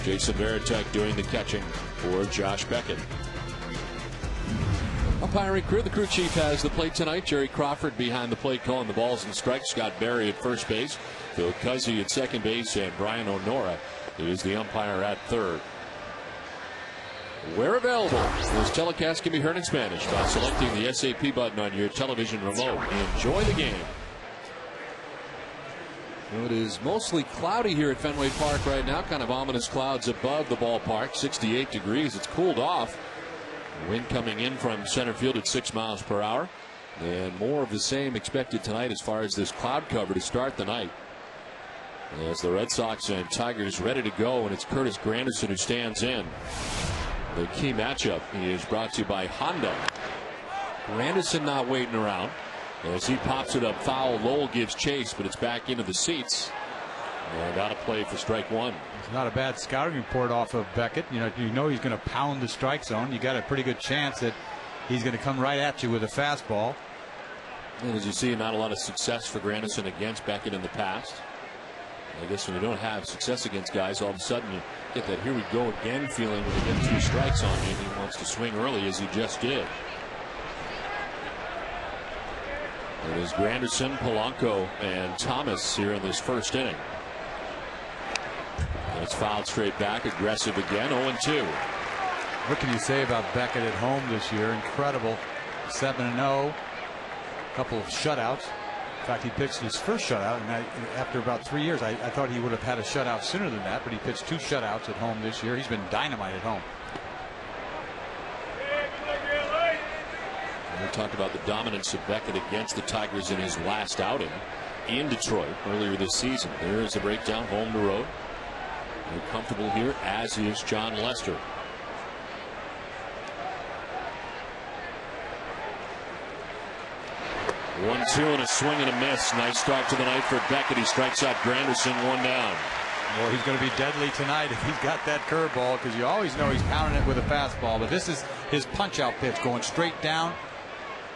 Jason Varitek doing the catching for Josh Beckett. Umpiring crew, the crew chief has the plate tonight. Jerry Crawford behind the plate calling the balls and strikes. Scott Barry at first base. Phil Cuzzy at second base. And Brian O'Nora is the umpire at third. Where available, this telecast can be heard in Spanish by selecting the SAP button on your television remote. Enjoy the game. It is mostly cloudy here at Fenway Park right now. Kind of ominous clouds above the ballpark. 68 degrees. It's cooled off. Wind coming in from center field at 6 miles per hour. And more of the same expected tonight as far as this cloud cover to start the night. As the Red Sox and Tigers ready to go, and it's Curtis Granderson who stands in. The key matchup is brought to you by Honda. Granderson not waiting around. As he pops it up foul, Lowell gives chase, but it's back into the seats. And out of play for strike one. It's not a bad scouting report off of Beckett. You know he's going to pound the strike zone. You got a pretty good chance that he's going to come right at you with a fastball. And as you see, not a lot of success for Granderson against Beckett in the past. I guess when you don't have success against guys, all of a sudden you get that here we go again feeling when you get 2 strikes on you. He wants to swing early as he just did. It is Granderson, Polanco, and Thomas here in this first inning. And it's fouled straight back, aggressive again, 0-2. What can you say about Beckett at home this year? Incredible. 7-0. A couple of shutouts. In fact, he pitched his first shutout, and after about 3 years, I thought he would have had a shutout sooner than that, but he pitched 2 shutouts at home this year. He's been dynamite at home. We talked about the dominance of Beckett against the Tigers in his last outing in Detroit earlier this season. There is a breakdown, home to road. They're comfortable here, as is John Lester. One-two and a swing and a miss. Nice start to the night for Beckett. He strikes out Granderson, 1 down. Well, he's going to be deadly tonight if he's got that curveball, because you always know he's pounding it with a fastball. But this is his punch-out pitch going straight down.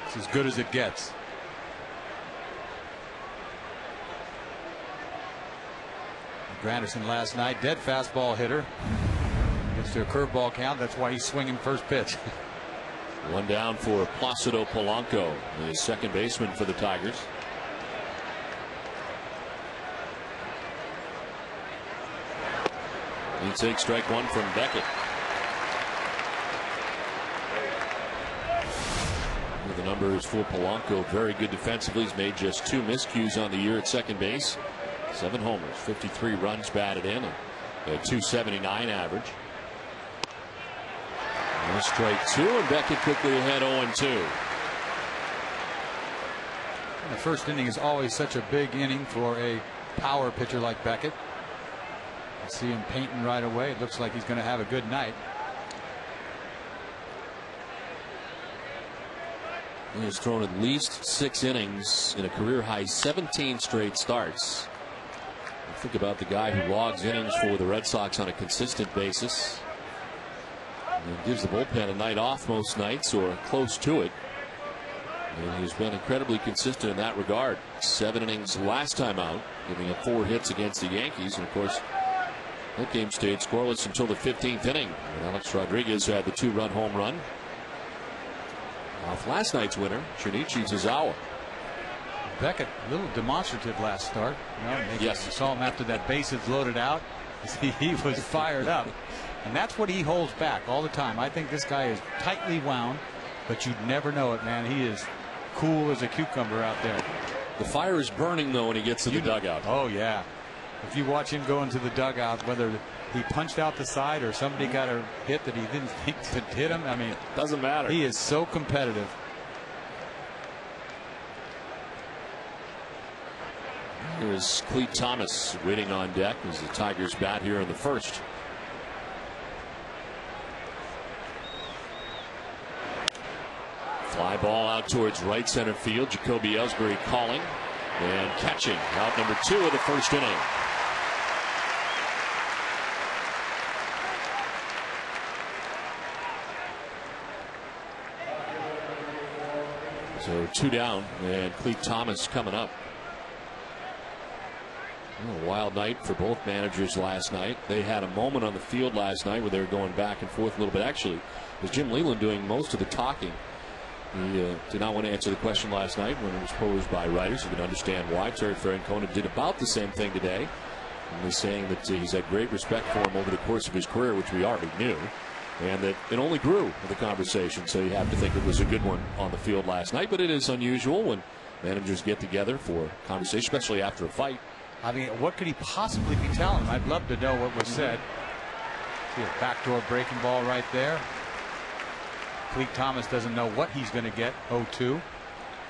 It's as good as it gets. Granderson last night, dead fastball hitter. Gets to a curveball count. That's why he's swinging first pitch. 1 down for Placido Polanco, the second baseman for the Tigers. He takes strike one from Beckett. The numbers for Polanco, very good defensively. He's made just 2 miscues on the year at second base. 7 homers, 53 runs batted in, and a .279 average. And strike 2, and Beckett quickly ahead 0-2. The first inning is always such a big inning for a power pitcher like Beckett. You see him painting right away. It looks like he's going to have a good night. He has thrown at least 6 innings in a career high 17 straight starts. Think about the guy who logs innings for the Red Sox on a consistent basis. And gives the bullpen a night off most nights or close to it. And he's been incredibly consistent in that regard. 7 innings last time out, giving up 4 hits against the Yankees. And of course, that game stayed scoreless until the 15th inning. And Alex Rodriguez had the 2-run home run off last night's winner, Shinichi Tozawa. Beckett, a little demonstrative last start. Yes. You saw him after that bases loaded out. He was fired up. And that's what he holds back all the time. I think this guy is tightly wound, but you'd never know it, man. He is cool as a cucumber out there. The fire is burning, though, when he gets to the dugout. Oh, yeah. If you watch him go into the dugout, whether he punched out the side or somebody got a hit that he didn't think could hit him, I mean, doesn't matter. He is so competitive. Here's Clete Thomas waiting on deck as the Tigers bat here in the first. Fly ball out towards right center field. Jacoby Ellsbury calling and catching out number 2 of the first inning. So 2 down, and Clete Thomas coming up. A wild night for both managers last night. They had a moment on the field last night where they were going back and forth a little bit. Actually, it was Jim Leyland doing most of the talking. He did not want to answer the question last night when it was posed by writers. You can understand why. Terry Francona did about the same thing today. And was saying that he's had great respect for him over the course of his career, which we already knew, and that it only grew with the conversation. So you have to think it was a good one on the field last night. But it is unusual when managers get together for conversation, especially after a fight. I mean, what could he possibly be telling him? I'd love to know what was said. See a backdoor breaking ball right there. Cleek Thomas doesn't know what he's going to get. 0-2.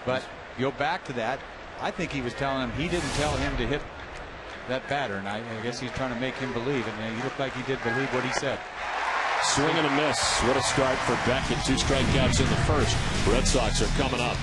But go back to that. I think he was telling him he didn't tell him to hit that batter, and I guess he's trying to make him believe it. And he looked like he did believe what he said. Swing and a miss. What a start for Beckett. 2 strikeouts in the first. Red Sox are coming up.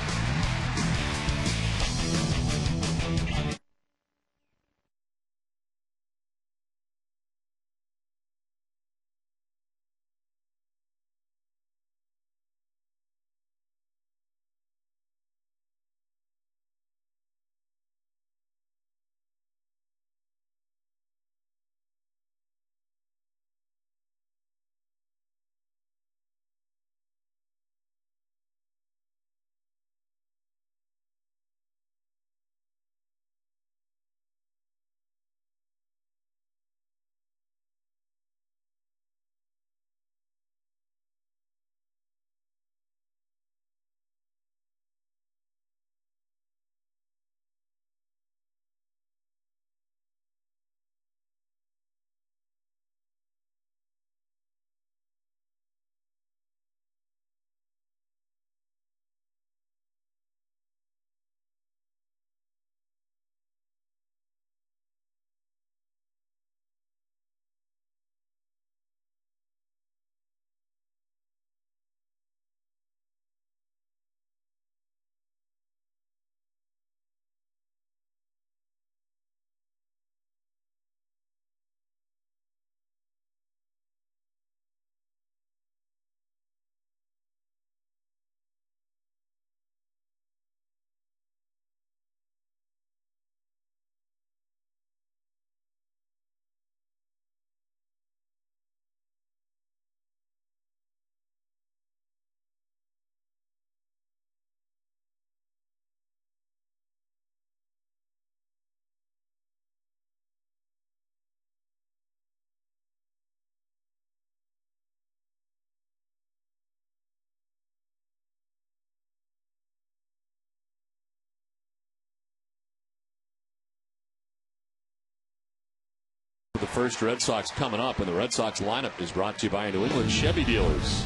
The first Red Sox coming up, and the Red Sox lineup is brought to you by New England Chevy dealers.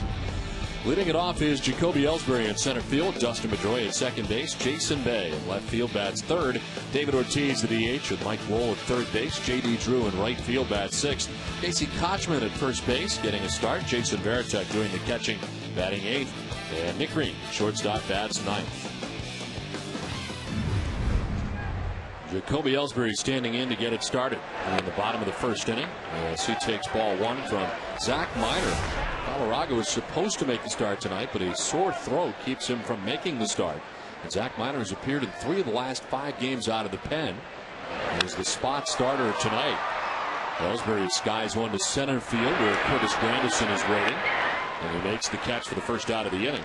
Leading it off is Jacoby Ellsbury in center field, Dustin Pedroia at second base, Jason Bay in left field bats third, David Ortiz the DH with Mike Wohl at third base, J.D. Drew in right field bats sixth, Casey Kochman at first base getting a start, Jason Varitek doing the catching batting eighth, and Nick Green shortstop bats ninth. Jacoby Ellsbury standing in to get it started in the bottom of the first inning as he takes ball one from Zach Miner. Colorado is supposed to make the start tonight, but a sore throat keeps him from making the start. And Zach Miner has appeared in 3 of the last 5 games out of the pen. He's the spot starter tonight. Ellsbury skies one to center field where Curtis Granderson is waiting, and he makes the catch for the first out of the inning.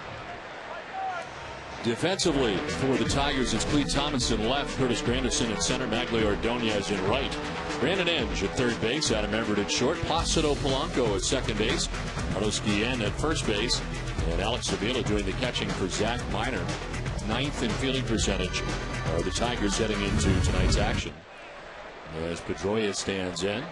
Defensively for the Tigers, it's Cleet Thomas in left, Curtis Granderson at center, Magglio Ordonez in right. Brandon Edge at third base, Adam Everett at short, Placido Polanco at second base, Carlos Guillen at first base, and Alex Avila doing the catching for Zach Miner. 9th in fielding percentage are the Tigers heading into tonight's action. As Pedroia stands in.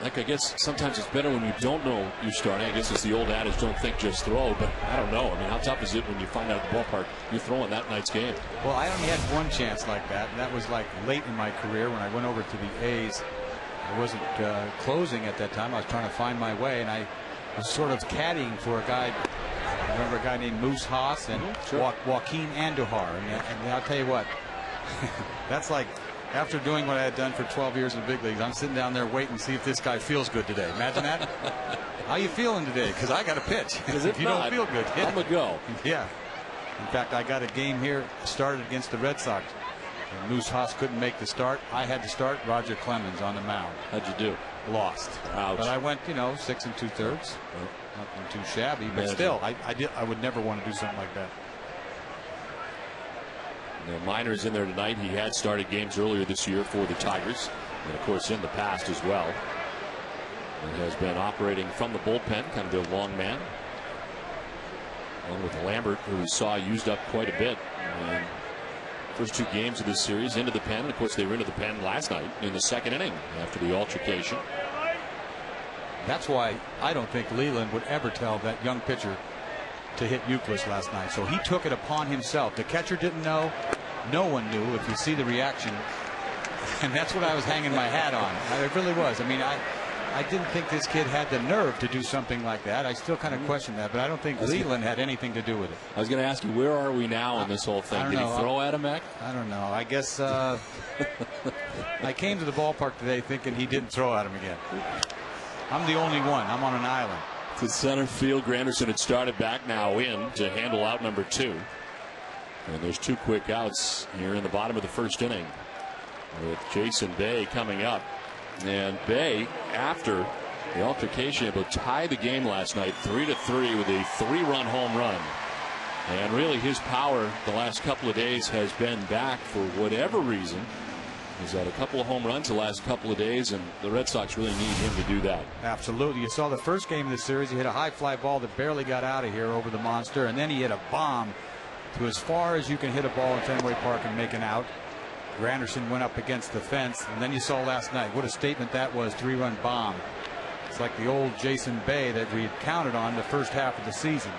Like, I guess sometimes it's better when you don't know you're starting. I guess it's the old adage, don't think, just throw. But I don't know. I mean, how tough is it when you find out at the ballpark you're throwing that night's game? Well, I only had one chance like that, and that was like late in my career when I went over to the A's. I wasn't closing at that time. I was trying to find my way, and I was sort of caddying for a guy. I remember a guy named Moose Haas and Joaquin Andujar. And I'll tell you what, that's like, after doing what I had done for 12 years in the big leagues, I'm sitting down there waiting to see if this guy feels good today. Imagine that. How you feeling today? Because I got to pitch. If you don't feel good, I'm a go. Yeah. In fact, I got a game here started against the Red Sox. And Moose Haas couldn't make the start. I had to start Roger Clemens on the mound. How'd you do? Lost. Ouch. But I went, 6 2/3. Nothing too shabby, but still, I would never want to do something like that. The Minor's in there tonight. He had started games earlier this year for the Tigers, and of course in the past as well. And has been operating from the bullpen, kind of their long man, along with Lambert, who we saw used up quite a bit in the first 2 games of this series, into the pen. And of course they were into the pen last night in the 2nd inning after the altercation. That's why I don't think Leland would ever tell that young pitcher to hit Euclid last night. So he took it upon himself. The catcher didn't know. No one knew. If you see the reaction, and that's what I was hanging my hat on. It really was. I mean, I didn't think this kid had the nerve to do something like that. I still kind of question that, but I don't think Leland had anything to do with it. I was going to ask you, where are we now in this whole thing? Did he throw at him, Mac? I don't know. I guess I came to the ballpark today thinking he didn't throw at him again. I'm the only one. I'm on an island. To center field, Granderson had started back, now in to handle out number 2. And there's 2 quick outs here in the bottom of the 1st inning with Jason Bay coming up. And Bay, after the altercation, able to tie the game last night 3-3 with a 3-run home run. And really his power the last couple of days has been back for whatever reason. He's had a couple of home runs the last couple of days, and the Red Sox really need him to do that. Absolutely. You saw the first game of the series. He hit a high fly ball that barely got out of here over the monster, and then he hit a bomb to as far as you can hit a ball in Fenway Park and make an out. Granderson went up against the fence, and then you saw last night what a statement that was. 3-run bomb. It's like the old Jason Bay that we had counted on the first half of the season.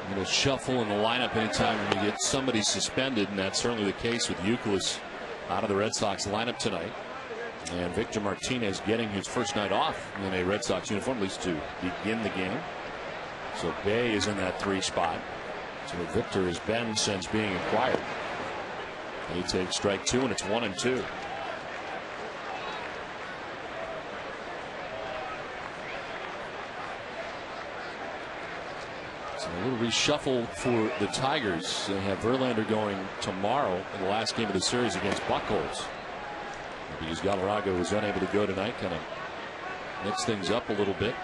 A little shuffle in the lineup anytime when you get somebody suspended, and that's certainly the case with Euclid out of the Red Sox lineup tonight. And Victor Martinez getting his first night off in a Red Sox uniform, at least to begin the game. So Bay is in that 3 spot. So Victor has been since being acquired. He takes strike 2, and it's 1-2. A little reshuffle for the Tigers. They have Verlander going tomorrow in the last game of the series against Buchholz, because Galarraga was unable to go tonight. Kind of mix things up a little bit.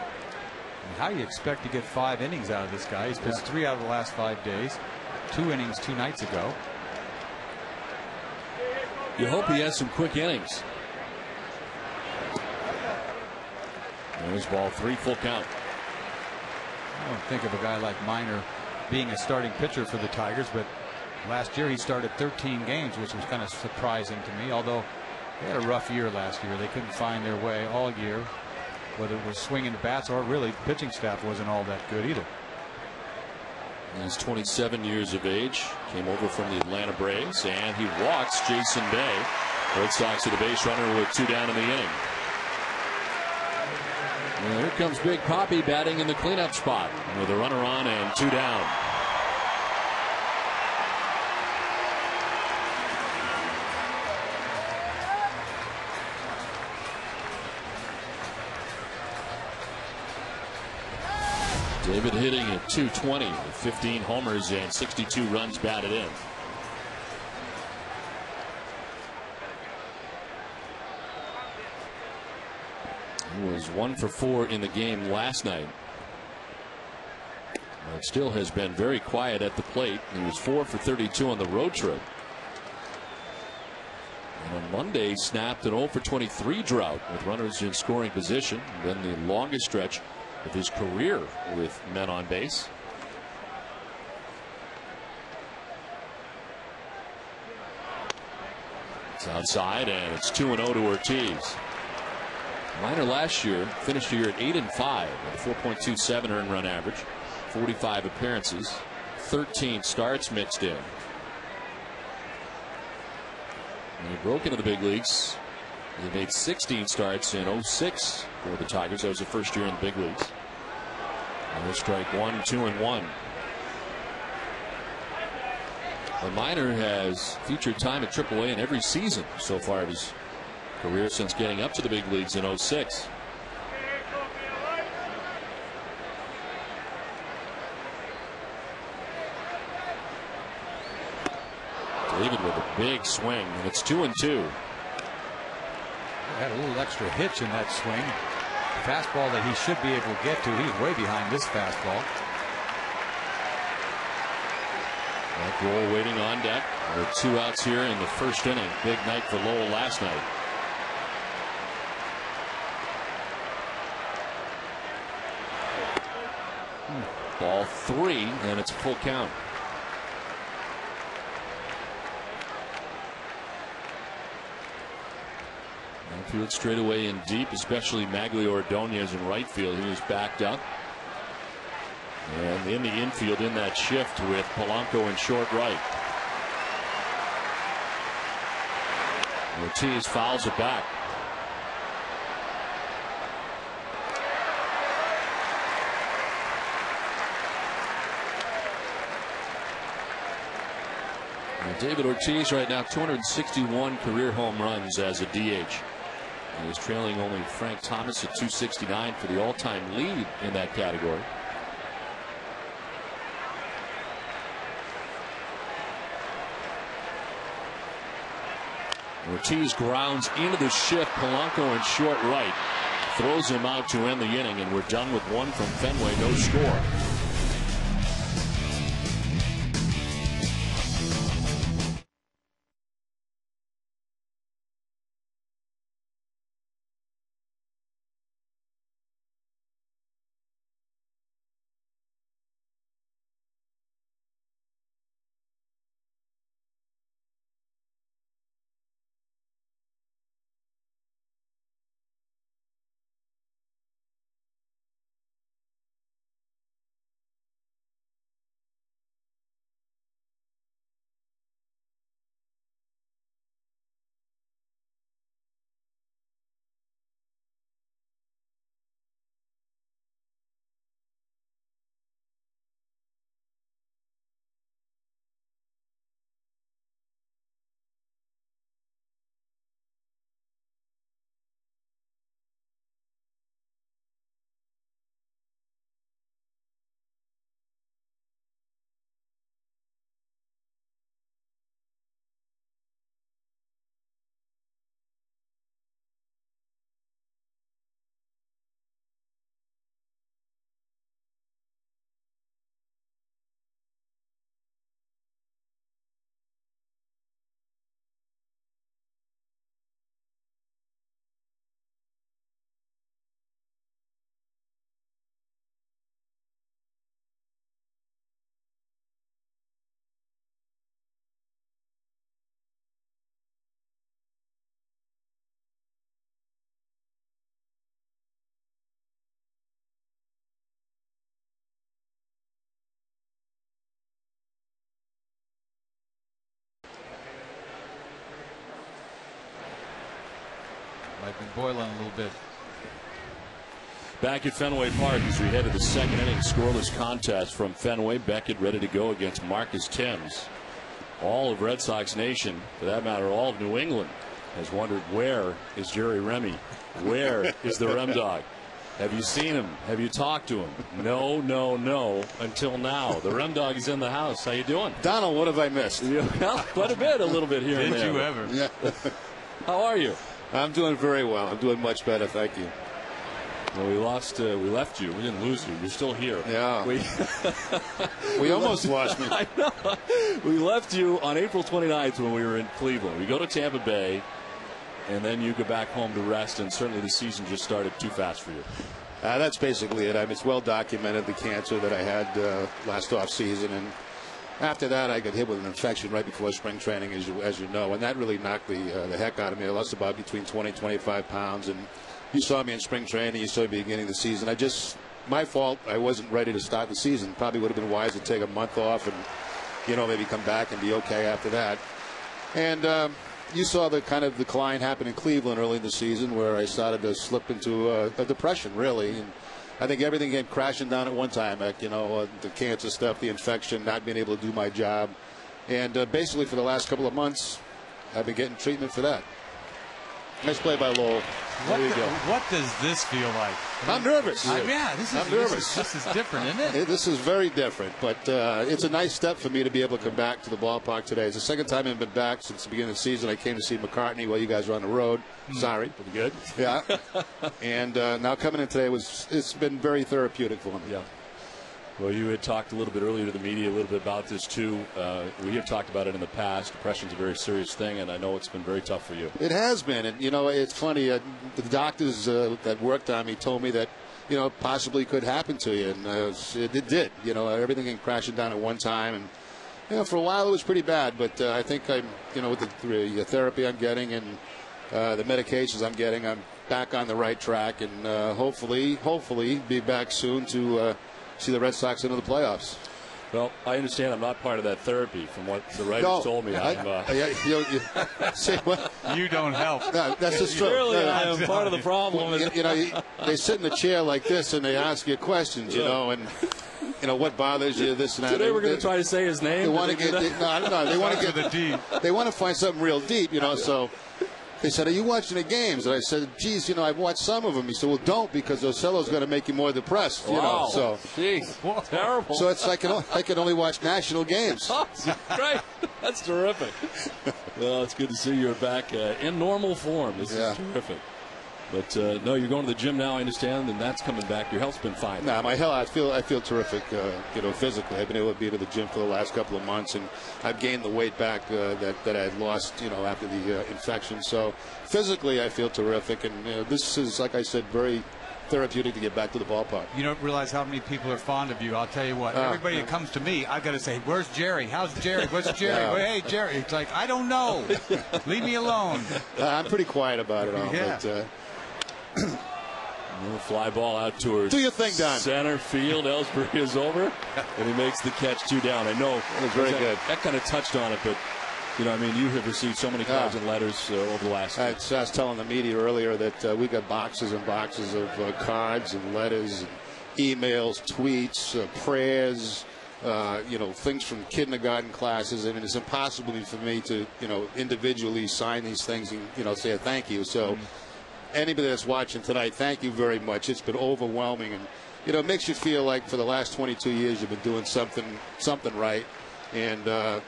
How do you expect to get 5 innings out of this guy? He's pitched 3 out of the last 5 days. 2 innings 2 nights ago. You hope he has some quick innings. There's ball 3, full count. I don't think of a guy like Minor being a starting pitcher for the Tigers, but last year he started 13 games, which was kind of surprising to me. Although they had a rough year last year. They couldn't find their way all year, whether it was swinging the bats or really the pitching staff wasn't all that good either. He's 27 years of age, came over from the Atlanta Braves, and he walks Jason Bay. Red Sox to the base runner with 2 down in the inning. And here comes Big Poppy batting in the cleanup spot with a runner on and 2 down. David hitting at .220 with 15 homers and 62 runs batted in. He was 1 for 4 in the game last night. But still has been very quiet at the plate. He was 4 for 32 on the road trip. And on Monday snapped an 0 for 23 drought with runners in scoring position. Then the longest stretch of his career with men on base. It's outside, and it's 2-0 to Ortiz. Minor last year finished the year at 8-5 with a 4.27 earned run average, 45 appearances, 13 starts mixed in. And he broke into the big leagues. He made 16 starts in 06 for the Tigers. That was the first year in the big leagues. And there's strike 1, 2, and 1. The Minor has featured time at AAA in every season so far of his career since getting up to the big leagues in 06. David with a big swing, and it's 2-2. Had a little extra hitch in that swing. Fastball that he should be able to get to. He's way behind this fastball. That Roll waiting on deck. There are 2 outs here in the first inning. Big night for Lowell last night. Ball 3, and it's a full count. Outfield straightaway in deep, especially Maglio Ordonez in right field. He was backed up. And in the infield in that shift with Polanco in short right. Ortiz fouls it back. And David Ortiz right now 261 career home runs as a DH. He is trailing only Frank Thomas at 269 for the all-time lead in that category. Ortiz grounds into the shift. Polanco in short right throws him out to end the inning, and we're done with 1 from Fenway. No score. Might be boiling a little bit. Back at Fenway Park as we head to the second inning, scoreless contest from Fenway. Beckett ready to go against Marcus Thames. All of Red Sox Nation, for that matter, all of New England, has wondered, where is Jerry Remy? Where is the Rem Dog? Have you seen him? Have you talked to him? No, no, no, until now. The Rem Dog is in the house. How you doing? Donald, what have I missed? Well, quite a bit, a little bit here and there. Did you ever? Yeah. How are you? I'm doing very well. I'm doing much better, thank you. Well, we left you. We didn't lose you. You're still here. Yeah. We almost lost me. I know. We left you on April 29th when we were in Cleveland. We go to Tampa Bay, and then you go back home to rest, and certainly the season just started too fast for you. That's basically it. I mean, it's well documented, the cancer that I had last off season, and after that I got hit with an infection right before spring training, as you know, and that really knocked the heck out of me. I lost about between 20 and 25 pounds, and you saw me in spring training, you saw me beginning of the season. My fault, I wasn't ready to start the season. Probably would have been wise to take a month off and, maybe come back and be okay after that. And you saw the kind of decline happen in Cleveland early in the season, where I started to slip into a depression, really. And I think everything came crashing down at one time. The cancer stuff, the infection, not being able to do my job. And basically for the last couple of months, I've been getting treatment for that. Nice play by Lowell. There you go. What does this feel like? I'm nervous. Yeah, I'm nervous. This is different, isn't it? This is very different, but it's a nice step for me to be able to come back to the ballpark today. It's the second time I've been back since the beginning of the season. I came to see McCartney while you guys were on the road. Sorry. Pretty good. Yeah. And now coming in today, it's been very therapeutic for me. Yeah. Well, you had talked a little bit earlier to the media a little bit about this, too. We have talked about it in the past. Depression's a very serious thing, and I know it's been very tough for you. It has been. And, it's funny. The doctors that worked on me told me that, possibly could happen to you. And it did. Everything came crashing down at one time. And, for a while it was pretty bad. But I think with the therapy I'm getting and the medications I'm getting, I'm back on the right track. And hopefully be back soon to see the Red Sox into the playoffs. Well, I understand I'm not part of that therapy from what the writers told me. Say what? You don't help. No, that's just true. Really, I am part of the problem. They sit in a chair like this and they ask you questions, and what bothers you, this and that. Today we're going to try to say his name. They want to get I don't know. They want to get the deep. They want to find something real deep, So they said, "Are you watching the games?" And I said, "Geez, I've watched some of them." He said, "Well, don't, because Ocello's going to make you more depressed." Wow. So jeez, terrible. So it's like I can only watch national games. Great, that's terrific. Well, it's good to see you're back in normal form. This is terrific. But no, you're going to the gym now, I understand, and that's coming back. Your health's been fine. No, my health, I feel terrific, physically. I've been able to be to the gym for the last couple of months, and I've gained the weight back that I had lost, after the infection. So physically, I feel terrific, and this is, like I said, very therapeutic to get back to the ballpark. You don't realize how many people are fond of you. I'll tell you what. Everybody that comes to me, I've got to say, "Where's Jerry? How's Jerry? What's Jerry? Yeah. Hey, Jerry." It's like, I don't know. Leave me alone. I'm pretty quiet about it all. Yeah. But, fly ball out towards do your thing, Don. Center field. Ellsbury is over, and he makes the catch 2 down. I know it was very good. That kind of touched on it, but you have received so many cards and letters over the last. I was telling the media earlier that we got boxes and boxes of cards and letters, and emails, tweets, prayers. Things from kindergarten classes, and it's impossible for me to, individually sign these things and, say a thank you. So. Anybody that's watching tonight, thank you very much. It's been overwhelming, and it makes you feel like for the last 22 years you've been doing something right. And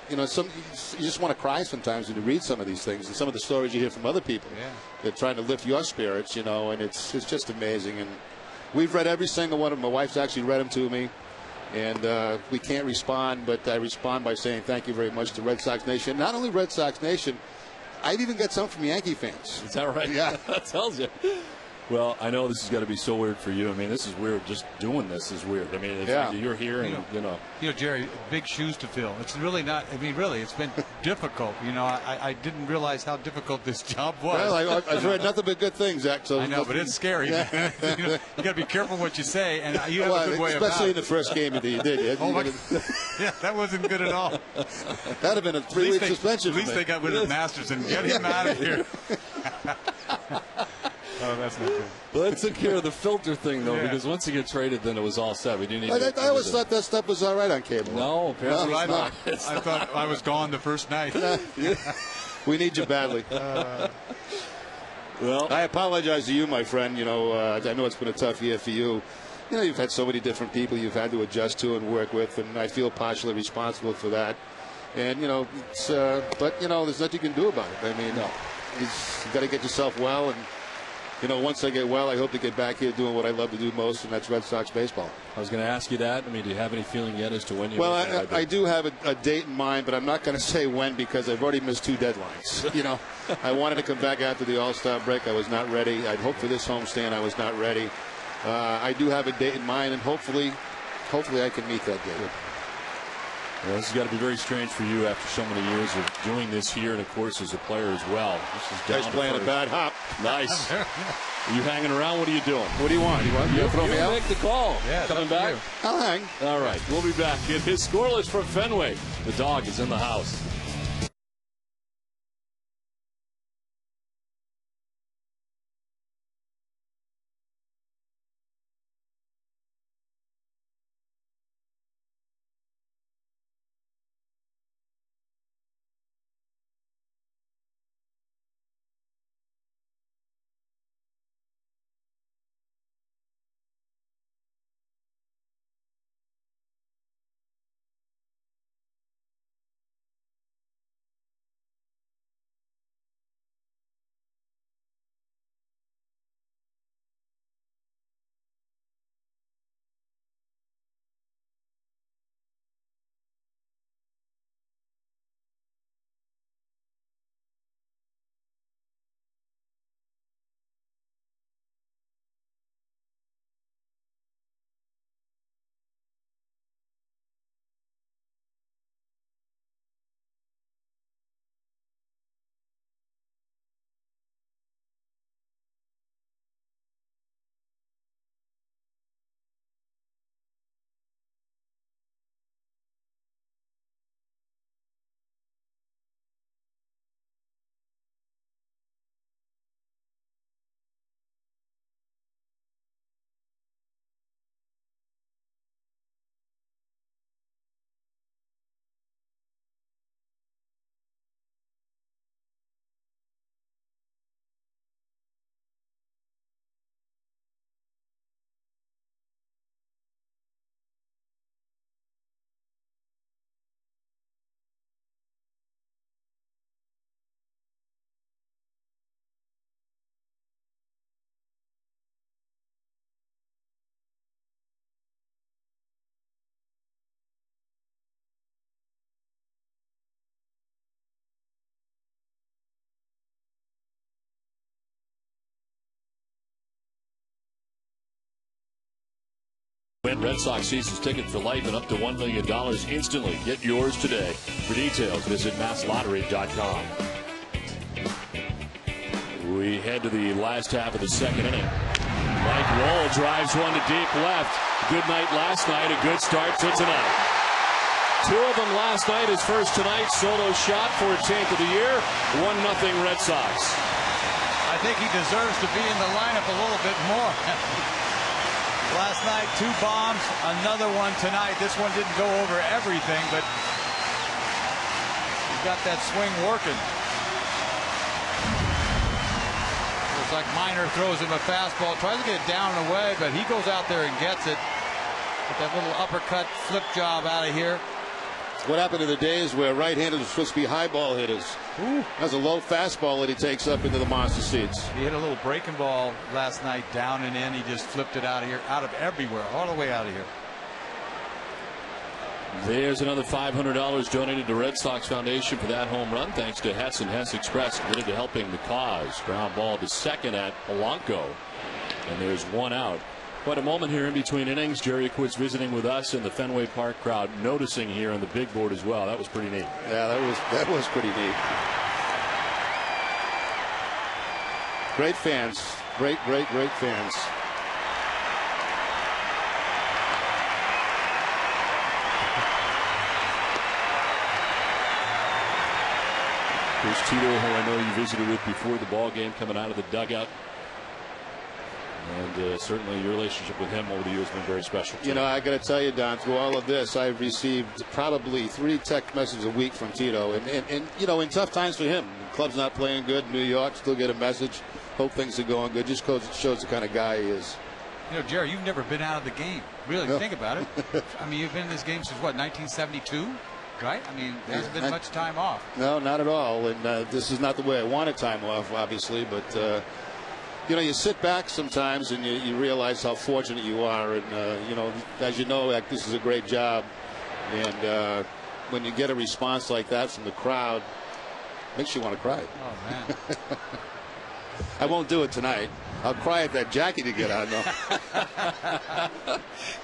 you just want to cry sometimes when you read some of these things and some of the stories you hear from other people. Yeah. They're trying to lift your spirits, and it's just amazing. And we've read every single one of them. My wife's actually read them to me. And we can't respond, but I respond by saying thank you very much to Red Sox Nation. Not only Red Sox Nation, I've even got some from Yankee fans. Is that right? Yeah. That tells you. Well, I know this is going to be so weird for you. I mean, this is weird. Just doing this is weird. I mean, you're here and, Jerry, big shoes to fill. It's really not. I mean, really, it's been difficult. I didn't realize how difficult this job was. Well, I've heard nothing but good things, Zach. So I know, but it's scary. Yeah. You got to be careful what you say, and you have a good way about it. Especially in the first game that you did. Yeah, that wasn't good at all. That'd have been a 3-week suspension. At least they got rid of Masterson. Get him out of here. Oh, that's not good. Well, that took care of the filter thing, though, because once he get traded, then it was all set. We didn't even. I always thought that stuff was all right on cable. No, apparently it's not. I thought I was gone the first night. We need you badly. Well, I apologize to you, my friend. I know it's been a tough year for you. You've had so many different people you've had to adjust to and work with, and I feel partially responsible for that. And but there's nothing you can do about it. I mean, you've got to get yourself well, and once I get well, I hope to get back here doing what I love to do most, and that's Red Sox baseball. I was going to ask you that. I mean, do you have any feeling yet as to when you? Well, I do have a date in mind, but I'm not going to say when because I've already missed 2 deadlines. I wanted to come back after the All-Star break. I was not ready. I'd hoped for this homestand. I was not ready. I do have a date in mind, and hopefully I can meet that date. Well, this has got to be very strange for you after so many years of doing this here, and of course as a player as well. This is Guy's playing a bad hop. Nice. Are you hanging around? What are you doing? What do you want? You throw me out? Make the call. Yeah, coming back. I'll hang. All right, we'll be back. It is scoreless from Fenway. The dog is in the house. Win Red Sox season's ticket for life and up to $1 million instantly. Get yours today. For details, visit masslottery.com. We head to the last half of the second inning. Mike Lowell drives one to deep left. Good night last night, a good start to tonight. Two of them last night, his first tonight. Solo shot, 14th of the year. 1-0 Red Sox. I think he deserves to be in the lineup a little bit more. Last night, 2 bombs, another one tonight. This one didn't go over everything, but he got that swing working. Looks like Minor throws him a fastball, tries to get it down and away, but he goes out there and gets it. With that little uppercut flip job out of here. What happened in the days where right-handers were supposed to be high ball hitters? Ooh. That's a low fastball that he takes up into the monster seats. He hit a little breaking ball last night, down and in. He just flipped it out of here, out of everywhere, all the way out of here. There's another $500 donated to Red Sox Foundation for that home run, thanks to Hess and Hess Express, committed to helping the cause. Ground ball to second at Polanco, and there's one out. Quite a moment here in between innings. Jerry Quitz visiting with us, and the Fenway Park crowd noticing here on the big board as well. That was pretty neat. Yeah, that was pretty neat. Great fans. Great fans. Here's Tito, who I know you visited with before the ball game, coming out of the dugout. And certainly your relationship with him over the years has been very special. You know, I got to tell you, Don, through all of this, I've received probably 3 text messages a week from Tito. And you know, in tough times for him, the club's not playing good. New York, still get a message. Hope things are going good. Just shows the kind of guy he is. You know, Jerry, you've never been out of the game. Really, No. think about it. I mean, you've been in this game since, what, 1972? Right? I mean, there hasn't been much time off. No, not at all. And this is not the way I wanted time off, obviously. But, you know, you sit back sometimes and you realize how fortunate you are. And, you know, as you know, like, this is a great job. And when you get a response like that from the crowd, it makes you want to cry. Oh, man. I won't do it tonight. I'll cry at that jacket you get on, though.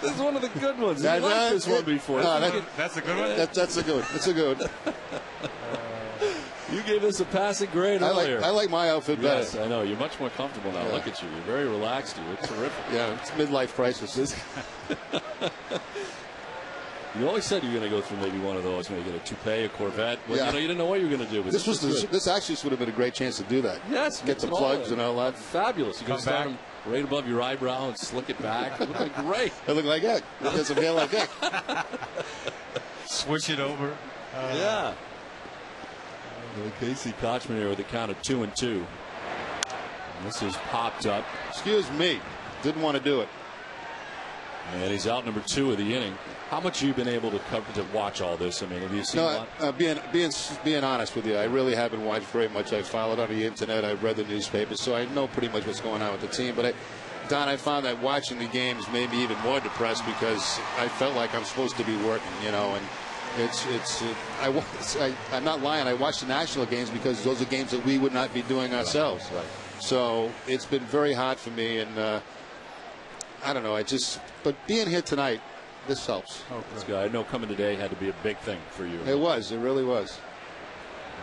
This is one of the good ones. I've liked this one before. No, that's a good one? That's a good one. That's a good one. You gave us a passing grade earlier. I like my outfit better. Yes, I know. You're much more comfortable now. Yeah. Look at you. You're very relaxed. You look terrific. Yeah, it's midlife crisis. You always said you were going to go through maybe one of those. Maybe get a toupee, a Corvette. Well, Yeah. you know, you didn't know what you were going to do. But This actually would have been a great chance to do that. Yes, Get the plugs and all that. Fabulous. You can Come start back. them right above your eyebrow and slick it back. It would look great. I look like that. Get some hair like that. Switch it over. Yeah. Casey Kochman here with the count of 2-2. And this is popped up. Excuse me. Didn't want to do it. And he's out number 2 of the inning. How much have you been able to cover to watch all this? I mean, have you seen a lot? Being honest with you, I really haven't watched very much. I followed on the internet. I've read the newspapers, so I know pretty much what's going on with the team. But Don, I found that watching the games made me even more depressed because I felt like I'm supposed to be working, you know, and I'm not lying. I watch the national games because those are games that we would not be doing ourselves. Right. So it's been very hard for me, and I don't know. But being here tonight, this helps. Oh, that's good. I know coming today had to be a big thing for you. It was. It really was.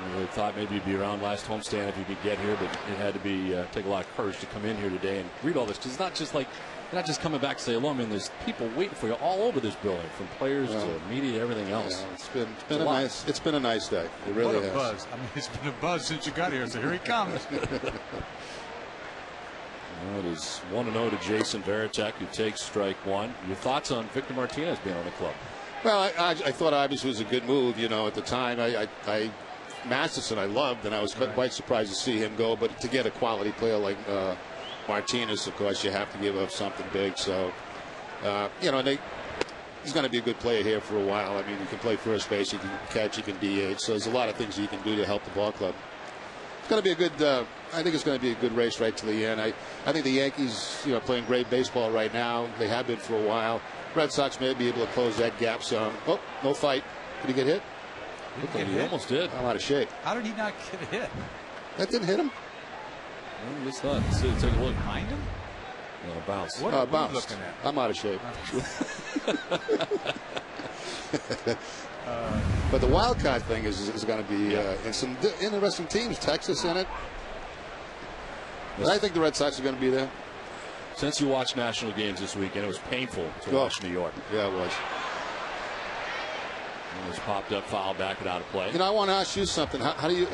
I really thought maybe you'd be around last homestand if you could get here, but it had to be take a lot of courage to come in here today and read all this. Because it's not just like you're not just coming back to say hello. I mean, there's people waiting for you all over this building, from players to media, everything else. Yeah, it's been a nice day. It really What a has. buzz. I mean, it's been a buzz since you got here, so here he comes. Well, it is 1-0 to Jason Varitek, who takes strike 1. Your thoughts on Victor Martinez being on the club? Well, I thought obviously it was a good move. You know, at the time, Masterson I loved, and I was quite surprised to see him go. But to get a quality player like Martinez, of course, you have to give up something big. So, you know, he's going to be a good player here for a while. I mean, you can play first base, you can catch, you can DH. So there's a lot of things you can do to help the ball club. It's going to be a good. I think it's going to be a good race right to the end. I think the Yankees, you know, playing great baseball right now. They have been for a while. Red Sox may be able to close that gap some. Oh, no fight. Did he get hit? He almost did. I'm out of shape. How did he not get hit? That didn't hit him. I just thought. Let's take a look. Behind him? Bounce. What are we bounce. looking at? I'm out of shape. But the wild card thing is going to be in some interesting teams. Texas in it. But I think the Red Sox are going to be there. Since you watched national games this weekend, it was painful to watch New York. Yeah, it was. It was popped up, foul back, and out of play. You know, I want to ask you something. How do you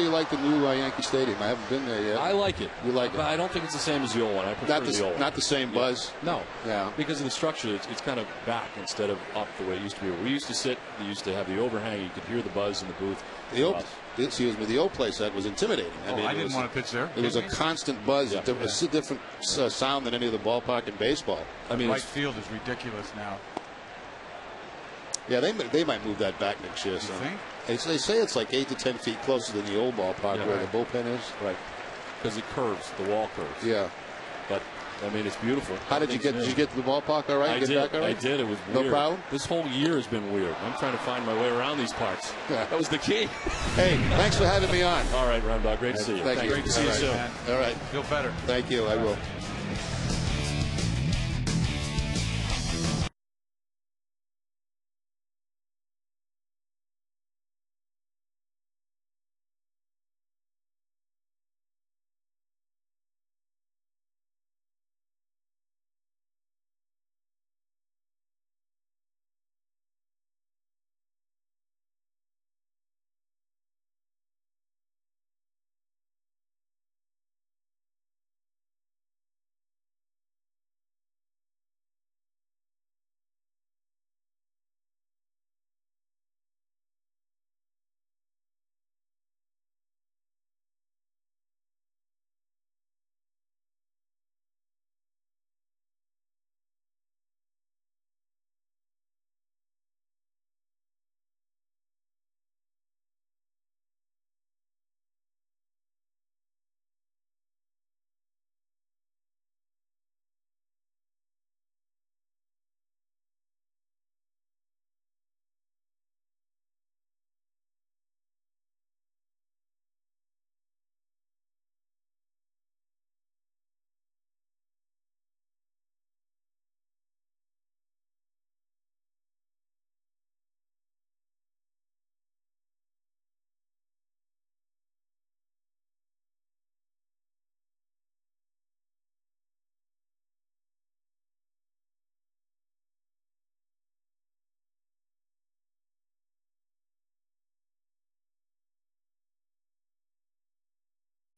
like the new Yankee Stadium? I haven't been there yet. I like it. You like it? But I don't think it's the same as the old one. I prefer the old one. Not the same buzz? No. Yeah. Because of the structure, it's kind of back instead of up the way it used to be. We used to sit, you used to have the overhang, you could hear the buzz in the booth. The old place that was intimidating. I didn't want to pitch there. It was a constant buzz. Yeah. It was a different sound than any of the ballpark in baseball. I mean, right field is ridiculous now. Yeah, they might move that back next year. So. They say it's like 8 to 10 feet closer than the old ballpark where the bullpen is. Right. Because it curves, the wall curves. Yeah. But I mean, it's beautiful. How did you get? Did you get to the ballpark all right? I did. Back all right? I did. It was no weird. problem. This whole year has been weird. I'm trying to find my way around these parts. Yeah. That was the key. Hey, thanks for having me on. All right, Remy. Great to see you. Thank you. Great to see you soon. All right. Feel better. Thank you. I will.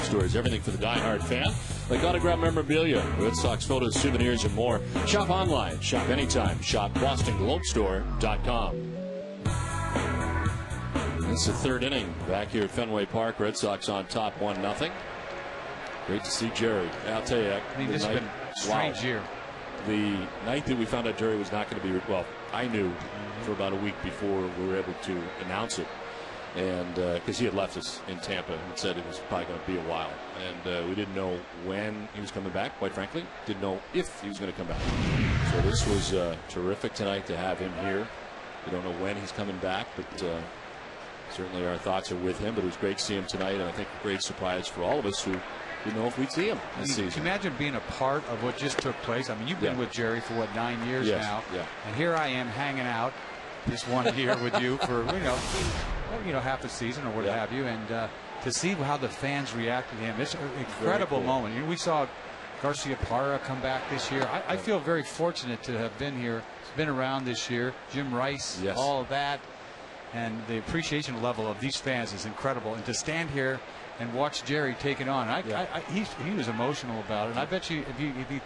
Stores, everything for the diehard fan, like autograph memorabilia, Red Sox photos, souvenirs, and more. Shop online, shop anytime, shop BostonGlobeStore.com. It's the third inning back here at Fenway Park. Red Sox on top 1-0. Great to see Jerry. I'll tell you, this has been a strange year. The night that we found out Jerry was not going to be, well, I knew for about a week before we were able to announce it. And because he had left us in Tampa and said it was probably going to be a while. And we didn't know when he was coming back, quite frankly. Didn't know if he was going to come back. So this was terrific tonight to have him here. We don't know when he's coming back, but certainly our thoughts are with him. But it was great to see him tonight, and I think a great surprise for all of us who didn't know if we'd see him this season. Can you imagine being a part of what just took place? I mean, you've been with Jerry for, what, 9 years now? Yeah. And here I am hanging out this 1 year with you for, half a season or what have you, and to see how the fans react to him, it's an incredible moment. We saw Garcia Parra come back this year. I feel very fortunate to have been here, been around this year. Jim Rice, all of that, and the appreciation level of these fans is incredible. And to stand here and watch Jerry take it on, he was emotional about it. And I bet you if he'd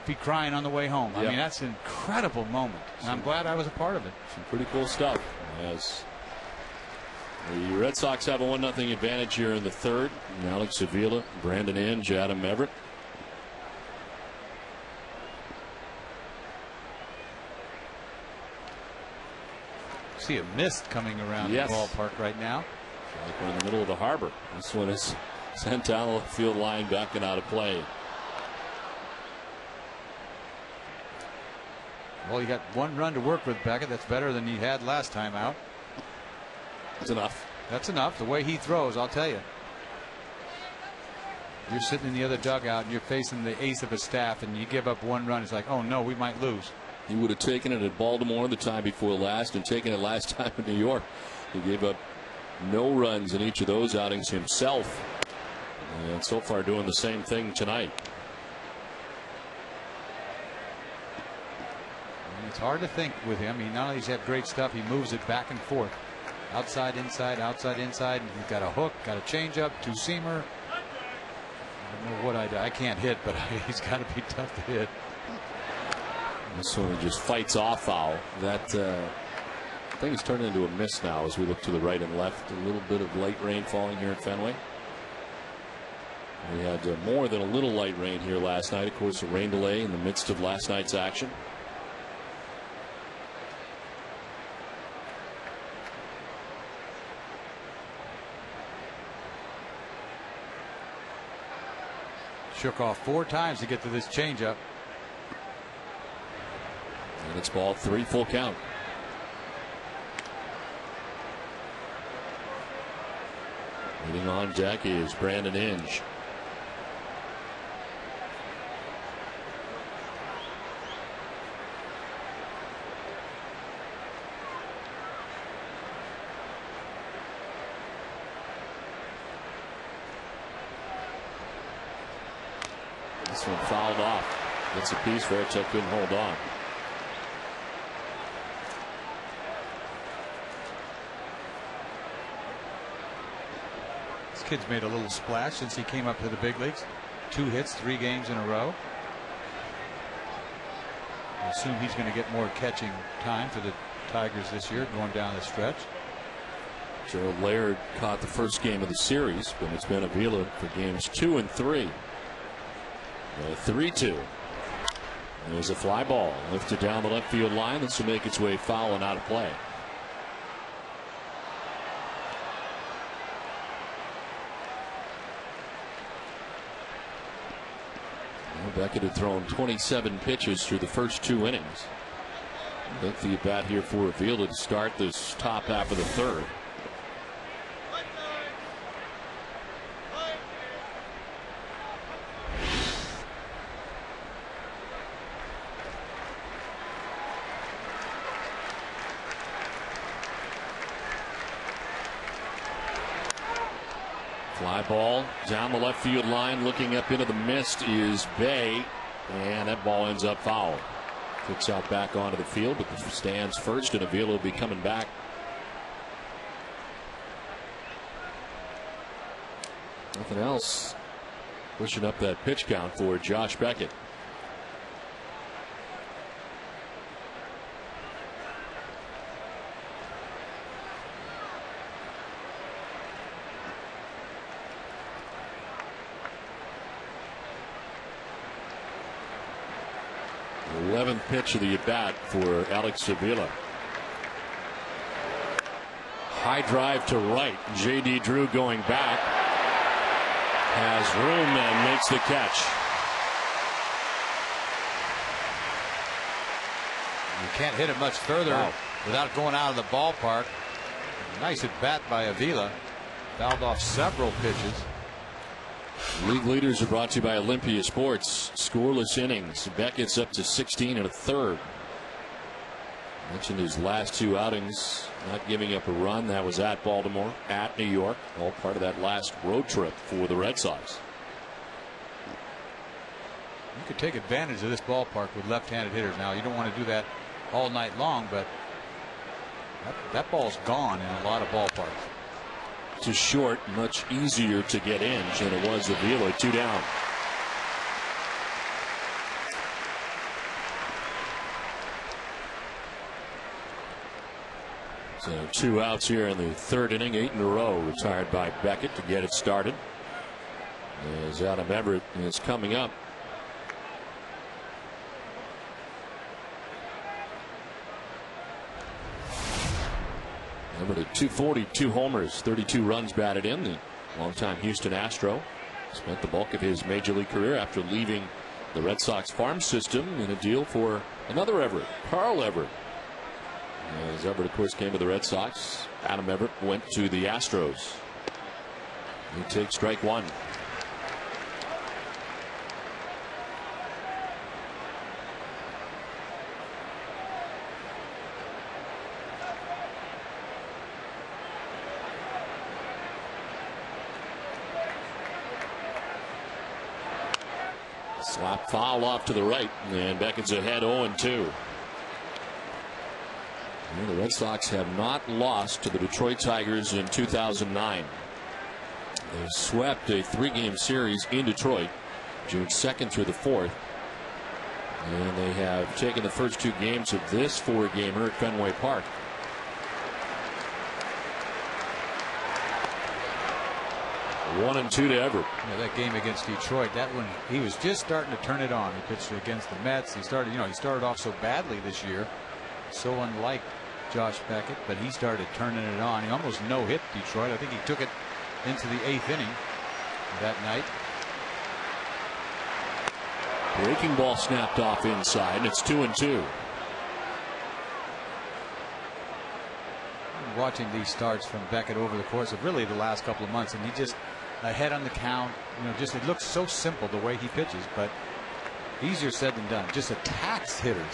be crying on the way home. I mean, that's an incredible moment, and I'm glad I was a part of it. Some pretty cool stuff. As the Red Sox have a 1-0 advantage here in the third. Alex Avila, Brandon Inge, Adam Everett. See a mist coming around the ballpark right now. Like we're in the middle of the harbor. This one is sent down the field line back and out of play. Well, you got 1 run to work with, Beckett. That's better than you had last time out. That's enough. That's enough. The way he throws, I'll tell you. You're sitting in the other dugout and you're facing the ace of a staff, and you give up one run. It's like, oh no, we might lose. He would have taken it at Baltimore the time before last and taken it last time in New York. He gave up no runs in each of those outings himself. And so far doing the same thing tonight. It's hard to think with him. He not only has had great stuff, he moves it back and forth. Outside, inside, outside, inside. He's got a hook, got a changeup, two-seamer. I don't know what I do. I can't hit, but he's got to be tough to hit. This one just fights off foul. That thing is turning into a miss now as we look to the right and left. A little bit of light rain falling here at Fenway. We had more than a little light rain here last night. Of course, a rain delay in the midst of last night's action. Shook off 4 times to get to this changeup. And it's ball 3, full count. Leading on deck is Brandon Inge. This one fouled off. Gets a piece. Verichek couldn't hold on. This kid's made a little splash since he came up to the big leagues. 2 hits, 3 games in a row. I assume he's going to get more catching time for the Tigers this year going down the stretch. Gerald Laird caught the first game of the series, but it's been Avila for games 2 and 3. 3-2. There's a fly ball lifted down the left field line. This will make its way foul and out of play. Well, Beckett had thrown 27 pitches through the first 2 innings. Look the bat here for Avila to start this top half of the third. Fly ball down the left field line, looking up into the mist is Bay, and that ball ends up foul. Kicks out back onto the field, but the stands first, and Avila will be coming back. Nothing else pushing up that pitch count for Josh Beckett. The 11th pitch of the at bat for Alex Avila. High drive to right. J.D. Drew going back. Has room and makes the catch. You can't hit it much further without going out of the ballpark. Nice at bat by Avila. Fouled off several pitches. League leaders are brought to you by Olympia Sports. Scoreless innings. Beckett's up to 16 1/3. Mentioned his last 2 outings, not giving up a run. That was at Baltimore, at New York, all part of that last road trip for the Red Sox. You could take advantage of this ballpark with left-handed hitters. Now, you don't want to do that all night long, but that ball's gone in a lot of ballparks. To short, much easier to get in than it was Avila. 2 down. So 2 outs here in the 3rd inning, 8 in a row retired by Beckett to get it started. As Adam Everett is coming up. Everett at 240, 2 homers, 32 runs batted in. The longtime Houston Astro spent the bulk of his major league career after leaving the Red Sox farm system in a deal for another Everett, Carl Everett. As Everett, of course, came to the Red Sox, Adam Everett went to the Astros. He takes strike 1. Slap foul off to the right, and Beckett's ahead 0-2. The Red Sox have not lost to the Detroit Tigers in 2009. They swept a 3-game series in Detroit, June 2nd through the 4th. And they have taken the first 2 games of this 4-gamer at Fenway Park. One and 2 to Everett. Yeah, that game against Detroit, that one, he was just starting to turn it on. He pitched against the Mets. He started off so badly this year, so unlike Josh Beckett, but he started turning it on. He almost no-hit Detroit. I think he took it into the 8th inning that night. Breaking ball snapped off inside, and it's 2-2. Watching these starts from Beckett over the course of really the last couple of months, and he just ahead on the count. Just it looks so simple the way he pitches, but easier said than done. Just attacks hitters.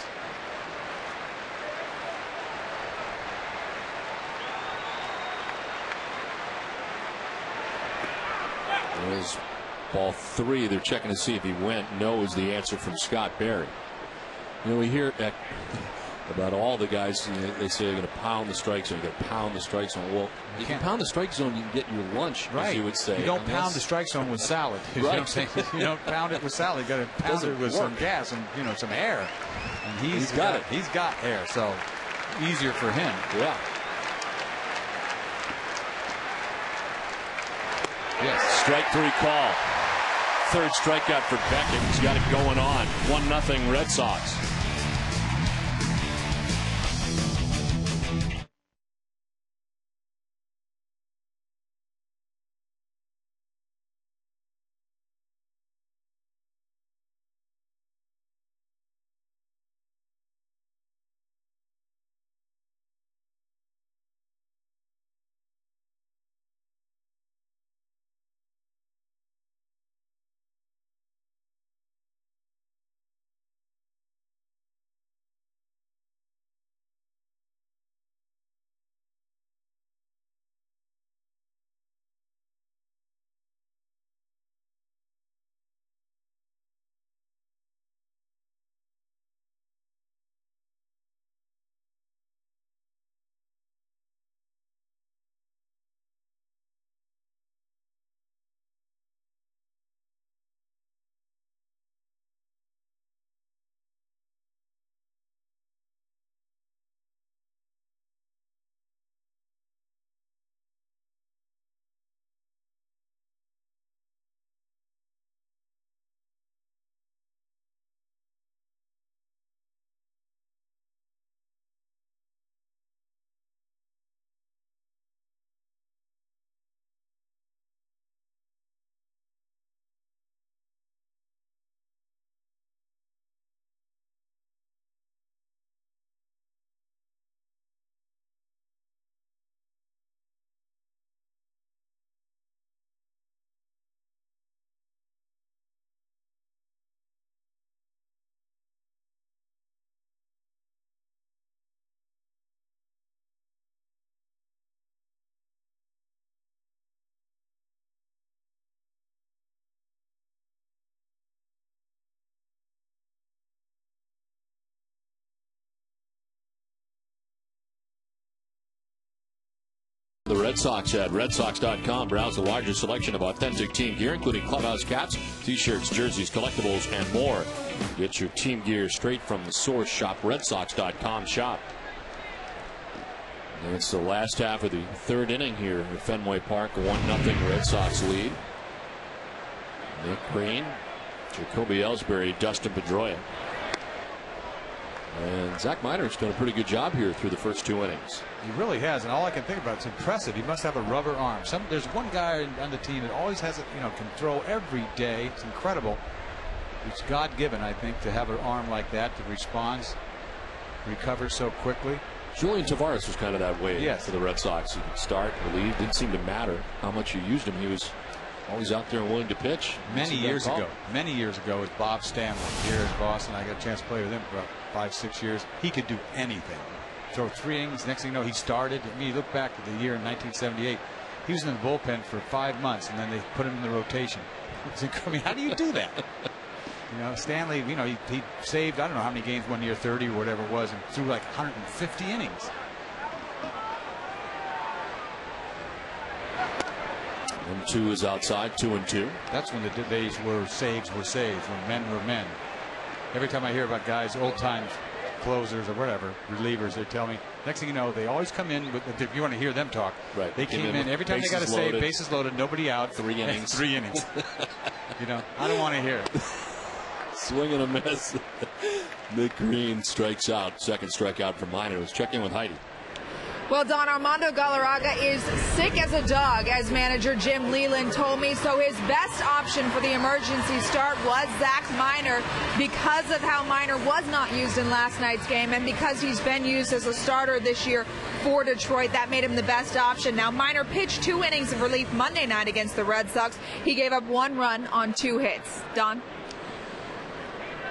There's ball 3. They're checking to see if he went. No is the answer from Scott Berry. We hear about all the guys. They say they're going to pound the strike zone. You're going to pound the strike zone. Well, you can pound the strike zone. You can get your lunch, right? As you would say. You don't pound the strike zone with salad. You know what I'm saying? You don't pound it with salad. You got to pound it with some gas and some air. And he's got it. He's got air, so easier for him. Yeah. Yes. Strike 3 call. 3rd strikeout for Beckett. He's got it going on. 1-0 Red Sox. The Red Sox at redsox.com. Browse the largest selection of authentic team gear, including clubhouse caps, t-shirts, jerseys, collectibles, and more. Get your team gear straight from the source. Shop redsox.com. Shop. And it's the last half of the 3rd inning here at Fenway Park. 1-0 Red Sox lead. Nick Green, Jacoby Ellsbury, Dustin Pedroia. And Zach Minor's done a pretty good job here through the first 2 innings. He really has, and all I can think about, it's impressive. He must have a rubber arm. There's one guy on the team that always has it, can throw every day. It's incredible. It's God-given, I think, to have an arm like that that responds, recovers so quickly. Julian Tavares was kind of that way. Yes. For the Red Sox. He could start, relieve. Didn't seem to matter how much you used him. He was always out there and willing to pitch. Many years ago with Bob Stanley here in Boston. I got a chance to play with him for about 5-6 years. He could do anything. Throw 3 innings. Next thing you know, he started. I mean, you look back at the year in 1978. He was in the bullpen for 5 months, and then they put him in the rotation. I mean, how do you do that? You know, Stanley, you know, he saved, I don't know how many games one year, 30 or whatever it was, and threw like 150 innings. 1-2 is outside, 2-2. That's when the days were saves, when men were men. Every time I hear about guys, old time closers or whatever, relievers, they tell me, next thing you know, they always come in with, if you want to hear them talk, right. They came in every time they got to save, bases loaded, nobody out. 3 innings. 3 innings. You know, I don't want to hear it. Swing and a miss. Nick Green strikes out. Second strikeout for Minor. Let's check in with Heidi. Well, Don, Armando Galarraga is sick as a dog, as manager Jim Leland told me. So his best option for the emergency start was Zach Minor, because of how Minor was not used in last night's game, and because he's been used as a starter this year for Detroit. That made him the best option. Now, Minor pitched 2 innings of relief Monday night against the Red Sox. He gave up 1 run on 2 hits. Don?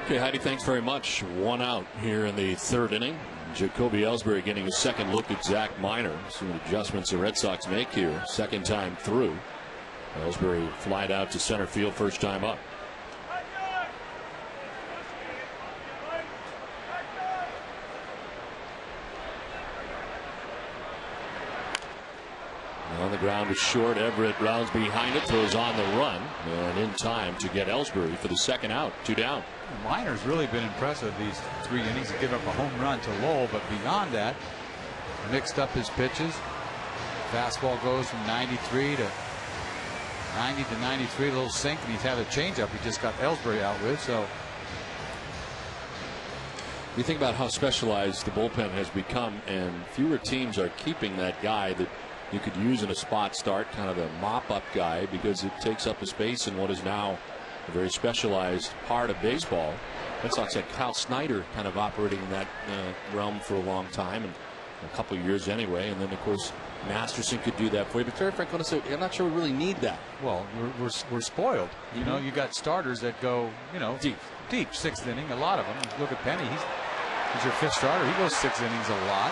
Okay, Heidi, thanks very much. 1 out here in the 3rd inning. Jacoby Ellsbury getting a second look at Zach Minor. See what adjustments the Red Sox make here. Second time through. Ellsbury flied out to center field first time up. On the ground is short. Everett rounds behind it, throws on the run, and in time to get Ellsbury for the second out. 2 down. Minor's really been impressive these 3 innings to give up a home run to Lowell, but beyond that, mixed up his pitches. Fastball goes from 93 to 90 to 93, a little sink, and he's had a changeup he just got Ellsbury out with. So you think about how specialized the bullpen has become, and fewer teams are keeping that guy that you could use in a spot start, kind of a mop-up guy, because it takes up a space in what is now a very specialized part of baseball. Red Sox had Kyle Snyder kind of operating in that realm for a long time, and a couple of years anyway. And then, of course, Masterson could do that for you. But Terry Francona said, I'm not sure we really need that. Well, we're spoiled. You know, you got starters that go, you know, deep, 6th inning. A lot of them. Look at Penny. He's your 5th starter. He goes 6 innings a lot.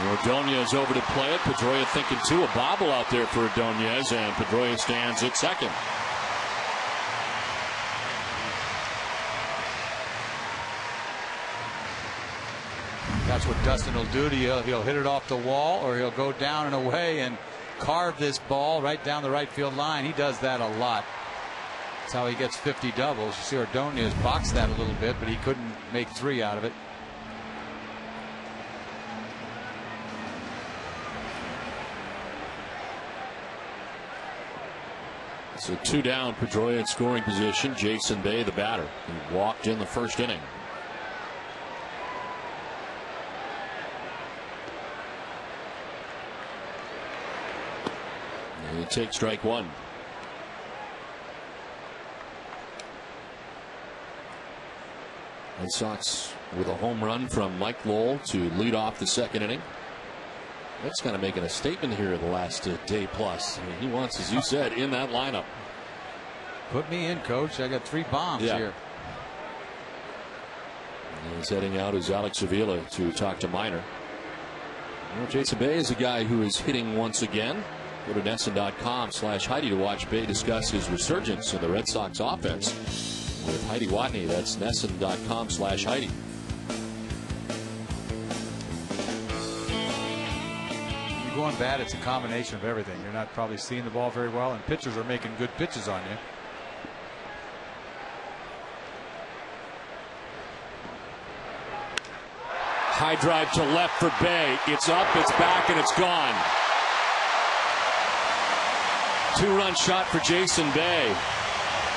Ordonez over to play it. Pedroia thinking too. A bobble out there for Ordonez, and Pedroia stands at second. That's what Dustin will do to you. He'll hit it off the wall, or he'll go down and away and carve this ball right down the right field line. He does that a lot. That's how he gets 50 doubles. You see Ordonez boxed that a little bit, but he couldn't make 3 out of it. So 2 down, Pedroia in scoring position. Jason Bay, the batter. He walked in the 1st inning. And he takes strike 1. Red Sox with a home run from Mike Lowell to lead off the 2nd inning. That's kind of making a statement here the last day plus. I mean, he wants, as you said, in that lineup. Put me in, coach. I got 3 bombs here. And he's heading out as Alex Avila to talk to Minor. Well, Jason Bay is a guy who is hitting once again. Go to NESN.com/Heidi to watch Bay discuss his resurgence in the Red Sox offense with Heidi Watney. That's NESN.com/Heidi. Going bad, it's a combination of everything. You're not probably seeing the ball very well, and pitchers are making good pitches on you. High drive to left for Bay. It's up, it's back, and it's gone. 2-run shot for Jason Bay.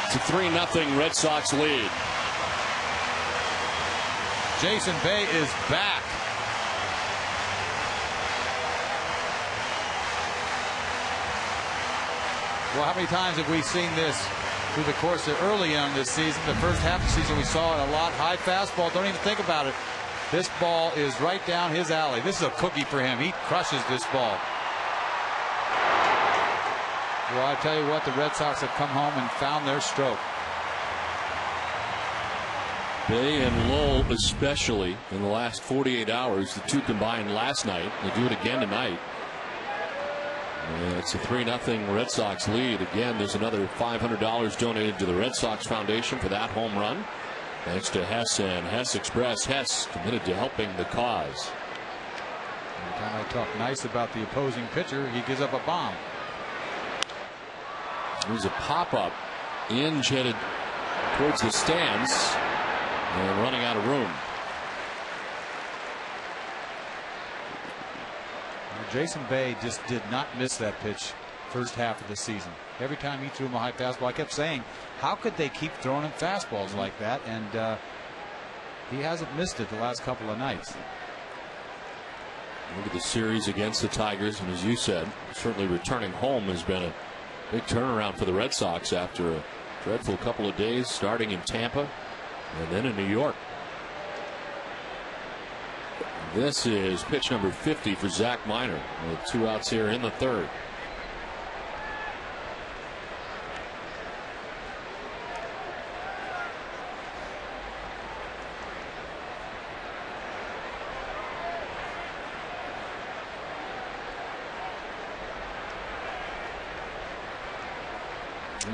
It's a 3-0 Red Sox lead. Jason Bay is back. Well, how many times have we seen this through the course of early on this season? The first half of the season we saw it a lot. High fastball. Don't even think about it. This ball is right down his alley. This is a cookie for him. He crushes this ball. Well, I tell you what, the Red Sox have come home and found their stroke. Bay and Lowell, especially in the last 48 hours, the two combined last night. They do it again tonight. And it's a 3-0 Red Sox lead. Again, there's another $500 donated to the Red Sox Foundation for that home run. Thanks to Hess and Hess Express. Hess committed to helping the cause. Every time I talk nice about the opposing pitcher, he gives up a bomb. There's a pop-up Inge headed towards the stands and running out of room. Jason Bay just did not miss that pitch first half of the season. Every time he threw him a high fastball, I kept saying, how could they keep throwing him fastballs like that? And he hasn't missed it the last couple of nights. Look at the series against the Tigers, and as you said, certainly returning home has been a big turnaround for the Red Sox after a dreadful couple of days, starting in Tampa and then in New York. This is pitch number 50 for Zach Minor with 2 outs here in the third.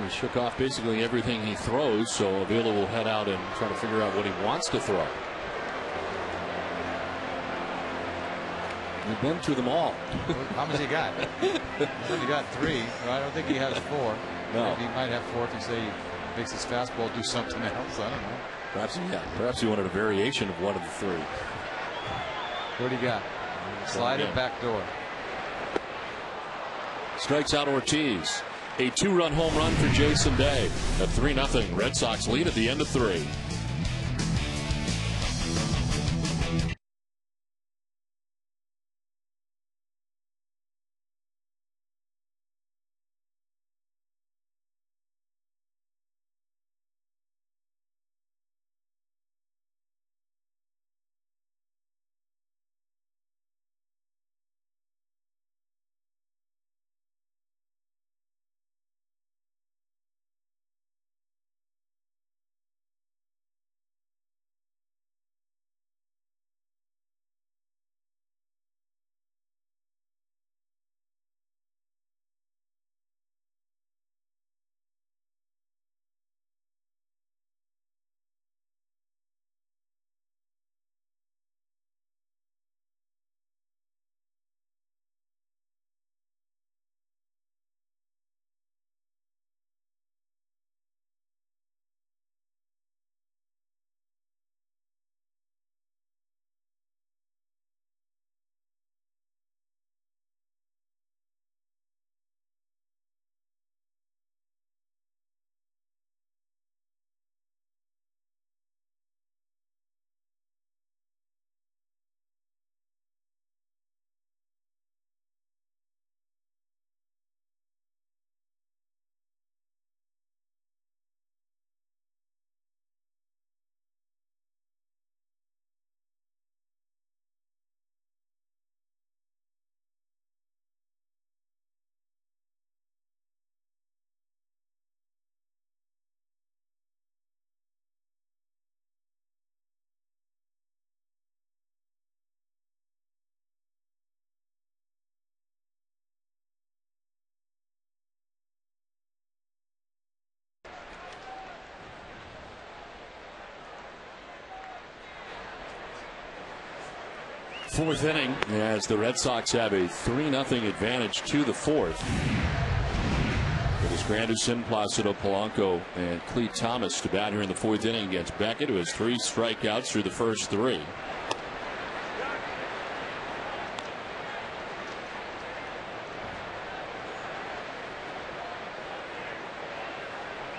He shook off basically everything he throws, so Avila will head out and try to figure out what he wants to throw. We've been through them all. How much he got? He's only got 3. I don't think he has 4. No. Maybe he might have 4 if you say he makes his fastball do something else. I don't know. Perhaps he wanted a variation of one of the 3. What do you got? Slide it back door. Strikes out Ortiz. A 2-run home run for Jason Day. A 3-0 Red Sox lead at the end of 3. Fourth inning as the Red Sox have a 3-0 advantage to the fourth. It is Granderson, Placido, Polanco, and Clete Thomas to bat here in the fourth inning against Beckett, who has 3 strikeouts through the first 3.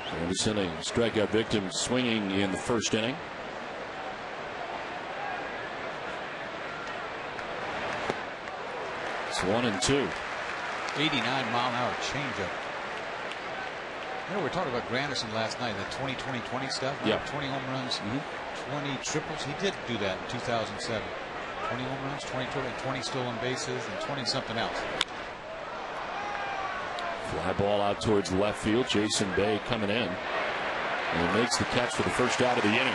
Granderson, a strikeout victim, swinging in the first inning. It's 1-2. 89-mile-an-hour changeup. You know, we were talking about Granderson last night, the 20-20-20 stuff. Yeah. 20 home runs, 20 triples. He did do that in 2007. 20 home runs, 20 triples, 20 stolen bases, and 20 something else. Fly ball out towards left field. Jason Bay coming in and makes the catch for the first out of the inning.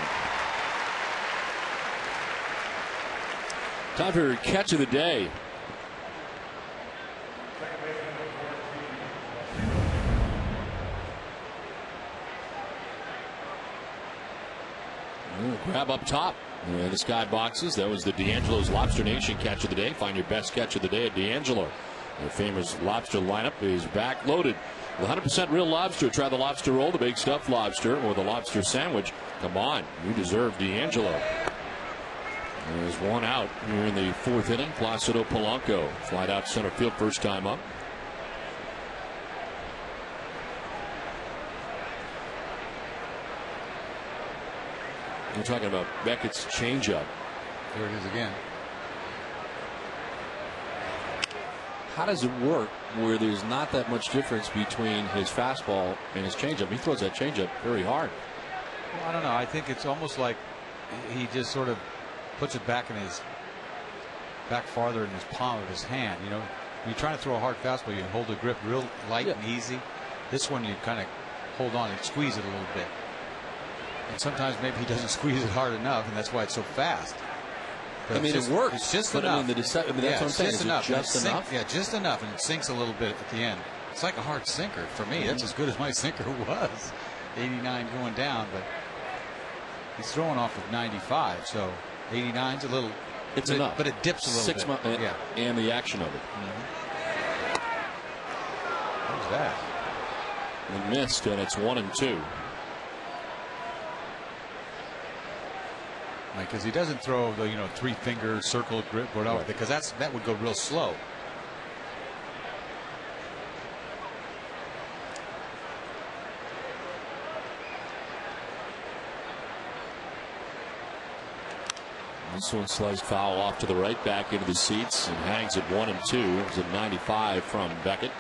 Time for catch of the day. Grab up top in the sky boxes. That was the D'Angelo's Lobster Nation catch of the day. Find your best catch of the day at D'Angelo. Their famous lobster lineup is back loaded. 100% real lobster. Try the lobster roll, the big stuffed lobster, or the lobster sandwich. Come on, you deserve D'Angelo. There's one out here in the fourth inning. Placido Polanco flied out center field first time up. We're talking about Beckett's changeup. There it is again. How does it work where there's not that much difference between his fastball and his changeup? He throws that changeup very hard. Well, I don't know. I think it's almost like he just sort of puts it back farther in his palm of his hand. You know, when you're trying to throw a hard fastball, you hold the grip real light and easy. This one you kind of hold on and squeeze it a little bit. And sometimes maybe he doesn't squeeze it hard enough, and that's why it's so fast. But I mean, it works. It's just but enough. I mean, that's what I'm saying. Is it just enough? Yeah, just enough, and it sinks a little bit at the end. It's like a hard sinker for me. That's as good as my sinker was. 89 going down, but he's throwing off of 95, so 89's a little. It's enough, but it dips a little bit. Yeah, and the action of it. What was that? It missed, and it's 1-2. Because he doesn't throw the 3-finger circle grip or whatever, because that would go real slow. This one sliced foul off to the right, back into the seats, and hangs at 1-2. It was a 95 from Beckett.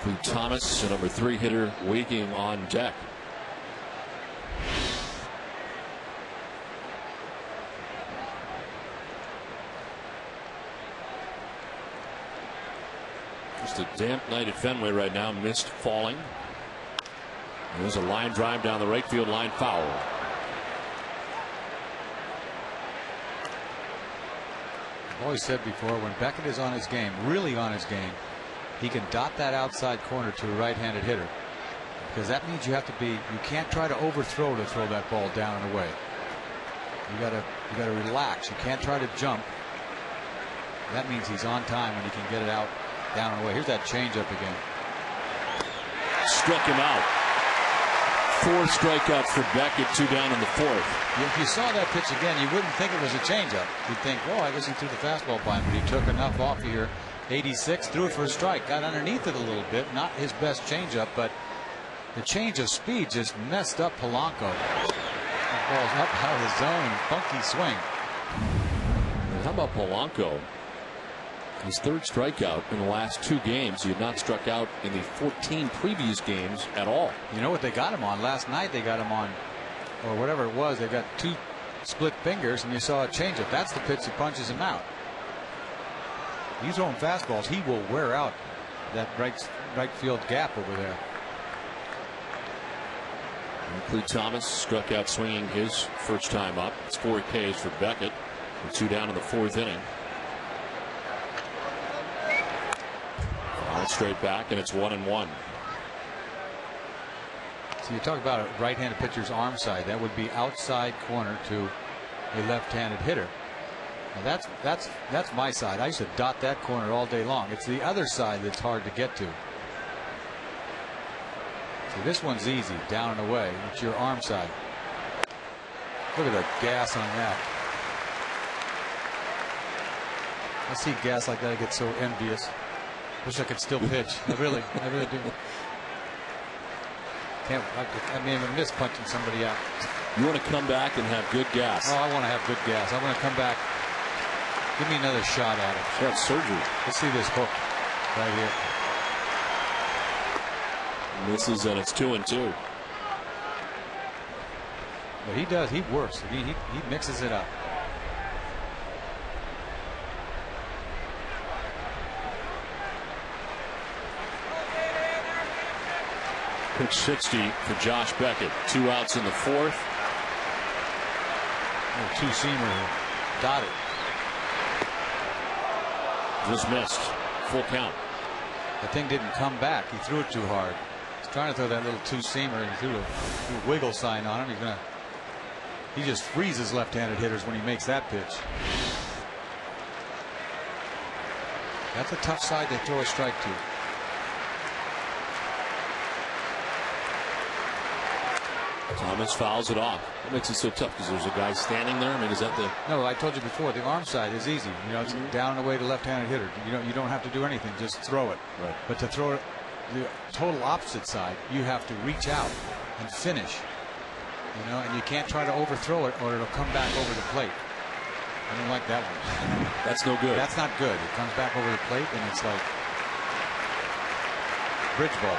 Cleve Thomas, the number 3 hitter, waiting on deck. Just a damp night at Fenway right now. Mist falling. There's a line drive down the right field line, foul. I've always said before, when Beckett is on his game, really on his game, he can dot that outside corner to a right-handed hitter, because that means you have to be. You can't try to overthrow to throw that ball down and away. You gotta relax. You can't try to jump. That means he's on time when he can get it out, down and away. Here's that changeup again. Struck him out. 4 strikeouts for Beckett, 2 down in the fourth. If you saw that pitch again, you wouldn't think it was a changeup. You'd think, oh, I guess he threw the fastball by him, but he took enough off here. 86, threw it for a strike, got underneath it a little bit. Not his best changeup, but the change of speed just messed up Polanco. The ball's up out of the zone, funky swing. How about Polanco? His 3rd strikeout in the last 2 games. He had not struck out in the 14 previous games at all. You know what they got him on? Last night they got him on, or whatever it was, they got 2 split fingers, and you saw a changeup. That's the pitch that punches him out. He's throwing fastballs. He will wear out that right field gap over there. Cleve Thomas struck out swinging his first time up. It's 4 Ks for Beckett, with 2 down in the 4th inning. Straight back, and it's 1-1. So you talk about a right-handed pitcher's arm side. That would be outside corner to a left-handed hitter. Now that's my side. I used to dot that corner all day long. It's the other side that's hard to get to. So this one's easy, down and away. It's your arm side. Look at the gas on that. I see gas like that, I get so envious. Wish I could still pitch. I really do. I may have missed punching somebody out. You want to come back and have good gas. Oh, I want to have good gas. I want to come back. Give me another shot at it. Should have surgery. Let's see this hook right here. Misses, and it's 2-2. But he does. He works. He mixes it up. Pitch 60 for Josh Beckett. 2 outs in the 4th. Two-seamer dotted. Just missed. Full count. The thing didn't come back. He threw it too hard. It's trying to throw that little two-seamer, and he threw a wiggle sign on him. He just freezes left-handed hitters when he makes that pitch. That's a tough side to throw a strike to. Thomas fouls it off. What makes it so tough? Because there's a guy standing there. I mean, is that the? No, I told you before. The arm side is easy. You know, it's down and away to left-handed hitter. You don't have to do anything. Just throw it. Right. But to throw it the total opposite side, you have to reach out and finish. You know, and you can't try to overthrow it, or it'll come back over the plate. I don't like that one. That's no good. That's not good. It comes back over the plate, and it's like bridge ball.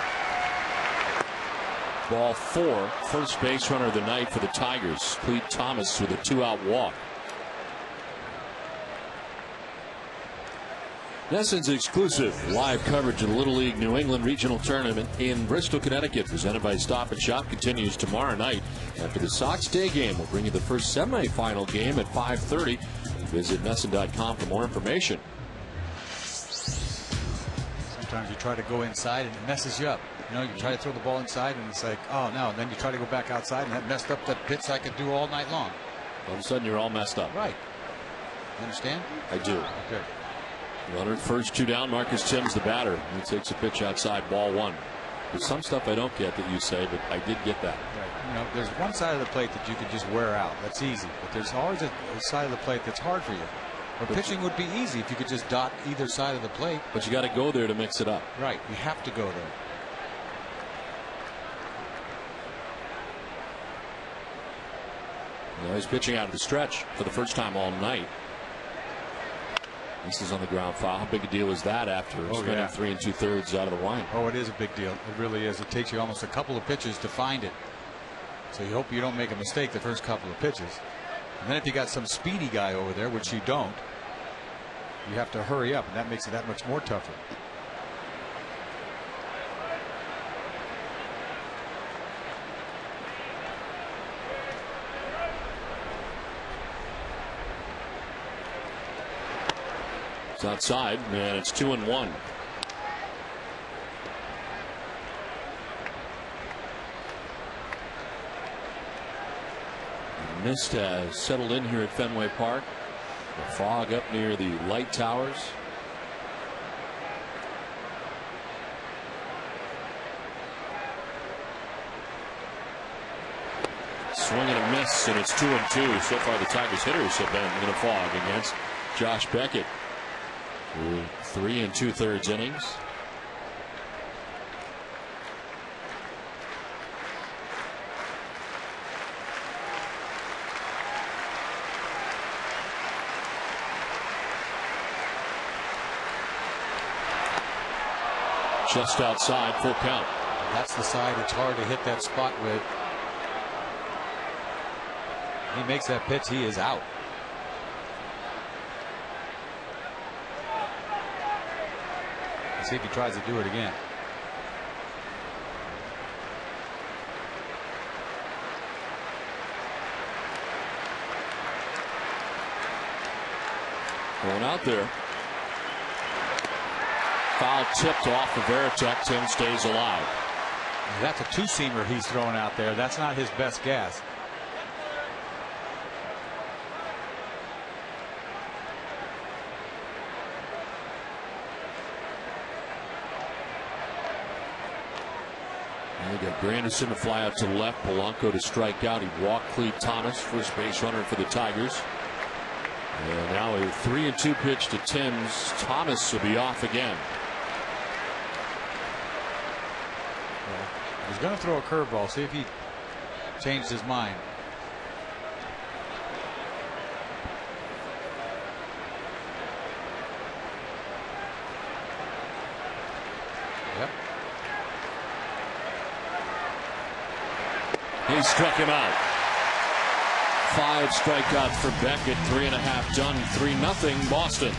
Ball 4, first base runner of the night for the Tigers. Clete Thomas with a 2-out walk. NESN's exclusive live coverage of the Little League New England Regional Tournament in Bristol, Connecticut, presented by Stop and Shop, continues tomorrow night. After the Sox day game, we'll bring you the first semifinal game at 5:30. Visit NESN.com for more information. Sometimes you try to go inside and it messes you up. You know, you try to throw the ball inside and it's like, oh no, and then you try to go back outside and that messed up that pitch I could do all night long. All of a sudden you're all messed up. Right. You understand? I do. Okay. Runner first, 2 down. Marcus Timms the batter. He takes a pitch outside, ball 1. There's some stuff I don't get that you say, but I did get that. Right. You know, there's one side of the plate that you can just wear out. That's easy. But there's always a side of the plate that's hard for you. Or pitching would be easy if you could just dot either side of the plate. But you got to go there to mix it up. Right. You have to go there. Now he's pitching out of the stretch for the first time all night. This is on the ground foul. How big a deal is that after spending 3 2/3 out of the line? Oh, it is a big deal. It really is. It takes you almost a couple of pitches to find it. So you hope you don't make a mistake the first couple of pitches. And then if you got some speedy guy over there, which you don't, you have to hurry up, and that makes it that much more tougher. It's outside, and it's 2-1. Mist has settled in here at Fenway Park. The fog up near the light towers. Swing and a miss, and it's 2-2. So far, the Tigers hitters have been in a fog against Josh Beckett. 3 2/3 innings. Just outside, full count. That's the side it's hard to hit that spot with. He makes that pitch, he is out. Let's see if he tries to do it again. Going out there. Foul tipped off of Veritek. Tim stays alive. That's a two-seamer he's throwing out there. That's not his best gas. And we got Granderson to fly out to the left. Polanco to strike out. He walked Clete Thomas, first base runner for the Tigers. And now a 3-2 pitch to Timms. Thomas will be off again. He's going to throw a curveball. See if he changed his mind. Yep. He struck him out. 5 strikeouts for Beckett. 3.5 done. 3-0 Boston.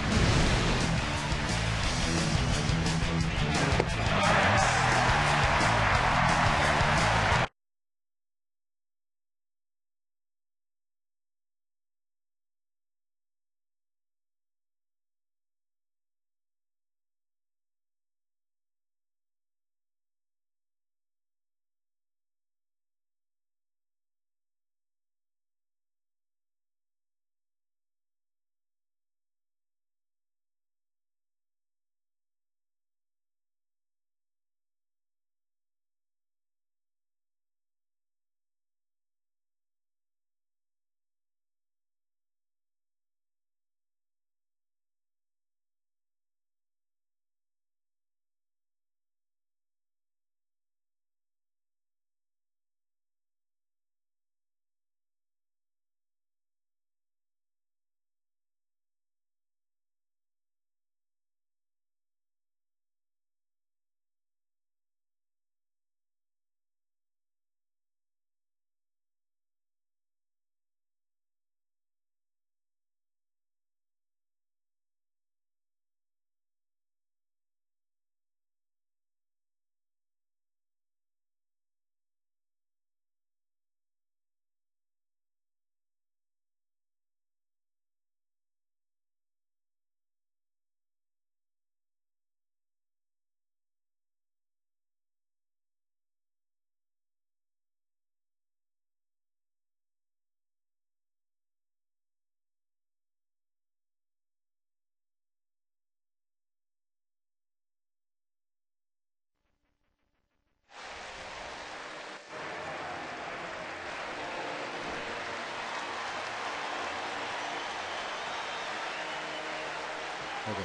Okay.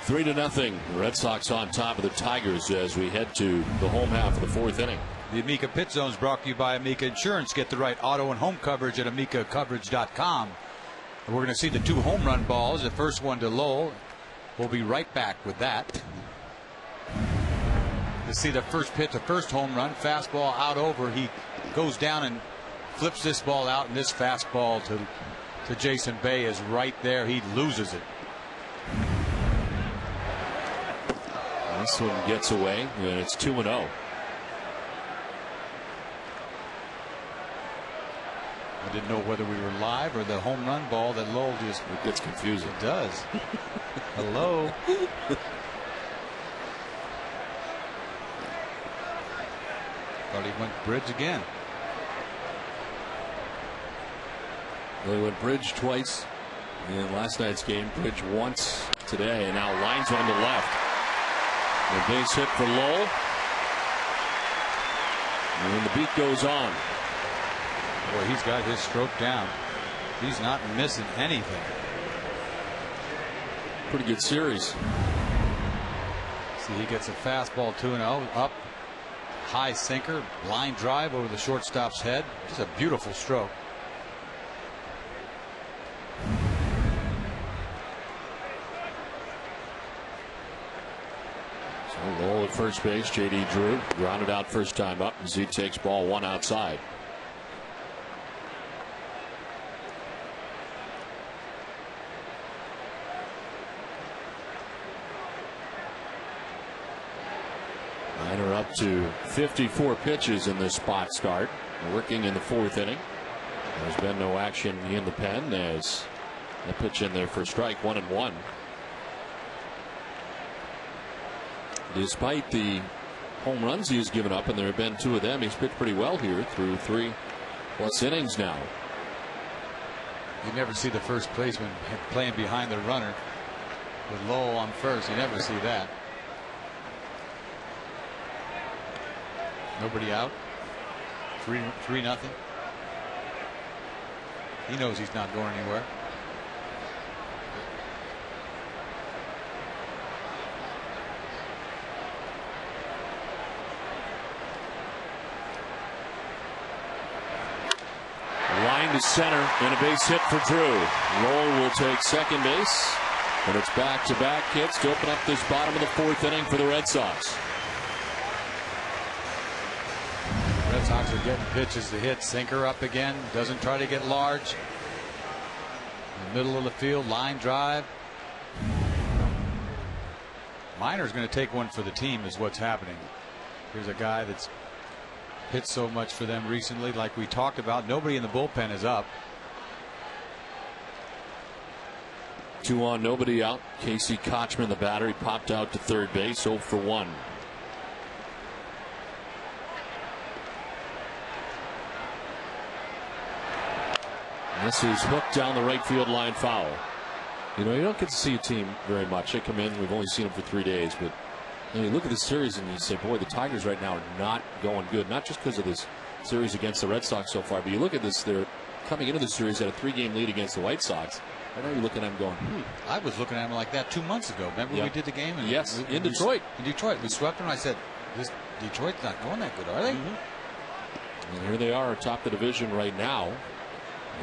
3-0. The Red Sox on top of the Tigers as we head to the home half of the fourth inning. The Amica Pit Zone is brought to you by Amica Insurance. Get the right auto and home coverage at amicacoverage.com. And we're going to see the 2 home run balls. The first one to Lowell. We'll be right back with that. You see the first pitch, the first home run, fastball out over. He goes down and flips this ball out, and this fastball to Jason Bay is right there. He loses it. This one gets away, and it's 2-0. I didn't know whether we were live or the home run ball that Lowell just. It gets confusing. It does. Hello. Thought he went Bridge again. Well, he went Bridge twice in last night's game. Bridge once today, and now lines on the left. A base hit for Lowell. And the beat goes on. Boy, he's got his stroke down. He's not missing anything. Pretty good series. See, he gets a fastball 2-0 up. High sinker, line drive over the shortstop's head. Just a beautiful stroke. So Lowell at first base. J.D. Drew grounded out first time up. Z takes ball 1 outside. Miner up to 54 pitches in this spot start. Working in the fourth inning. There's been no action in the pen as they pitch in there for strike 1-1. Despite the home runs he's given up, and there have been 2 of them, he's pitched pretty well here through 3+ innings now. You never see the first baseman playing behind the runner with Lowell on first. You never see that. Nobody out. 3-0. He knows he's not going anywhere. Line to center and a base hit for Drew. Lowell will take second base, and it's back-to-back hits to open up this bottom of the fourth inning for the Red Sox. Red Sox are getting pitches to hit. Sinker up again. Doesn't try to get large. In the middle of the field, line drive. Miner's going to take one for the team is what's happening. Here's a guy that's hit so much for them recently. Like we talked about, nobody in the bullpen is up. 2 on, nobody out. Casey Kochman, the batter, popped out to third base, 0 for 1. This is hooked down the right field line, foul. You know, you don't get to see a team very much. They come in, we've only seen them for 3 days, but you look at this series and you say, boy, the Tigers right now are not going good. Not just because of this series against the Red Sox so far, but you look at this, they're coming into the series at a 3-game lead against the White Sox. Right now you're looking at them going, I was looking at them like that 2 months ago. Remember when we did the game? And yes, in Detroit. In Detroit. We swept them. I said, this Detroit's not going that good, are they? And here they are atop the division right now.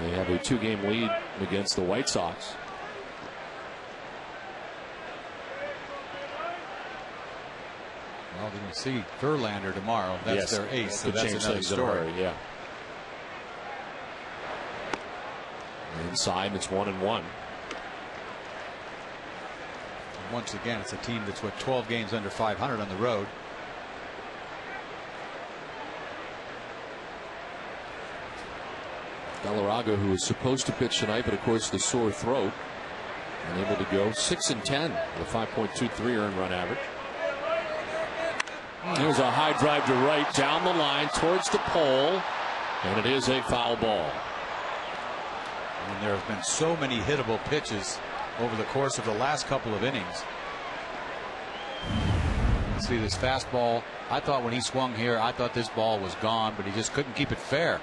They have a 2-game lead against the White Sox. Well, we can see Verlander tomorrow. That's their ace. So that's another story. Yeah. Inside, it's 1-1. Once again, it's a team that's 12 games under 500 on the road. Galarraga, who was supposed to pitch tonight, but of course the sore throat, unable to go. 6-10 with a 5.23 earned run average. Here's a high drive to right, down the line towards the pole, and it is a foul ball. And there have been so many hittable pitches over the course of the last couple of innings. intensity. This fastball, I thought when he swung here, I thought this ball was gone, but he just couldn't keep it fair.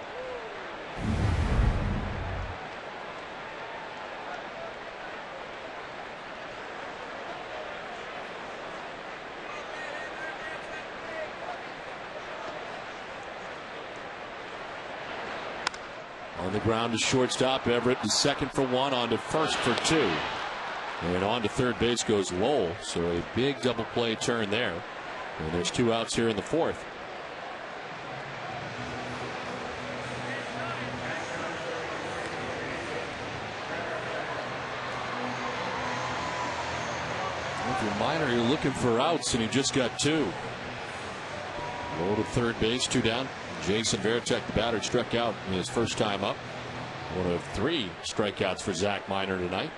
On the ground to shortstop. Everett to second for one, on to first for two. And on to third base goes Lowell. So a big double play turn there. And there's 2 outs here in the fourth. If you're Minor, you're looking for outs, and he just got 2. Lowell to third base, 2 down. Jason Varitek, the batter, struck out in his first time up. One of 3 strikeouts for Zach Minor tonight.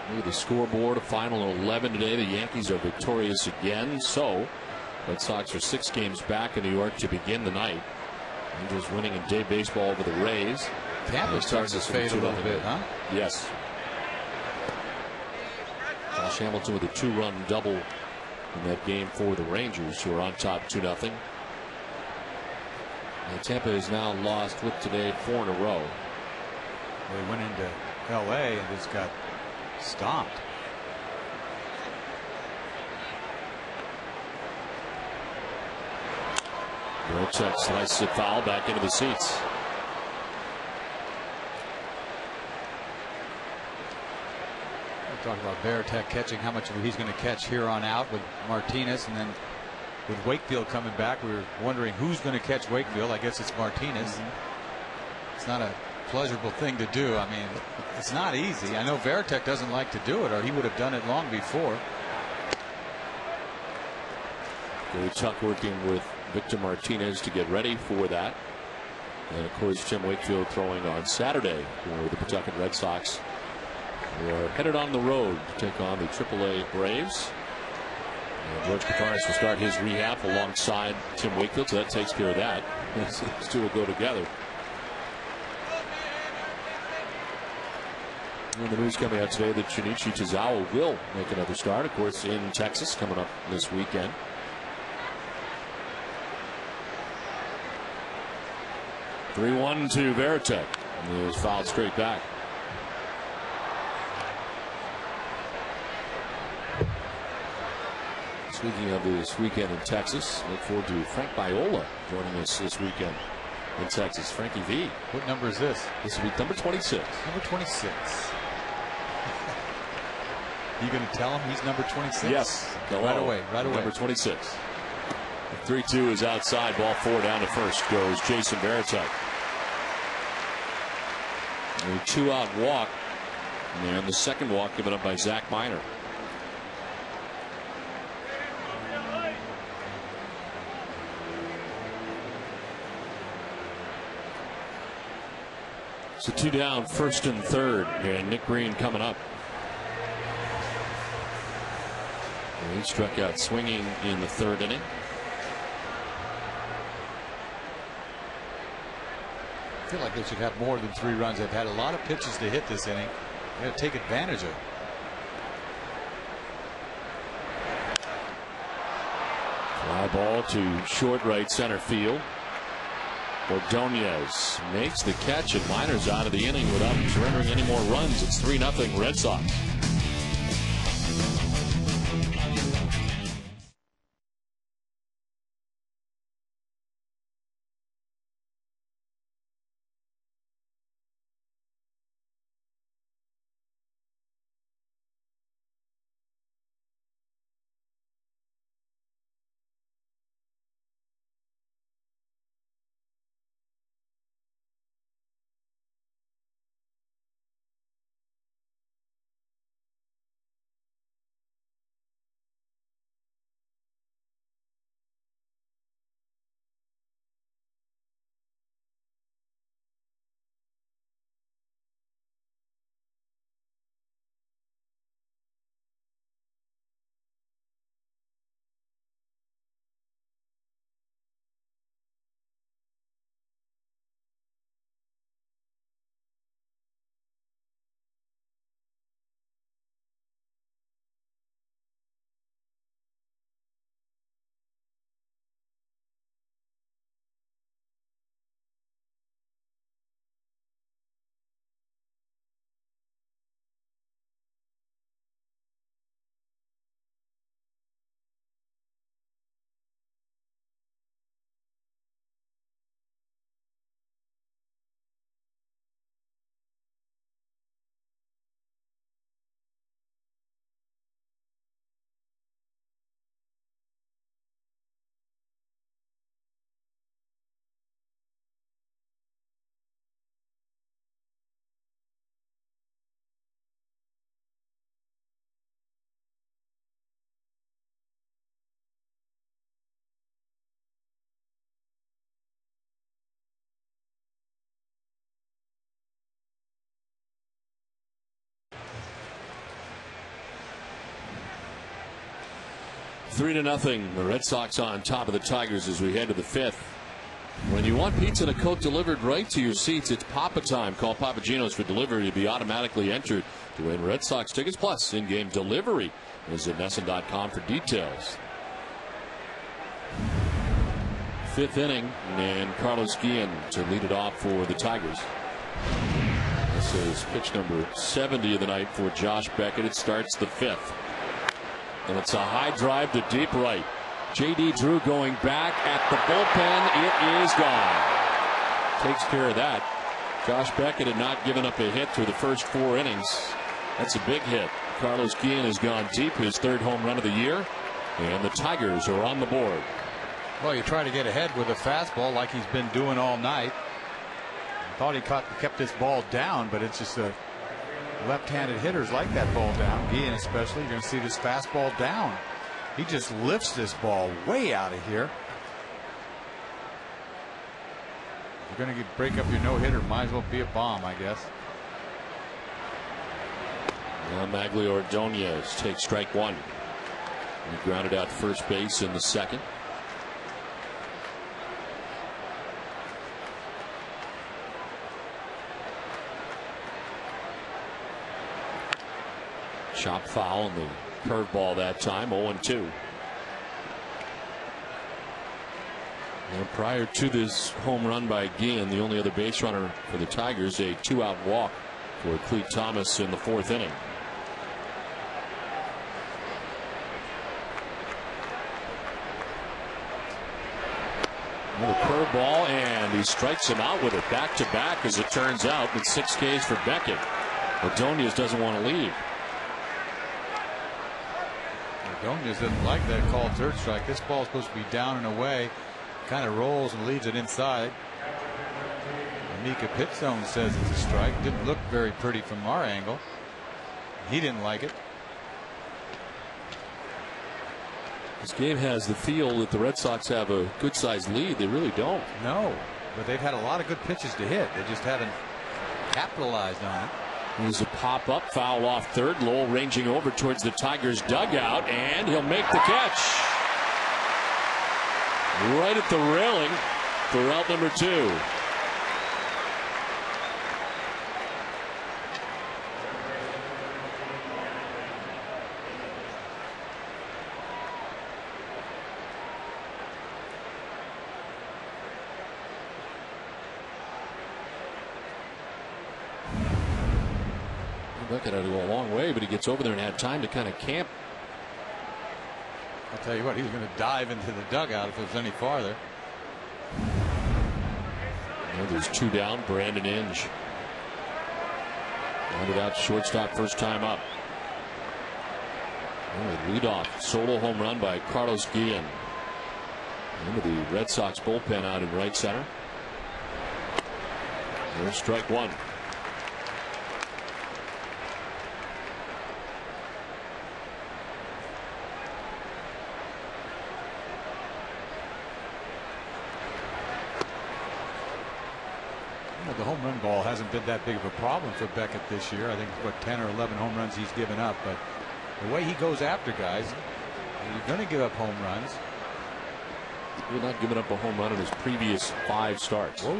Look at the scoreboard. A final 11 today. The Yankees are victorious again. So Red Sox are 6 games back in New York to begin the night. Angels winning in day baseball over the Rays. Tampa starts to fade a little bit, huh? Yes. Josh Hamilton with a 2-run double in that game for the Rangers, who are on top 2-0. And Tampa has now lost with today 4 in a row. They went into L.A. and just got stomped. Varitek slices it foul back into the seats. We're talking about Varitek catching, how much of he's going to catch here on out with Martinez, and then with Wakefield coming back, we were wondering who's going to catch Wakefield. I guess it's Martinez. It's not a pleasurable thing to do. I mean, it's not easy. I know Varitek doesn't like to do it, or he would have done it long before. Gary Tuck working with Victor Martinez to get ready for that. And of course, Tim Wakefield throwing on Saturday for the Pawtucket Red Sox, who are headed on the road to take on the AAA Braves. And George Kottaras will start his rehab alongside Tim Wakefield, so that takes care of that. These 2 will go together. And the news coming out today that Shinichi Tozawa will make another start, of course, in Texas coming up this weekend. 3-1 to Varitek. He was fouled straight back. Speaking of this weekend in Texas, look forward to Frank Biola joining us this weekend in Texas. Frankie V. What number is this? This will be number 26. Number 26. You going to tell him he's number 26? Yes. Right away. Number 26. 3-2 is outside. Ball 4 down to first goes Jason Varitek. A 2-out walk. And the second walk given up by Zach Minor. So 2 down, first and third, and Nick Green coming up. And he struck out swinging in the 3rd inning. I feel like they should have more than 3 runs. They've had a lot of pitches to hit this inning. They got to take advantage of it. Fly ball to short right center field. Ordonez makes the catch, and Minor's out of the inning without surrendering any more runs. It's 3-0 Red Sox. 3-0. The Red Sox on top of the Tigers as we head to the 5th. When you want pizza and a Coke delivered right to your seats, it's Papa time. Call Papagino's for delivery to be automatically entered to win Red Sox tickets plus in-game delivery. Visit NESN.com for details. 5th inning, and Carlos Guillen to lead it off for the Tigers. This is pitch number 70 of the night for Josh Beckett. It starts the 5th. And it's a high drive to deep right. J.D. Drew going back at the bullpen. It is gone. Takes care of that. Josh Beckett had not given up a hit through the first 4 innings. That's a big hit. Carlos Guillen has gone deep, his 3rd home run of the year. And the Tigers are on the board. Well, you try to get ahead with a fastball like he's been doing all night. I thought he kept this ball down, but it's just a left-handed hitters like that ball down. Guillen especially. You're going to see this fastball down. He just lifts this ball way out of here. If you're going to break up your no-hitter, might as well be a bomb, I guess. Well, Maglio Ordonez takes strike 1. He grounded out first base in the 2nd. Chop foul and the curveball that time. 0-2. Prior to this home run by Guillen, the only other base runner for the Tigers, a 2-out walk for Clete Thomas in the 4th inning. Another curveball, and he strikes him out with it back-to-back, as it turns out, with 6 Ks for Beckett. Ordonez doesn't want to leave. Ordonez doesn't like that called third strike. This ball is supposed to be down and away. Kind of rolls and leaves it inside. Mika Pitstone says it's a strike. Didn't look very pretty from our angle. He didn't like it. This game has the feel that the Red Sox have a good-sized lead. They really don't. No, but they've had a lot of good pitches to hit. They just haven't capitalized on it. There's a pop-up foul off third. Lowell ranging over towards the Tigers dugout, and he'll make the catch. Right at the railing for out number 2. Beckett had to go a long way, but he gets over there and had time to kind of camp. I'll tell you what, he was going to dive into the dugout if it was any farther. There's 2 down. Brandon Inge rounded out shortstop first time up. Leadoff solo home run by Carlos Guillen. Into the Red Sox bullpen out in right center. There's strike 1. The home run ball hasn't been that big of a problem for Beckett this year. I think what 10 or 11 home runs he's given up, but the way he goes after guys, you're going to give up home runs. He's not giving up a home run in his previous 5 starts. Whoa.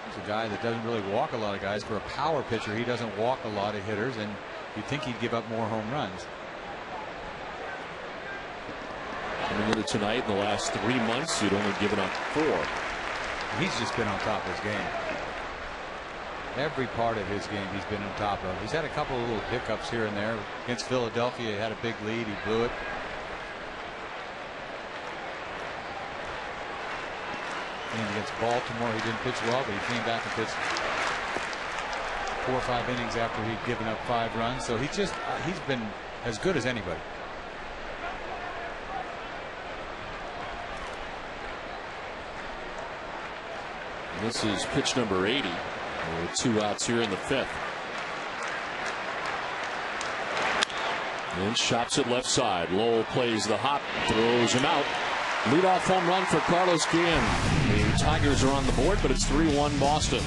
He's a guy that doesn't really walk a lot of guys. For a power pitcher, he doesn't walk a lot of hitters, and you'd think he'd give up more home runs. Coming into tonight, in the last 3 months, he'd only given up 4. He's just been on top of his game. Every part of his game he's been on top of. He's had a couple of little hiccups here and there. Against Philadelphia, he had a big lead. He blew it. And against Baltimore, he didn't pitch well, but he came back and pitched 4 or 5 innings after he'd given up 5 runs. So he's been as good as anybody. This is pitch number 80. With 2 outs here in the 5th. And chops it left side. Lowell plays the hop, throws him out. Leadoff home run for Carlos Guillen. The Tigers are on the board, but it's 3-1 Boston.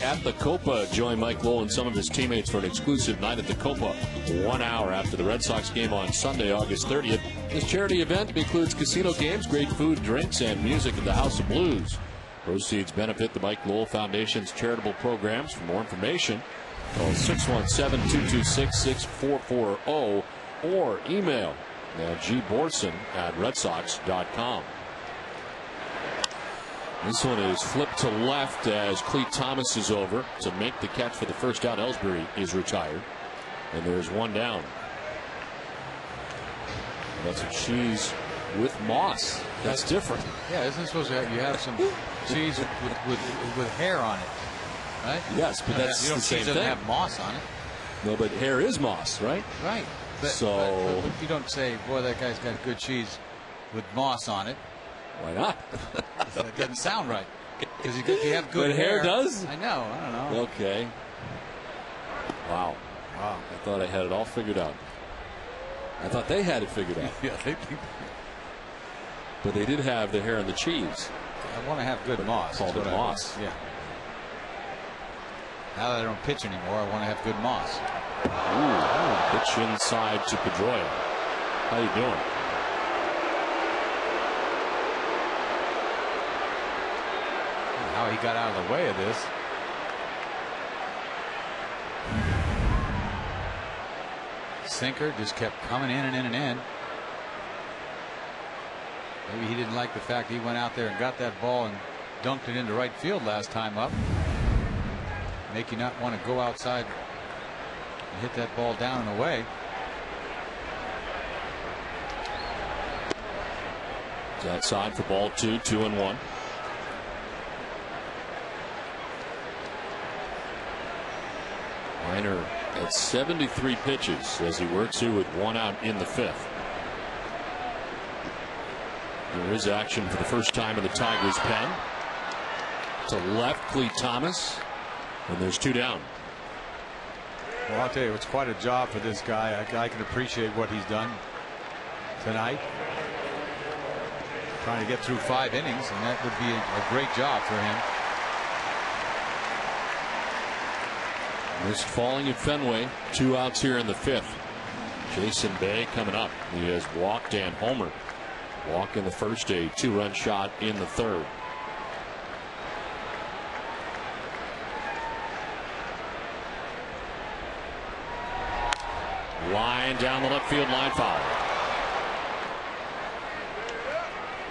at the Copa. Join Mike Lowell and some of his teammates for an exclusive night at the Copa 1 hour after the Red Sox game on Sunday, August 30th. This charity event includes casino games, great food, drinks, and music at the House of Blues. Proceeds benefit the Mike Lowell Foundation's charitable programs. For more information, call 617-226-6440 or email at gborson@redsox.com. This one is flipped to left as Cleat Thomas is over to make the catch for the first out. Ellsbury is retired, and there's one down. That's a cheese with moss. That's different. Yeah, isn't it supposed to have, you have some cheese with hair on it, right? Yes, but that's you don't, the same cheese doesn't thing. have moss on it. No, but hair is moss, right? Right. But you don't say, boy, that guy's got good cheese with moss on it. Why not? That doesn't sound right. Because you have good But hair does? I know. I don't know. Okay. Wow. Wow. I thought I had it all figured out. I thought they had it figured out. Yeah, But they did have the hair and the cheese. I want to have good moss. Called it moss. Yeah. Now that I don't pitch anymore, I want to have good moss. Ooh, pitch inside to Pedroia. How you doing? How he got out of the way of this. Sinker just kept coming in and in and in. Maybe he didn't like the fact he went out there and got that ball and dunked it into right field last time up. Make you not want to go outside and hit that ball down and away. It's outside for ball 2, 2-1. Minor at 73 pitches as he works here with one out in the fifth. There is action for the first time in the Tigers' pen. To left, Cleat Thomas, and there's two down. Well, I'll tell you, it's quite a job for this guy. I can appreciate what he's done tonight. Trying to get through 5 innings, and that would be a great job for him. Missed falling at Fenway. 2 outs here in the fifth. Jason Bay coming up. He has walked and homered. Walk in the first, a 2-run shot in the third. Line down the left field line, foul.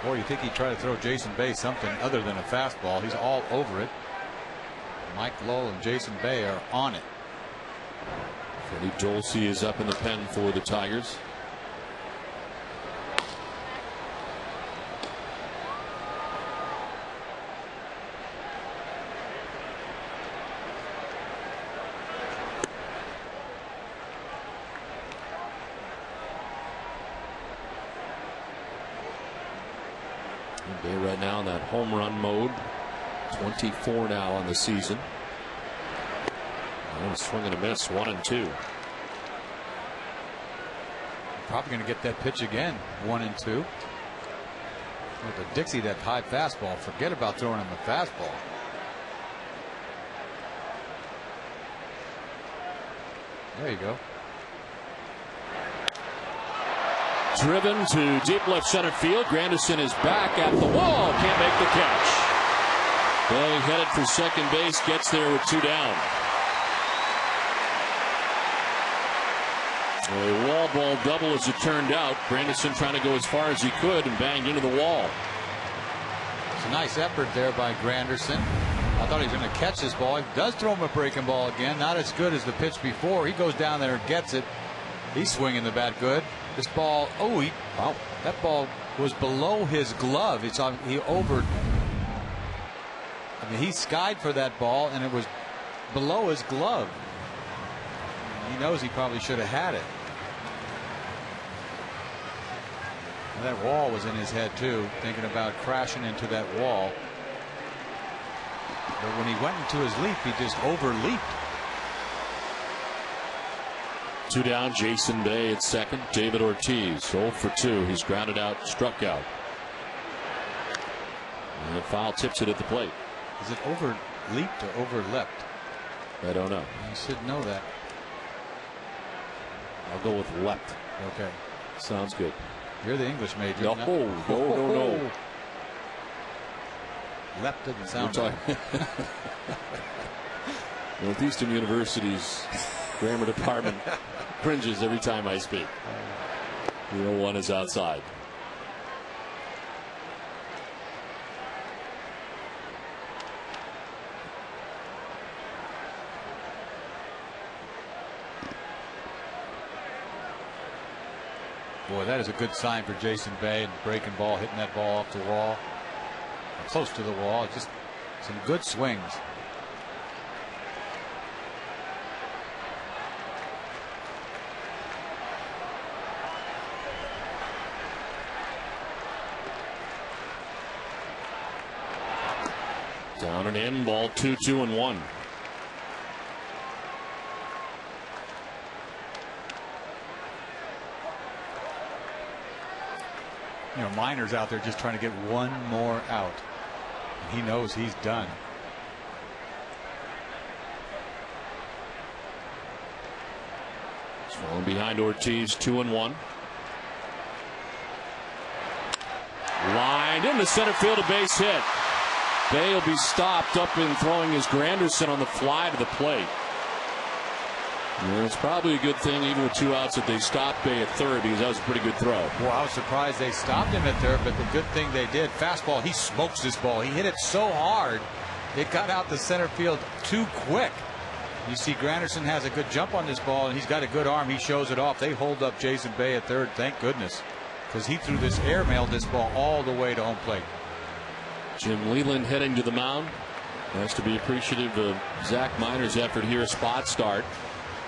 Boy, you think he'd try to throw Jason Bay something other than a fastball. He's all over it. Mike Lowell and Jason Bay are on it. Freddie Dulce is up in the pen for the Tigers. Bay right now in that home run mode. 24 now on the season. Oh, swing and a miss, 1-2. Probably going to get that pitch again, 1-2. With the Dixie, that high fastball. Forget about throwing him a fastball. There you go. Driven to deep left center field. Granderson is back at the wall. Can't make the catch. Well, he headed for second base. Gets there with 2 down. A wall ball double as it turned out. Granderson trying to go as far as he could and banged into the wall. It's a nice effort there by Granderson. I thought he was going to catch this ball. He does throw him a breaking ball again. Not as good as the pitch before. He goes down there and gets it. He's swinging the bat good. This ball, wow, that ball was below his glove. He skied for that ball, and it was below his glove. He knows he probably should have had it. And that wall was in his head too, thinking about crashing into that wall. But when he went into his leap, he just overleaped. 2 down. Jason Bay at second. David Ortiz 0 for 2. He's grounded out, struck out. And the foul tips it at the plate. Is it over? leaped or overleapt? I don't know. You should know that. I'll go with leapt. Okay. Sounds good. You're the English major. No. Leapt doesn't sound right. Northeastern University's grammar department cringes every time I speak. 0-1 is outside. Boy, that is a good sign for Jason Bay, and breaking ball, hitting that ball off the wall, close to the wall. Just some good swings. Down and in, ball 2-2-1. You know, Minor's out there just trying to get one more out. And he knows he's done. He's falling behind Ortiz, 2-1. Lined into center field, a base hit. Bay will be stopped up in throwing his Granderson on the fly to the plate. And it's probably a good thing, even with 2 outs, that they stopped Bay at third, because that was a pretty good throw. Well, I was surprised they stopped him at third, but the good thing they did, fastball, he smokes this ball. He hit it so hard, it got out to center field too quick. You see Granderson has a good jump on this ball, and he's got a good arm. He shows it off. They hold up Jason Bay at third, thank goodness, because he threw this, airmailed this ball all the way to home plate. Jim Leland heading to the mound. Has to be appreciative of Zach Minor's effort here, a spot start,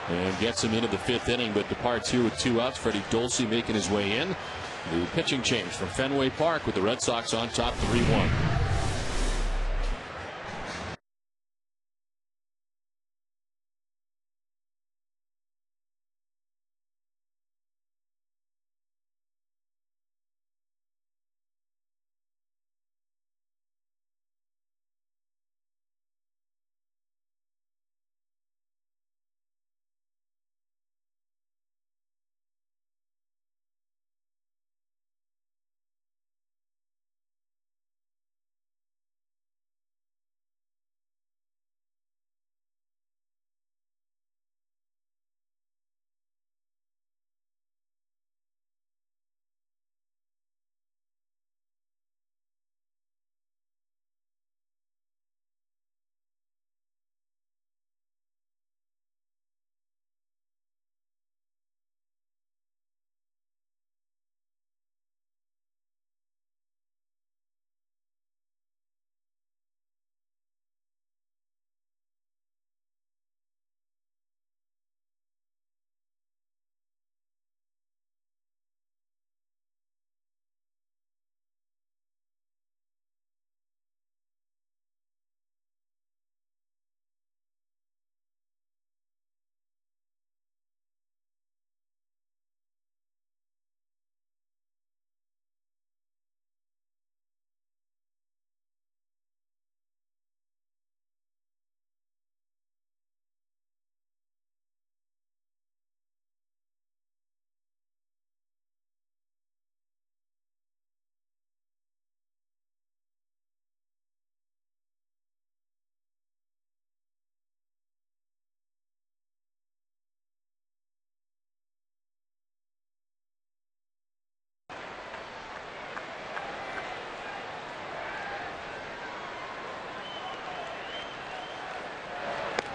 and gets him into the 5th inning, but departs here with 2 outs. Freddie Dulce making his way in. The pitching change from Fenway Park with the Red Sox on top, 3-1.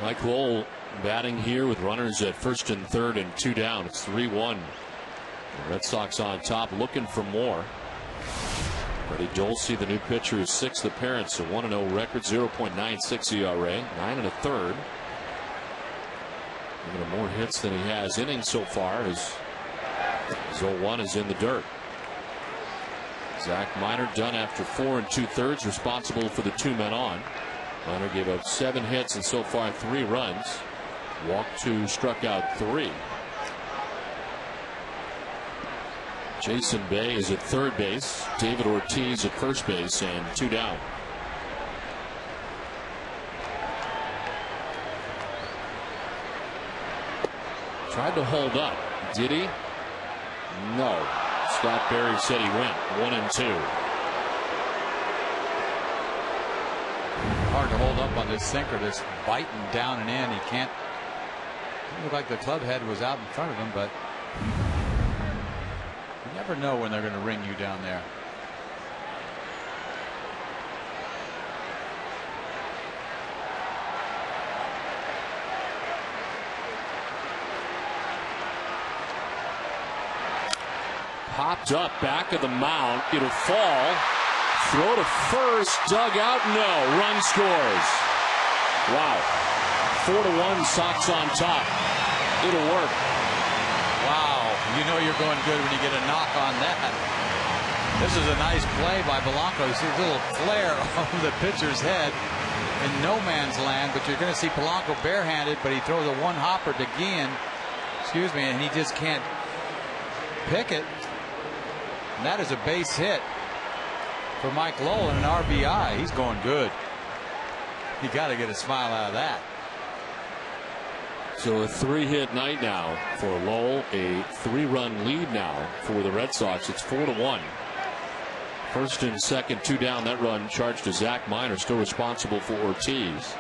Mike Lowell batting here with runners at first and third and 2 down. It's 3-1. The Red Sox on top, looking for more. Freddie Dulce, the new pitcher, is 6th appearance, a 1-0 record, 0.96 ERA, 9 1/3. Even more hits than he has innings so far. His 0-1 is in the dirt. Zach Minor done after 4 2/3, responsible for the 2 men on. Minor gave up 7 hits and so far 3 runs. Walked 2, struck out 3. Jason Bay is at third base. David Ortiz at first base, and 2 down. Tried to hold up. Did he? No. Scott Berry said he went 1-2. Hard to hold up on this sinker that's biting down and in. He can't. It looked like the club head was out in front of him, but you never know when they're going to ring you down there. Popped up back of the mound. It'll fall. Throw to first. Dug out. No. Run scores. Wow. 4-1. Sox on top. It'll work. Wow. You know you're going good when you get a knock on that. This is a nice play by Polanco. You see a little flare over the pitcher's head in no man's land, but you're going to see Polanco barehanded, but he throws a one hopper to Guillen. Excuse me, and he just can't pick it. And that is a base hit for Mike Lowell and an RBI. He's going good. You got to get a smile out of that. So a 3-hit night now for Lowell, a 3-run lead now for the Red Sox. It's 4-1. First and second, 2 down. That run charged to Zach Minor, still responsible for Ortiz.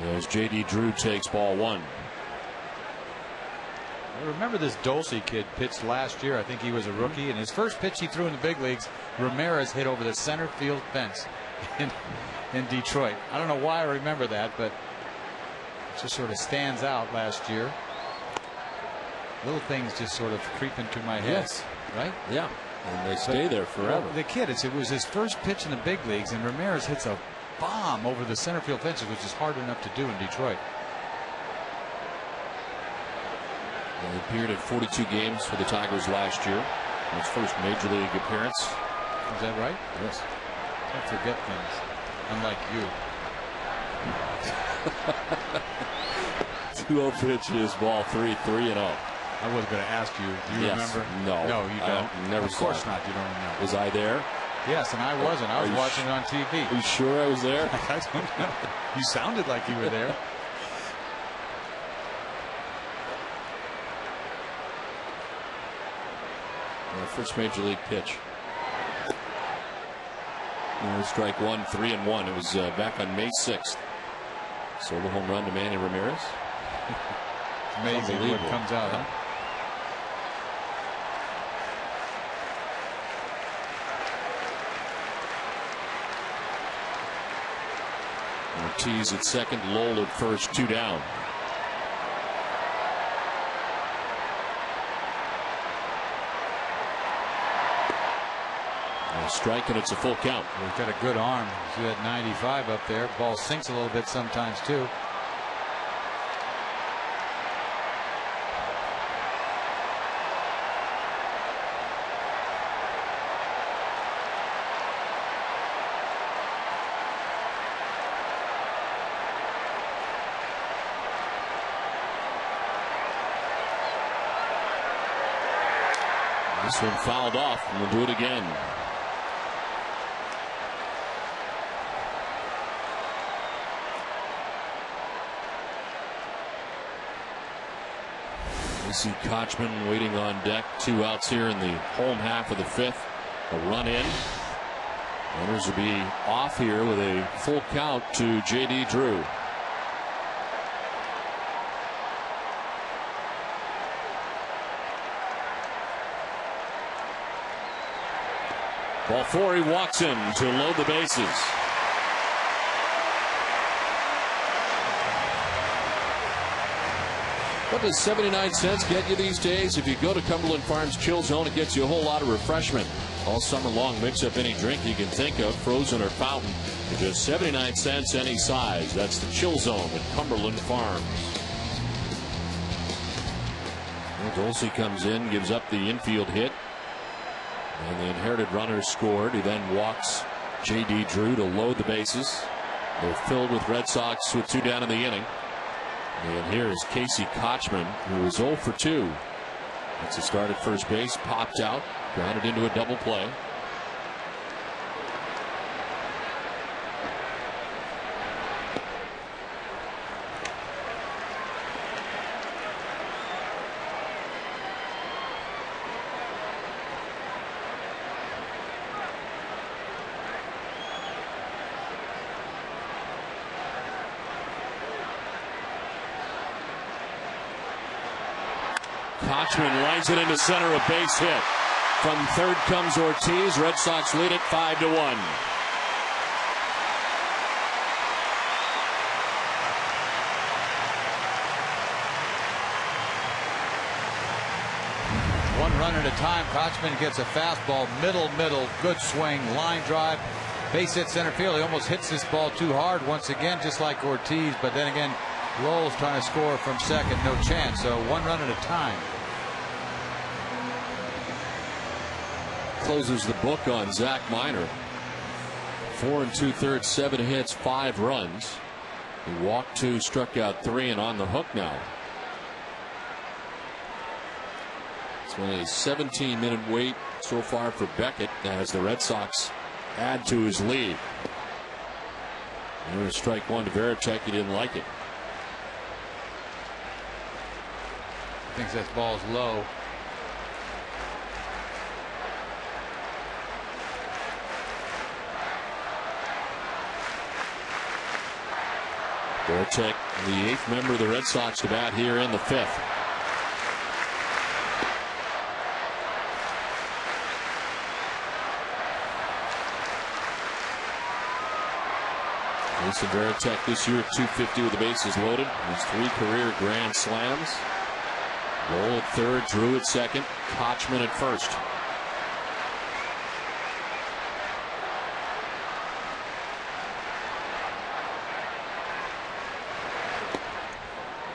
As J.D. Drew takes ball 1. I remember this Dulce kid pitched last year. I think he was a rookie, and his first pitch he threw in the big leagues, Ramirez hit over the center field fence in Detroit. I don't know why I remember that, but it just sort of stands out last year. Little things just sort of creep into my head. Yes. Right? Yeah. And they stay there forever. The kid, it was his first pitch in the big leagues, and Ramirez hits a bomb over the center field fence, which is hard enough to do in Detroit. He appeared at 42 games for the Tigers last year. His first major league appearance. Is that right? Yes. Don't forget things, unlike you. 2-0 pitches, ball 3-0. I was going to ask you. Do you remember? No. No, you don't. Never. Of course not. You don't remember. Was I there? Yes, and I wasn't. I was watching it on TV. Are you sure I was there? I don't know. You sounded like you were there. First major league pitch. Strike 1, 3-1. It was back on May 6th. Solo home run to Manny Ramirez. Amazing what comes out, huh? Ortiz at second, Lowell at first, 2 down. Strike, and it's a full count. He's got a good arm. See that 95 up there. Ball sinks a little bit sometimes too. This one fouled off, and we'll do it again. We see Kochman waiting on deck. 2 outs here in the home half of the 5th. A run in. Runners will be off here with a full count to J.D. Drew. Ball 4, he walks him to load the bases. What does 79 cents get you these days? If you go to Cumberland Farms Chill Zone, it gets you a whole lot of refreshment. All summer long, mix up any drink you can think of, frozen or fountain, for just 79 cents any size. That's the Chill Zone at Cumberland Farms. Well, Dulce comes in, gives up the infield hit. And the inherited runner scored. He then walks J.D. Drew to load the bases. They're filled with Red Sox with 2 down in the inning. And here is Casey Kochman, who is 0 for 2. That's a start at first base, popped out, grounded into a double play. Kochman lines it into center, a base hit. From third comes Ortiz. Red Sox lead it 5-1. One run at a time. Kochman gets a fastball, middle, good swing, line drive, base hit center field. He almost hits this ball too hard once again, just like Ortiz. But then again, Lowell's trying to score from second, no chance. So one run at a time. Closes the book on Zach Minor. 4 2/3, 7 hits, 5 runs. He walked 2, struck out 3, and on the hook now. It's been a 17-minute wait so far for Beckett as the Red Sox add to his lead. There's strike 1 to Varitek. He didn't like it. Thinks that ball's low. Varitek, the 8th member of the Red Sox to bat here in the 5th. Jason Varitek this year, .250 with the bases loaded. His 3 career grand slams. Lowell at third, Drew at second, Kochman at first.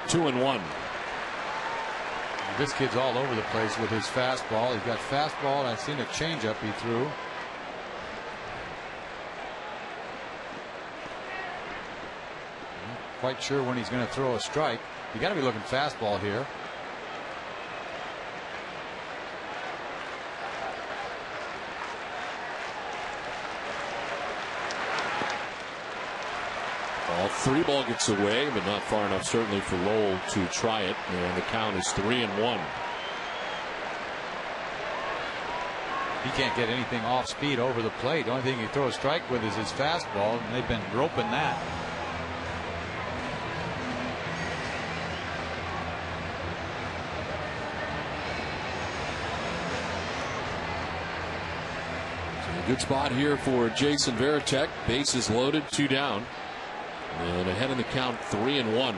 Two and 1. This kid's all over the place with his fastball. He's got fastball, and I've seen a changeup he threw. Not quite sure when he's going to throw a strike. You got to be looking fastball here. All 3 ball gets away, but not far enough certainly for Lowell to try it, and the count is 3-1. He can't get anything off speed over the plate. The only thing he can throw a strike with is his fastball, and they've been roping that. So a good spot here for Jason Varitek. Bases loaded, 2 down. And ahead in the count, 3-1.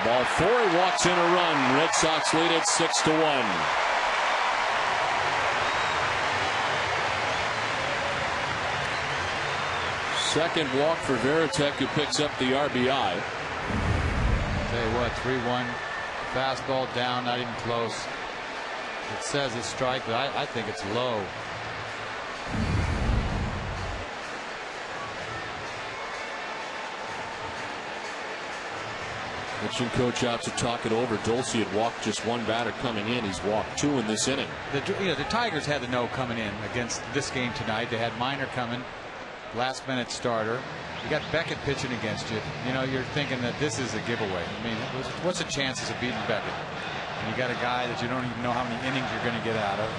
Ball 4, he walks in a run. Red Sox lead it 6-1. Second walk for Varitek, who picks up the RBI. Tell you what, 3-1. Fastball down, not even close. It says it's strike, but I think it's low. Pitching coach out to talk it over. Dulce had walked just 1 batter coming in. He's walked 2 in this inning. The Tigers had the no coming in against this game tonight. They had Minor coming, last minute starter. You got Beckett pitching against you. You know, you're thinking that this is a giveaway. I mean, what's the chances of beating Beckett? And you got a guy that you don't even know how many innings you're going to get out of.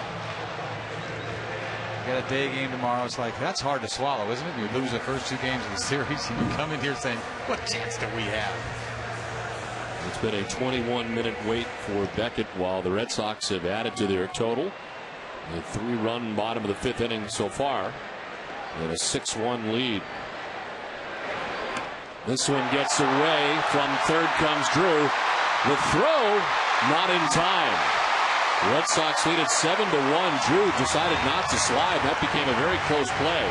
You got a day game tomorrow. It's like, that's hard to swallow, isn't it? You lose the first 2 games of the series and you come in here saying, what chance do we have? It's been a 21-minute wait for Beckett while the Red Sox have added to their total. A 3-run bottom of the 5th inning so far. And a 6-1 lead. This one gets away. From third comes Drew. The throw, not in time. Red Sox lead at 7-1. Drew decided not to slide. That became a very close play.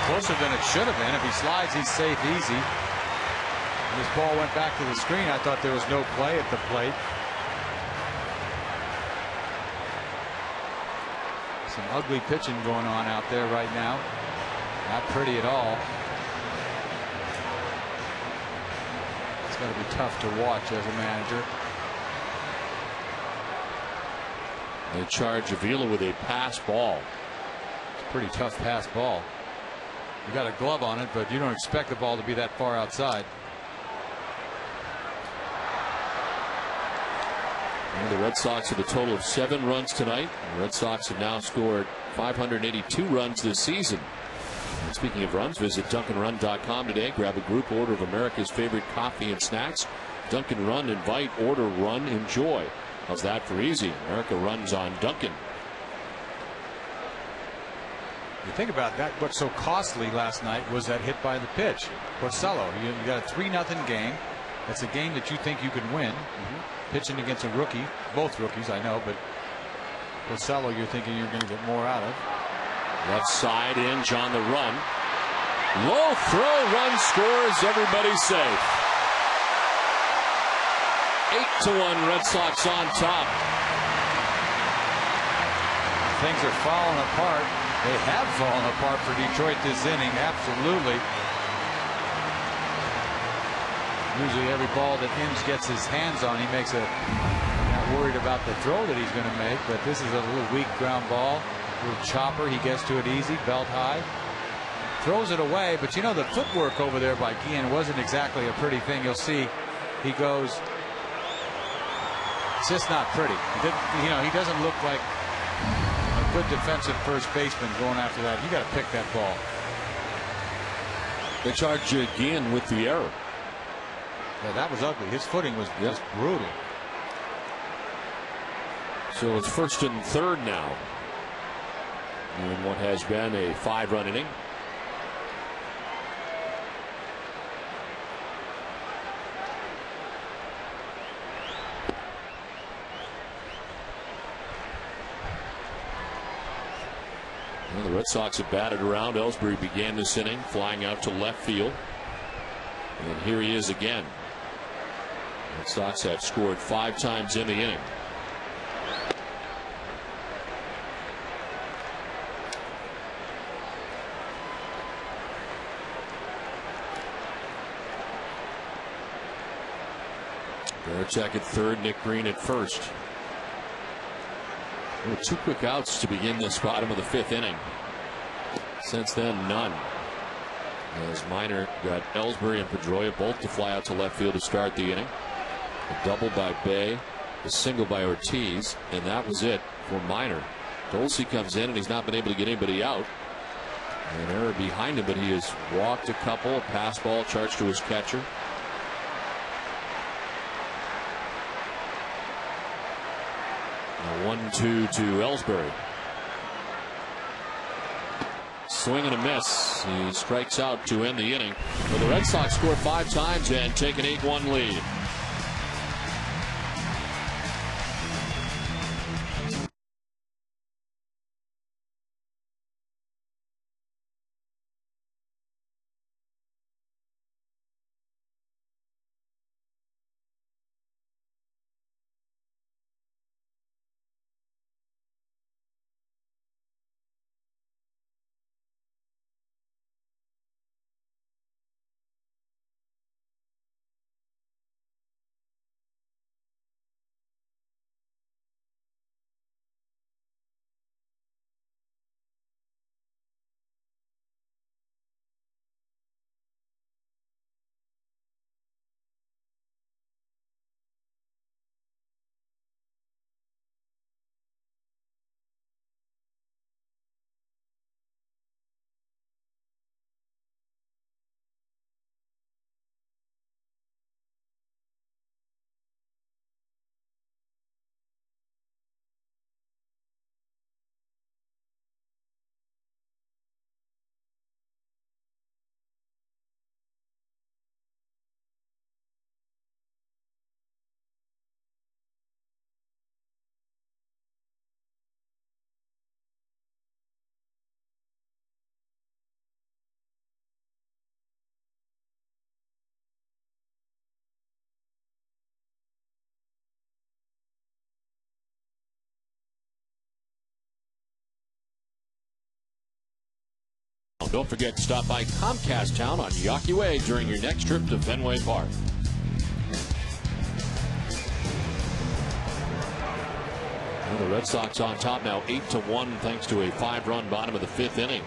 Closer than it should have been. If he slides, he's safe easy. When this ball went back to the screen, I thought there was no play at the plate. Some ugly pitching going on out there right now. Not pretty at all. It's got to be tough to watch as a manager. They charge Avila with a pass ball. It's a pretty tough pass ball. You got a glove on it, but you don't expect the ball to be that far outside. And the Red Sox with a total of 7 runs tonight. The Red Sox have now scored 582 runs this season. And speaking of runs, visit DunkinRun.com today. Grab a group order of America's favorite coffee and snacks. Dunkin' Run, invite, order, run, enjoy. How's that for easy? America runs on Dunkin'. You think about that, what's so costly last night was that hit by the pitch. Porcello, you got a 3-0 game. It's a game that you think you can win. Pitching against a rookie, both rookies, I know, but Porcello, you're thinking you're going to get more out of. Left side in, John the run. Low throw, run scores, everybody's safe. 8-1 Red Sox on top. Things are falling apart. They have fallen apart for Detroit this inning, absolutely. Usually every ball that Inns gets his hands on, he makes a, not worried about the throw that he's going to make, but this is a little weak ground ball, a little chopper. He gets to it easy, belt high, throws it away. But you know, the footwork over there by Guillen wasn't exactly a pretty thing. You'll see he goes, it's just not pretty. He doesn't look like a good defensive first baseman going after that. You got to pick that ball. They charge Guillen with the error. Yeah, that was ugly. His footing was just brutal. So it's 1st and 3rd now in what has been a 5-run inning. Well, the Red Sox have batted around. Ellsbury began this inning flying out to left field. And here he is again. Red Sox have scored 5 times in the inning. Belichick at 3rd, Nick Green at 1st. Well, 2 quick outs to begin this bottom of the 5th inning. Since then, none. As Minor got Ellsbury and Pedroia both to fly out to left field to start the inning. A double by Bay, a single by Ortiz, and that was it for Minor. Dulce comes in and he's not been able to get anybody out. An error behind him, but he has walked a couple. A pass ball charged to his catcher. Now 1-2 to Ellsbury. Swing and a miss. He strikes out to end the inning. But the Red Sox score 5 times and take an 8-1 lead. Don't forget to stop by Comcast Town on Yawkey Way during your next trip to Fenway Park. Well, the Red Sox on top now 8-1 thanks to a 5-run bottom of the 5th inning.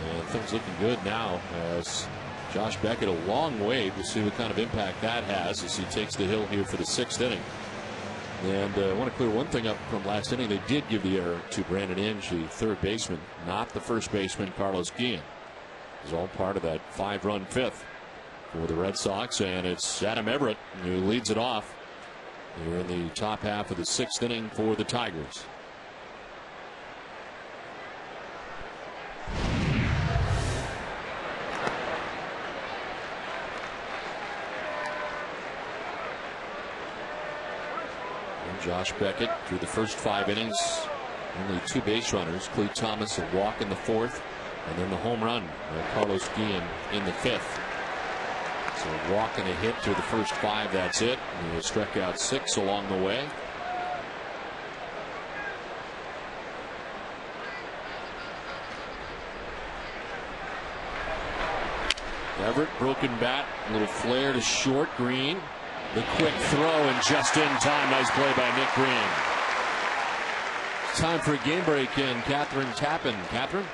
And things looking good now as Josh Beckett a long way. We'll see what kind of impact that has as he takes the hill here for the 6th inning. And I want to clear one thing up from last inning. They did give the error to Brandon Inge, the third baseman, not the first baseman, Carlos Guillen. It was all part of that 5-run fifth for the Red Sox, and it's Adam Everett who leads it off here in the top half of the 6th inning for the Tigers. Josh Beckett through the first 5 innings, only 2 base runners. Clete Thomas a walk in the 4th, and then the home run by Carlos Guillen in the 5th. So a walk and a hit through the first 5. That's it. And he struck out 6 along the way. Everett, broken bat, a little flare to short. Green. The quick throw and just in time. Nice play by Nick Green. Time for a game break in Catherine Tappan. Catherine?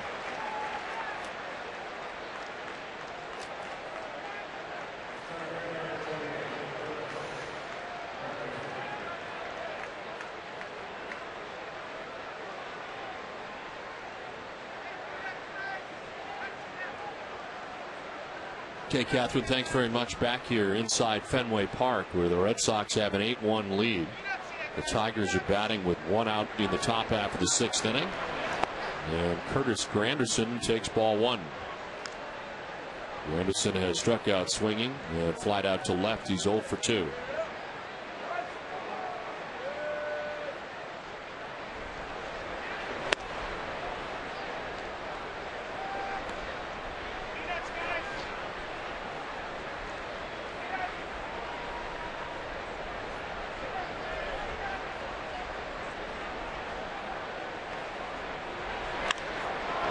Okay, Catherine, thanks very much. Back here inside Fenway Park, where the Red Sox have an 8-1 lead. The Tigers are batting with 1 out in the top half of the 6th inning. And Curtis Granderson takes ball 1. Granderson has struck out swinging and flied out to left. He's 0 for 2.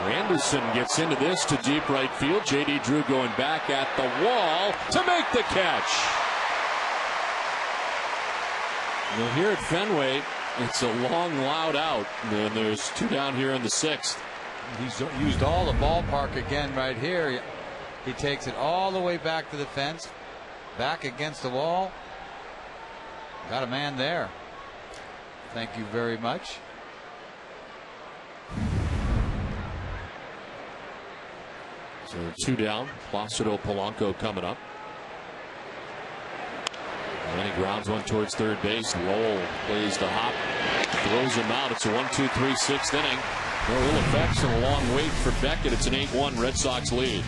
Anderson gets into this to deep right field. J.D. Drew going back at the wall to make the catch. Well, here at Fenway, it's a long, loud out. And there's 2 down here in the 6th. He's used all the ballpark again right here. He takes it all the way back to the fence, back against the wall. Got a man there. Thank you very much. So 2 down. Placido Polanco coming up. And he grounds one towards third base. Lowell plays the hop, throws him out. It's a 1-2-3 6th inning. No ill effects and a long wait for Beckett. It's an 8-1 Red Sox lead.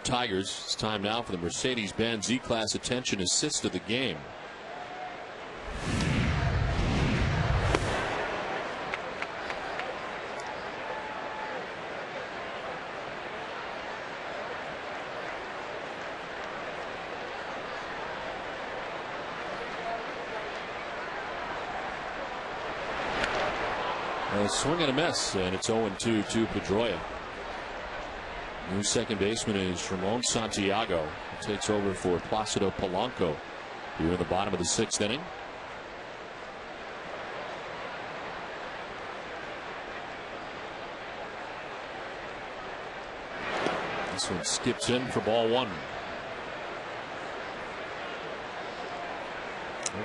Tigers. It's time now for the Mercedes-Benz E-Class Attention Assist of the game. A swing and a miss, and it's 0-2 to Pedroia. New second baseman is Ramon Santiago. He takes over for Placido Polanco here in the bottom of the 6th inning. This one skips in for ball 1.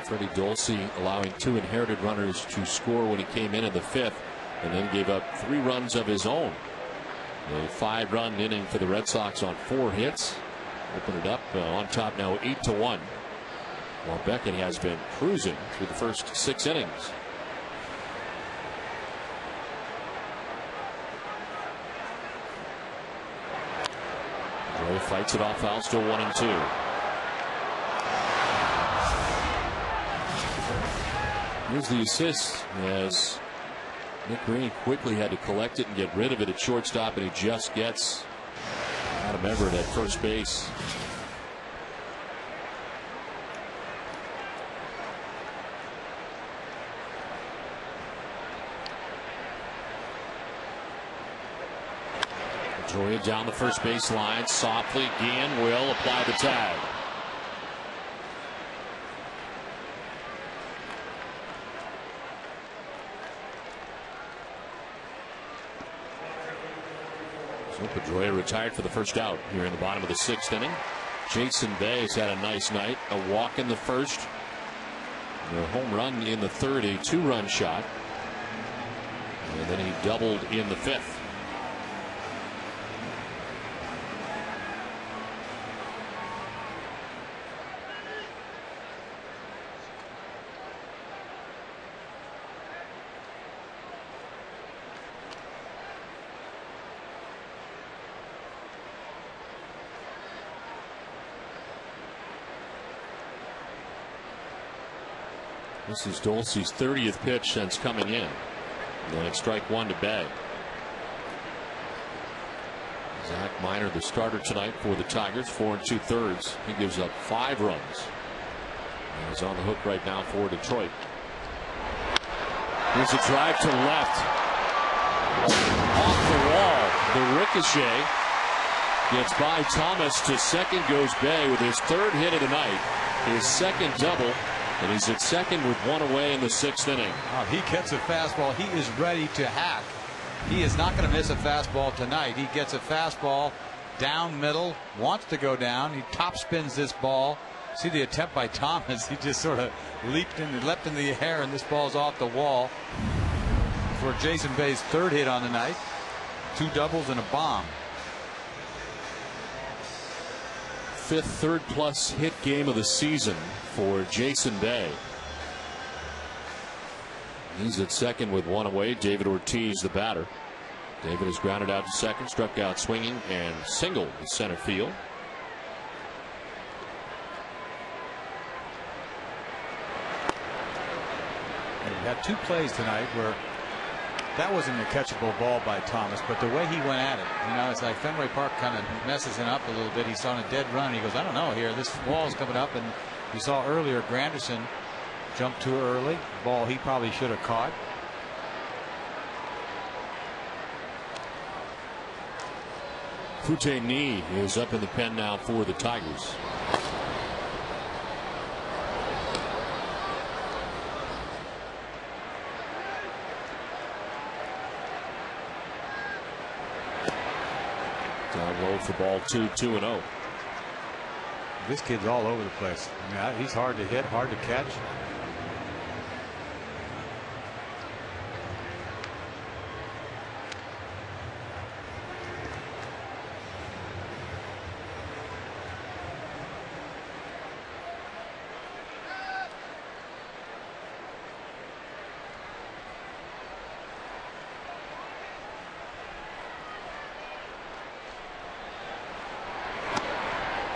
Freddie Dulce allowing 2 inherited runners to score when he came in the 5th, and then gave up 3 runs of his own. A 5-run inning for the Red Sox on 4 hits. Open it up on top now 8-1. While Beckett has been cruising through the first 6 innings. Joe fights it off foul, still 1-2. Here's the assist as Nick Green quickly had to collect it and get rid of it at shortstop, and he just gets Adam Everett at first base. Pedroia down the first base line softly. Guillen will apply the tag. So Pedroia retired for the first out here in the bottom of the 6th inning. Jason Bay has had a nice night. A walk in the first. A home run in the 3rd. A 2-run shot. And then he doubled in the 5th. This is Dulce's 30th pitch since coming in. And then it's strike 1 to Bay. Zach Minor, the starter tonight for the Tigers, 4 2/3. He gives up 5 runs. And he's on the hook right now for Detroit. Here's a drive to left. Off the wall. The ricochet gets by Thomas to second, goes Bay with his 3rd hit of the night. His 2nd double. And he's at second with 1 away in the 6th inning. He gets a fastball. He is ready to hack. He is not going to miss a fastball tonight. He gets a fastball down middle, wants to go down. He top spins this ball. See the attempt by Thomas. He just sort of leapt in the air, and this ball's off the wall for Jason Bay's 3rd hit on the night. 2 doubles and a bomb. 5th third-plus hit game of the season for Jason Bay. He's at second with 1 away. David Ortiz, the batter. David has grounded out to second, struck out swinging, and singled to center field. And we had 2 plays tonight where that wasn't a catchable ball by Thomas, but the way he went at it, it's like Fenway Park kind of messes him up a little bit. He's on a dead run. He goes, I don't know here. This wall's coming up, and you saw earlier Granderson jumped too early. Ball he probably should have caught. Fute Ni is up in the pen now for the Tigers. Down low for ball 2, 2-0. This kid's all over the place. He's hard to hit, hard to catch.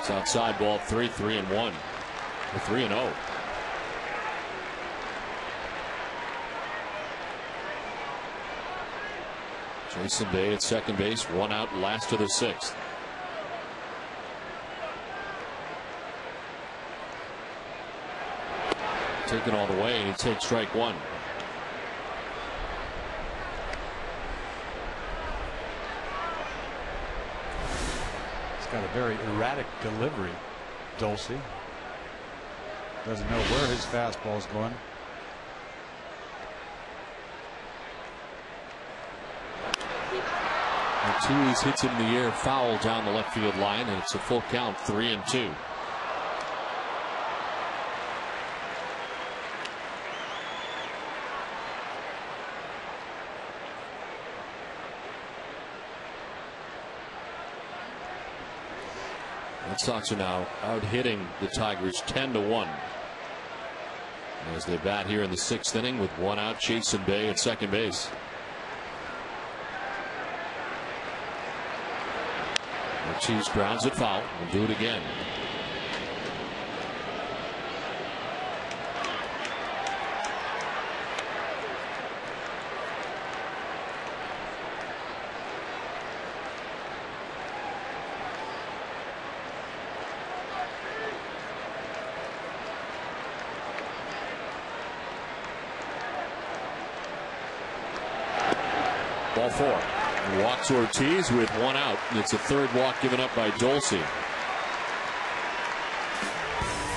It's outside ball 3, 3-1. Or 3-0. Jason Bay at second base, 1 out, last of the 6th. Taken all the way, and he takes strike 1. He's got a very erratic delivery, Dulce. Doesn't know where his fastball's going. Ortiz hits him in the air, foul down the left field line, and it's a full count, 3-2. Red Sox are now out hitting the Tigers 10-1 as they bat here in the 6th inning with 1 out. Jason Bay at second base. Ortiz grounds it foul. We'll do it again. Ball 4. He walks Ortiz with 1 out. It's a 3rd walk given up by Dulce.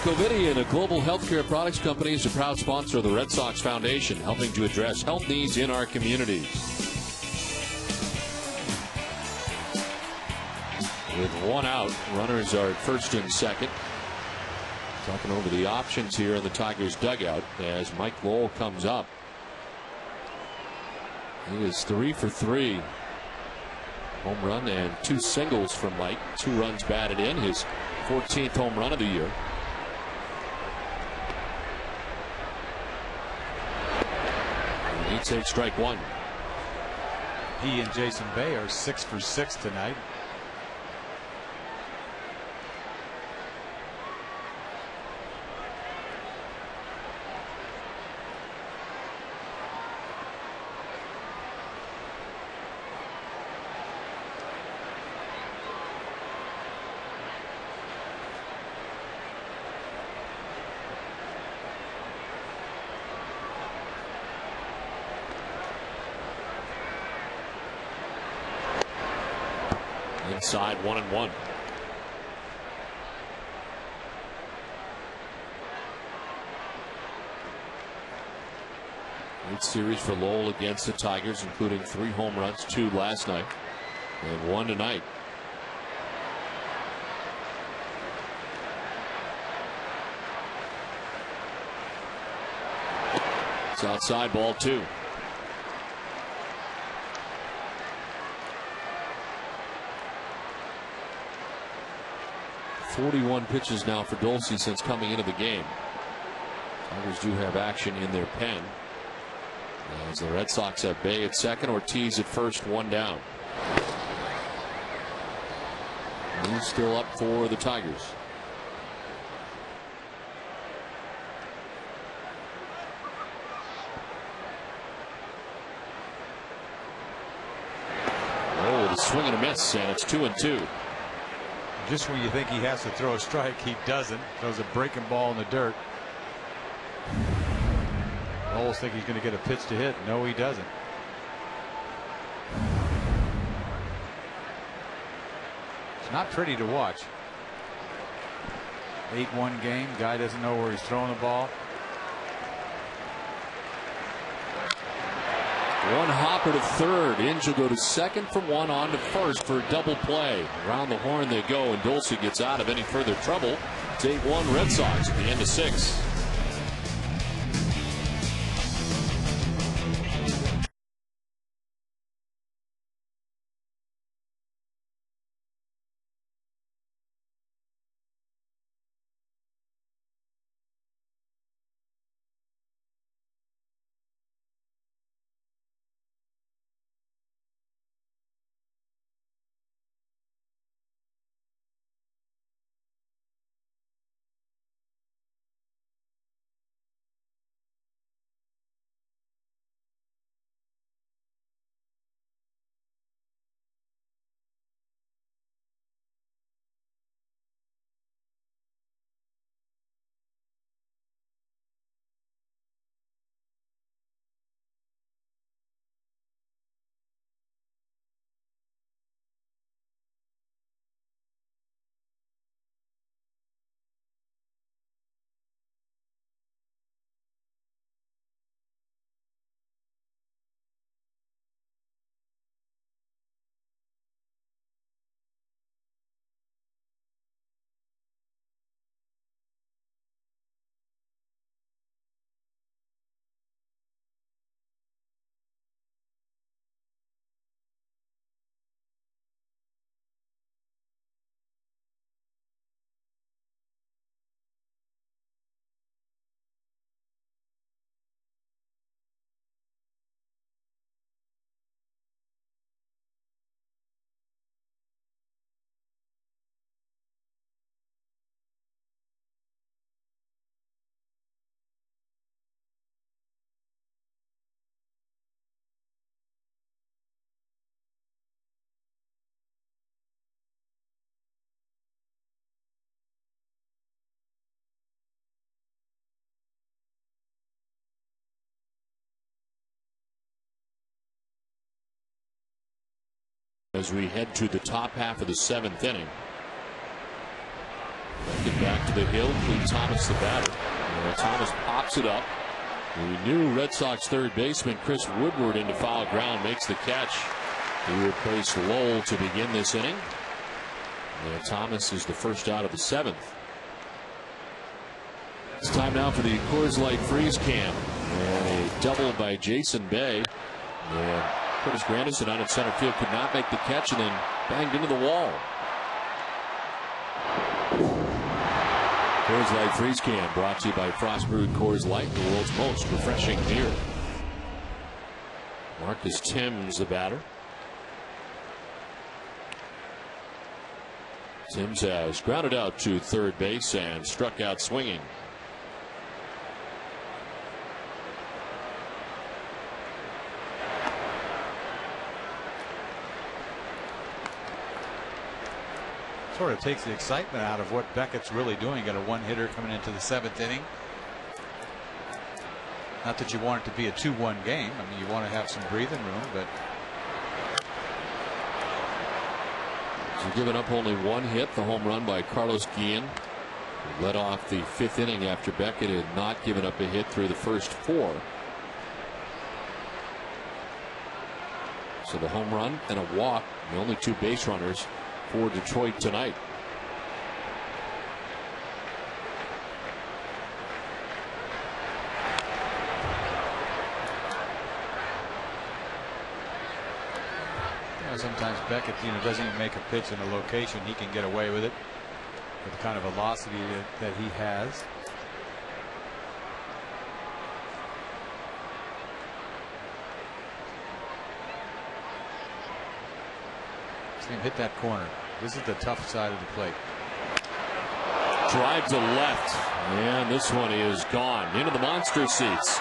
Covidien, a global healthcare products company, is a proud sponsor of the Red Sox Foundation, helping to address health needs in our communities. With 1 out, runners are at first and second. Talking over the options here in the Tigers dugout as Mike Lowell comes up. He is 3 for 3. Home run and 2 singles from Mike. 2 runs batted in. His 14th home run of the year. And he takes strike 1. He and Jason Bay are 6 for 6 tonight. Inside 1-1. Great series for Lowell against the Tigers, including 3 home runs, 2 last night, and 1 tonight. It's outside ball 2. 41 pitches now for Dulce since coming into the game. Tigers do have action in their pen. As the Red Sox have Bay at second, Ortiz at first, 1 down. And he's still up for the Tigers. Oh, the swing and a miss, and it's 2-2. Just when you think he has to throw a strike, he doesn't. Throws a breaking ball in the dirt. Almost think he's going to get a pitch to hit. No, he doesn't. It's not pretty to watch. 8-1 game. Guy doesn't know where he's throwing the ball. One hopper to third. Inge will go to second from 1 on to first for a double play. Around the horn they go, and Dulce gets out of any further trouble. It's 8-1 Red Sox at the end of 6. as we head to the top half of the 7th inning. Get back to the hill. Lee Thomas, the batter. And Thomas pops it up. The new Red Sox third baseman Chris Woodward into foul ground makes the catch. He replaced Lowell to begin this inning. And Thomas is the first out of the 7th. It's time now for the Coors Light Freeze Cam. And a double by Jason Bay. And Curtis Granderson out at center field could not make the catch and then banged into the wall. Coors Light Freeze Cam brought to you by Frost Brewed Coors Light, the world's most refreshing beer. Marcus Timms, the batter. Timms has grounded out to third base and struck out swinging. Sort of takes the excitement out of what Beckett's really doing. Got a one-hitter coming into the 7th inning. Not that you want it to be a 2-1 game. I mean, you want to have some breathing room, but he's given up only one hit, the home run by Carlos Guillen. He led off the 5th inning after Beckett had not given up a hit through the first 4. So the home run and a walk, the only 2 base runners for Detroit tonight. Sometimes Beckett, doesn't even make a pitch in a location he can get away with it with the kind of velocity that he has. See him hit that corner. This is the tough side of the plate. Drive to left, and this one is gone into the monster seats.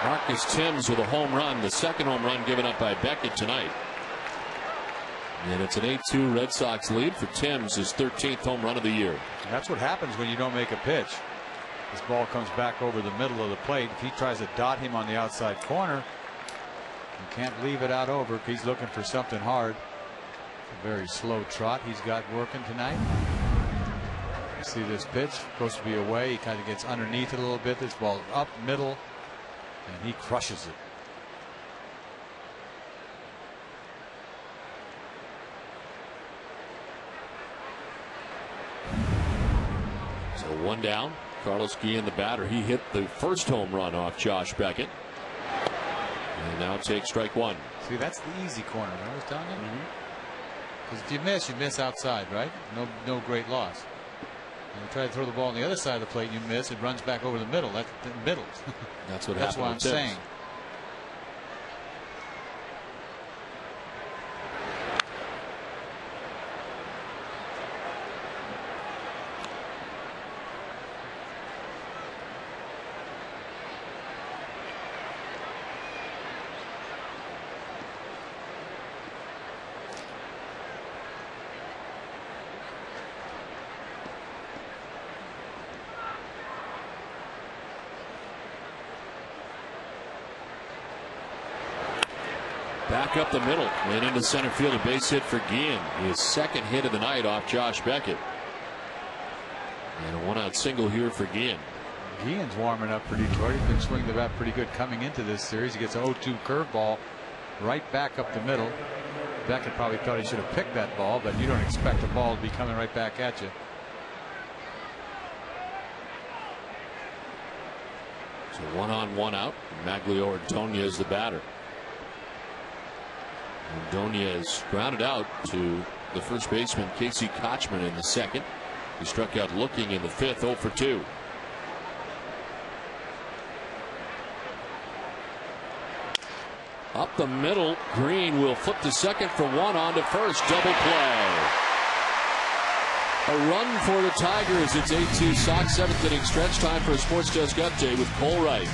Marcus Timms with a home run, the second home run given up by Beckett tonight. And it's an 8-2 Red Sox lead for Timms, his 13th home run of the year. And that's what happens when you don't make a pitch. This ball comes back over the middle of the plate. If he tries to dot him on the outside corner, you can't leave it out over if he's looking for something hard. A very slow trot he's got working tonight. You see this pitch, supposed to be away. He kind of gets underneath it a little bit. This ball up middle, and he crushes it. So 1 down. Carlos Guillen, the batter, he hit the first home run off Josh Beckett. And now takes strike 1. See, that's the easy corner. I was telling you. Because if you miss outside, right? No great loss. And you try to throw the ball on the other side of the plate, and you miss. It runs back over the middle. That's the middle. That's what That's happened. That's what I'm saying. Back up the middle and into center field, a base hit for Guillen, his second hit of the night off Josh Beckett. And a 1-out single here for Guillen. Guillen's warming up for Detroit. He's been swinging the bat pretty good coming into this series. He gets an 0-2 curveball right back up the middle. Beckett probably thought he should have picked that ball, but you don't expect the ball to be coming right back at you. So 1 on, 1 out. Maglio Ordonez, the batter. Ordonez grounded out to the first baseman Casey Kochman in the second. He struck out looking in the 5th, 0 for 2. Up the middle, Green will flip to second for 1 on to first. Double play. A run for the Tigers. It's 8-2 Sox, 7th inning stretch. Time for a Sports Desk update with Cole Wright.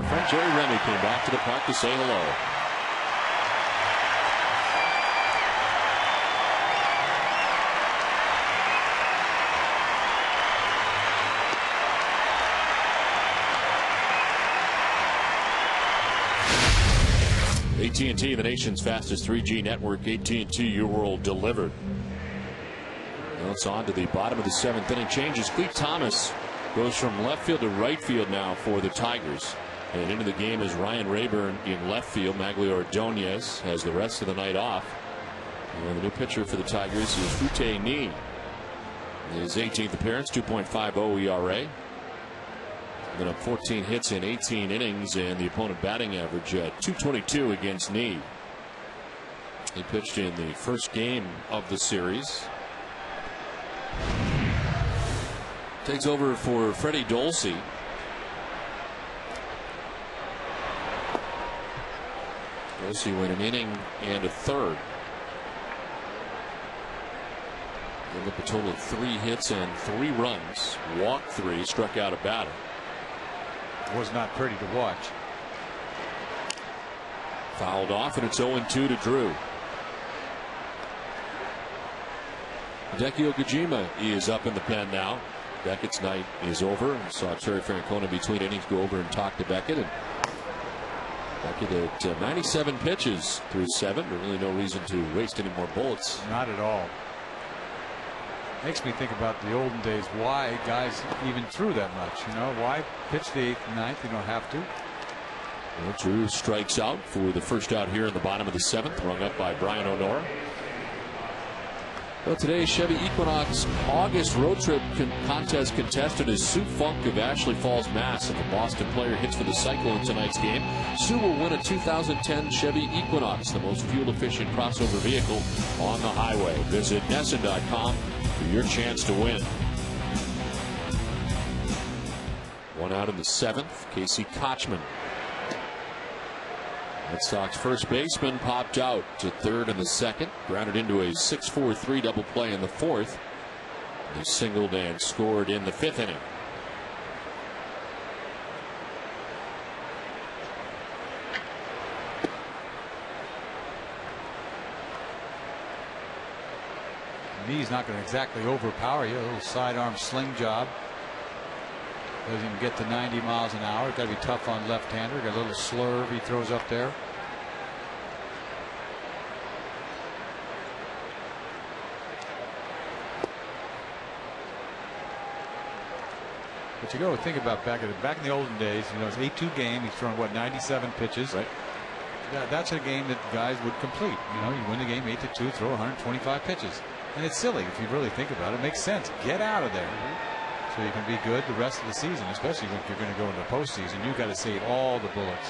friend Jerry Remy came back to the park to say hello. AT&T, the nation's fastest 3G network. AT&T, your world delivered. Now it's on to the bottom of the 7th inning. Changes. Clete Thomas goes from left field to right field now for the Tigers. And into the game is Ryan Rayburn in left field. Magglio Ordonez has the rest of the night off. And the new pitcher for the Tigers is Fute Nee. His 18th appearance, 2.50 ERA. Been up 14 hits in 18 innings, and the opponent batting average .222 against Nee. He pitched in the first game of the series. Takes over for Freddie Dolce. Dolce went an inning and a third. Gave up a total of 3 hits and 3 runs. Walked 3, struck out a batter. Was not pretty to watch. Fouled off, and it's 0-2 to Drew. Hideki Okajima is up in the pen now. Beckett's night is over. I saw Terry Francona between innings go over and talk to Beckett. And Beckett at 97 pitches through 7. But really no reason to waste any more bullets. Not at all. Makes me think about the olden days, why guys even threw that much. You know, why pitch the 8th and 9th? You don't have to. Well, Drew strikes out for the first out here in the bottom of the 7th, rung up by Brian O'Nora. Well, today's Chevy Equinox August road trip contest contestant is Sue Funk of Ashley Falls, Mass. If a Boston player hits for the cycle in tonight's game, Sue will win a 2010 Chevy Equinox, the most fuel-efficient crossover vehicle on the highway. Visit Nesson.com for your chance to win. One out in the 7th, Casey Kochman. Red Sox first baseman popped out to third in the 2nd, grounded into a 6-4-3 double play in the 4th. He singled and scored in the 5th inning. He's not going to exactly overpower you. A little sidearm sling job. Doesn't even get to 90 miles an hour. Got to be tough on left-hander. Got a little slurve he throws up there. But you go think about back in the olden days. You know, it's 8-2 game. He's thrown what 97 pitches. Right. That's a game that guys would complete. You know, you win the game 8-2, throw 125 pitches, and it's silly if you really think about it. It makes sense. Get out of there. So you can be good the rest of the season, especially if you're going to go into the postseason. You've got to save all the bullets.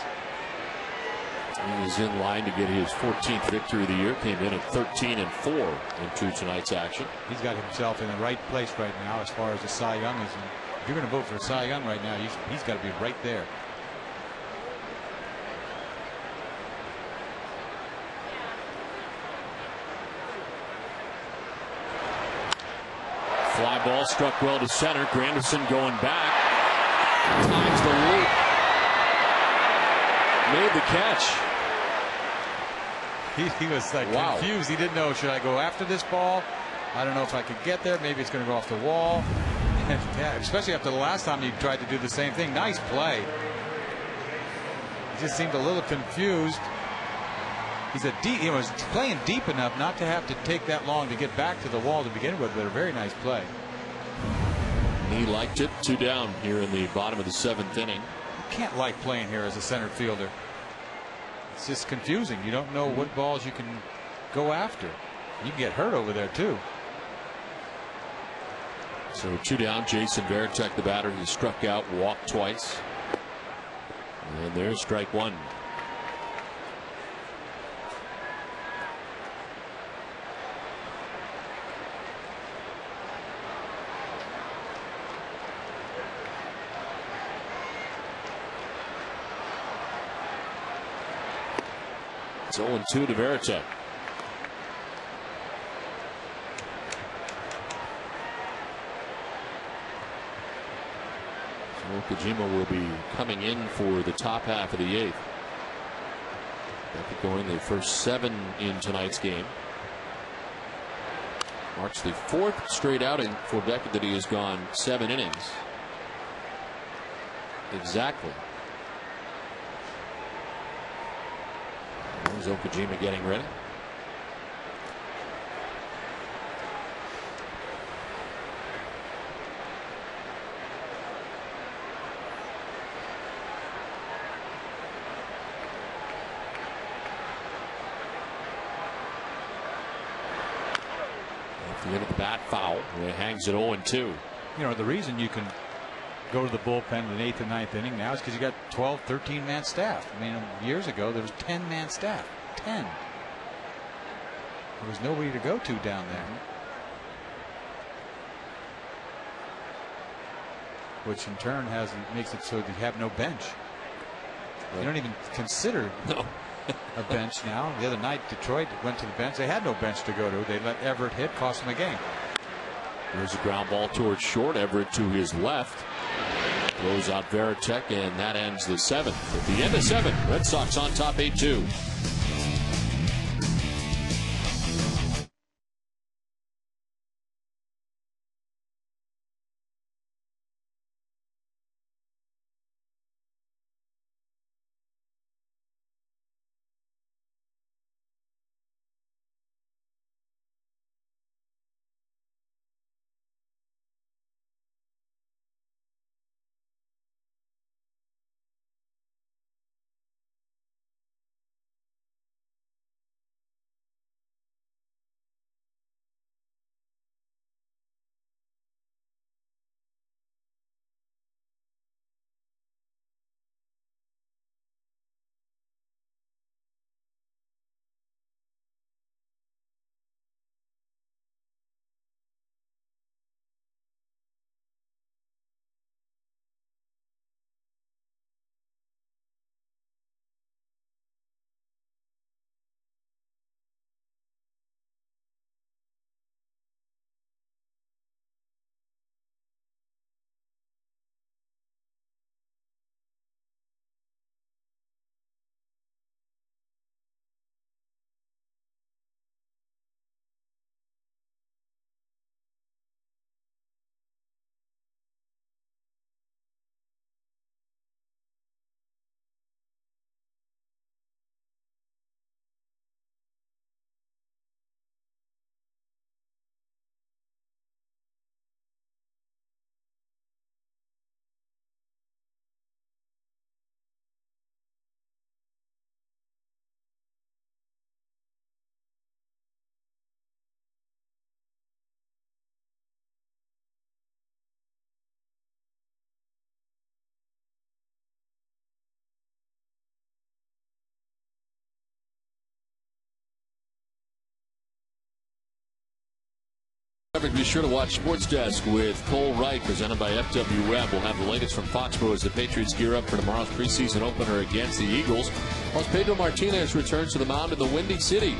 He's in line to get his 14th victory of the year. Came in at 13-4 into tonight's action. He's got himself in the right place right now as far as the Cy Young is. If you're going to vote for Cy Young right now, he's got to be right there. Fly ball struck well to center. Granderson going back. Times the loop. Made the catch. He was like confused. He didn't know, should I go after this ball? I don't know if I could get there. Maybe it's going to go off the wall. Yeah, especially after the last time he tried to do the same thing. Nice play. He just seemed a little confused. He was playing deep enough not to have to take that long to get back to the wall to begin with, but a very nice play. He liked it. 2 down here in the bottom of the 7th inning. You can't like playing here as a center fielder. It's just confusing. You don't know what balls you can go after. You can get hurt over there too. So 2 down. Jason Varitek, the batter. He struck out, walked twice. And there's strike 1. It's 0-2 to Varitek. So Okajima will be coming in for the top half of the 8th. Beckett going the first 7 in tonight's game. Marks the 4th straight outing for Beckett that he has gone 7 innings. Exactly. There's Okajima getting ready. The end of the bat foul. It hangs at 0-2. You know, the reason you can go to the bullpen in the 8th and 9th inning now is because you got 12, 13-man staff. I mean, years ago there was 10-man staff. 10. There was nobody to go to down there. Which in turn makes it so that you have no bench. You don't even consider a bench now. The other night Detroit went to the bench. They had no bench to go to. They let Everett hit, cost them a game. There's a ground ball towards short. Everett to his left. Throws out Varitek, and that ends the 7th. At the end of 7, Red Sox on top 8-2. Be sure to watch Sports Desk with Cole Wright, presented by FW Web. We'll have the latest from Foxborough as the Patriots gear up for tomorrow's preseason opener against the Eagles. Plus, Pedro Martinez returns to the mound in the Windy City.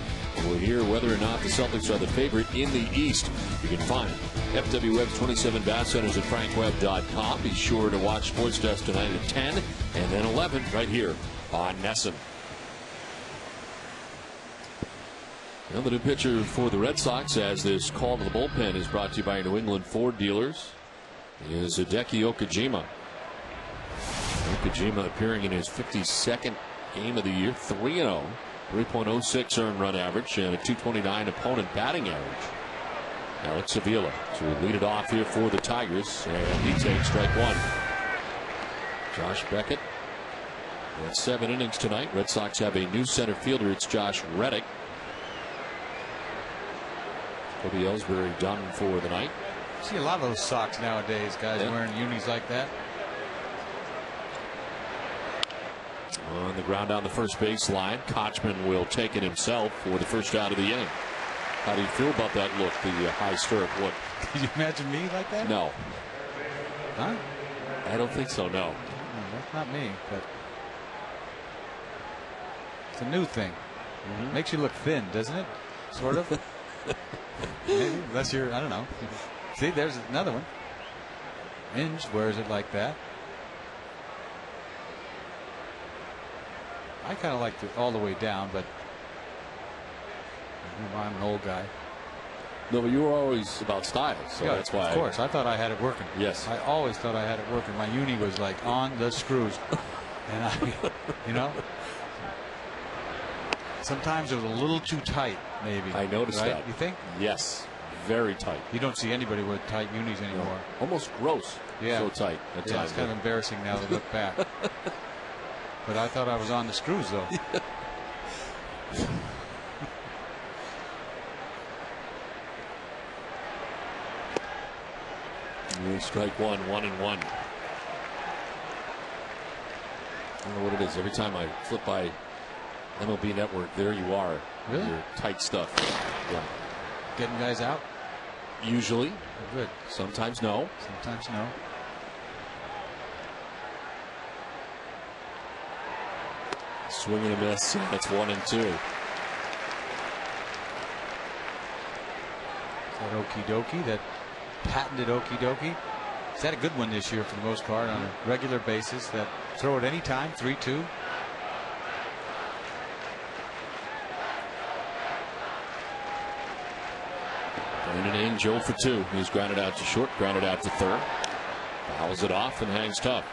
We'll hear whether or not the Celtics are the favorite in the East. You can find FW Web's 27 Bass Centers at frankweb.com. Be sure to watch Sports Desk tonight at 10 and then 11 right here on NESN. Well, the new pitcher for the Red Sox, as this call to the bullpen is brought to you by New England Ford dealers, is Hideki Okajima. Okajima appearing in his 52nd game of the year, 3-0, 3.06 earned run average, and a .229 opponent batting average. Alex Avila to lead it off here for the Tigers, and he takes strike 1. Josh Beckett. That's 7 innings tonight. Red Sox have a new center fielder. It's Josh Reddick. Cody Ellsbury done for the night. See a lot of those socks nowadays, guys wearing unis like that. On the ground down the first baseline, Kochman will take it himself for the first out of the inning. How do you feel about that look, the high stirrup look? Did you imagine me like that? No. Huh? I don't think so, no. No, that's not me, but it's a new thing. Makes you look thin, doesn't it? Sort of. Maybe, unless you're, I don't know. See, there's another one. Inge wears it like that. I kind of liked it all the way down, but I'm an old guy. No, but you were always about style, so yeah, that's why. Of course, I thought I had it working. Yes. I always thought I had it working. My uni was like on the screws. And I, you know, sometimes it was a little too tight, maybe. I noticed right? that. You think? Yes. Very tight. You don't see anybody with tight unis anymore. No. Almost gross. Yeah. So tight at yeah, times. It's kind of embarrassing now to look back. But I thought I was on the screws, though. Strike one, 1-1. I don't know what it is. Every time I flip by MLB Network, there you are. Really? Your tight stuff. Yeah. Getting guys out? Usually. Oh, good. Sometimes no. Sometimes no. Swing and a miss. That's 1-2. That okie dokie, that patented okie dokie. He's had a good one this year for the most part on a regular basis. That throw at any time, 3-2. Brandon Ainge 0 for 2. He's grounded out to short, grounded out to third. Fouls it off and hangs tough.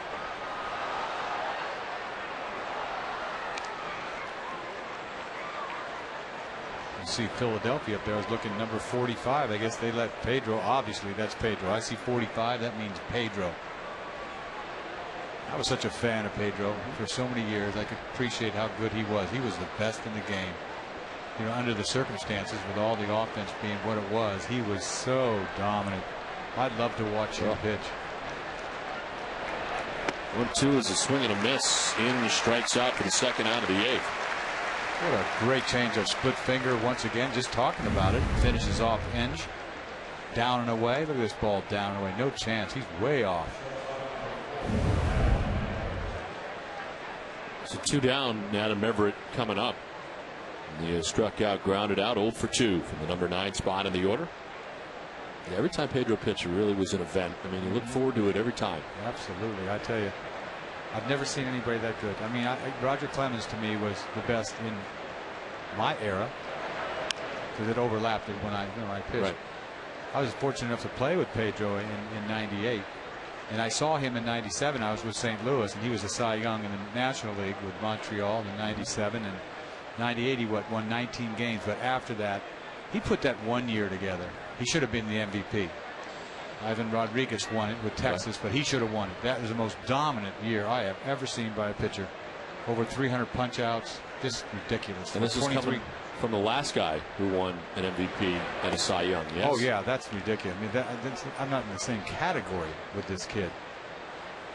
You see Philadelphia up there. I was looking number 45. I guess they let Pedro. Obviously, that's Pedro. I see 45. That means Pedro. I was such a fan of Pedro for so many years. I could appreciate how good he was. He was the best in the game. You know, under the circumstances, with all the offense being what it was, he was so dominant. I'd love to watch him pitch. 1-2 is a swing and a miss. In strikes out for the second out of the eighth. What a great change of split finger once again. Just talking about it. Finishes off Inge. Down and away. Look at this ball down and away. No chance. He's way off. So 2 down. Adam Everett coming up. He struck out, grounded out, 0 for 2 from the number 9 spot in the order. Yeah, every time Pedro pitched, it really was an event. I mean, you look forward to it every time. Absolutely. I tell you, I've never seen anybody that good. I mean, Roger Clemens to me was the best in my era because it overlapped it when I pitched. Right. I was fortunate enough to play with Pedro in '98, and I saw him in '97. I was with St. Louis, and he was a Cy Young in the National League with Montreal in '97, and '98 he won 19 games. But after that, he put that 1 year together. He should have been the MVP. Ivan Rodriguez won it with Texas, but he should have won it. That was the most dominant year I have ever seen by a pitcher. Over 300 punch outs. Just ridiculous. And this is coming from the last guy who won an MVP and a Cy Young. Yes? Oh, yeah, that's ridiculous. I mean, I'm not in the same category with this kid,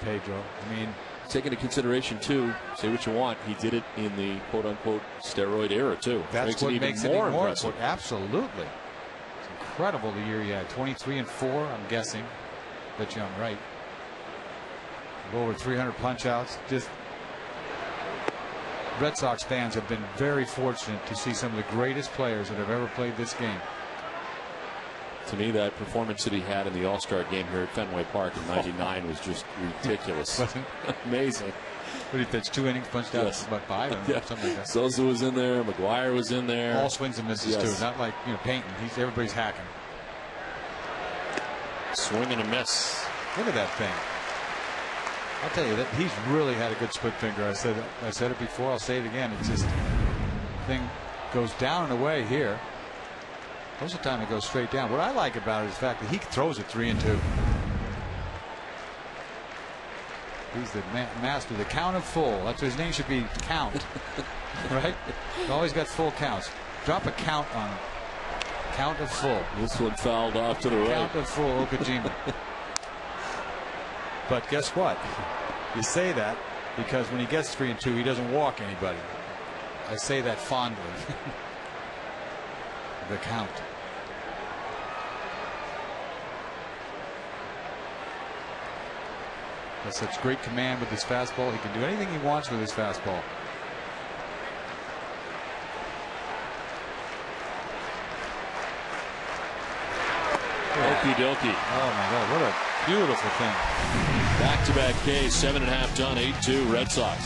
Pedro. I mean, take into consideration, too, say what you want, he did it in the quote-unquote steroid era, too. That's what makes it even more impressive. Absolutely. Incredible the year he had. 23 and 4, I'm guessing. Bet you I'm right. Over 300 punch outs. Just Red Sox fans have been very fortunate to see some of the greatest players that have ever played this game. To me, that performance that he had in the All-Star game here at Fenway Park in '99 was just ridiculous. Amazing. But he pitched 2 innings, punched out about 5 and something like that. Sosa was in there, McGuire was in there. All swings and misses too. Not like painting. Everybody's hacking. Swing and a miss. Look at that thing. I'll tell you that he's really had a good split finger. I said it before. I'll say it again. It's just thing goes down and away here. Most of the time it goes straight down. What I like about it is the fact that he throws it 3 and 2. He's the master. The count of full. That's what his name should be. Count. Right? He always got full counts. Drop a count on him. Count of full. This one fouled off to the right. Count of full, Okajima. But guess what? You say that because when he gets 3 and 2, he doesn't walk anybody. I say that fondly. The count. Has such great command with his fastball. He can do anything he wants with his fastball. Okie dokie. Oh my God, what a beautiful thing. Back-to-back Ks, 7.5 done, 8-2 Red Sox.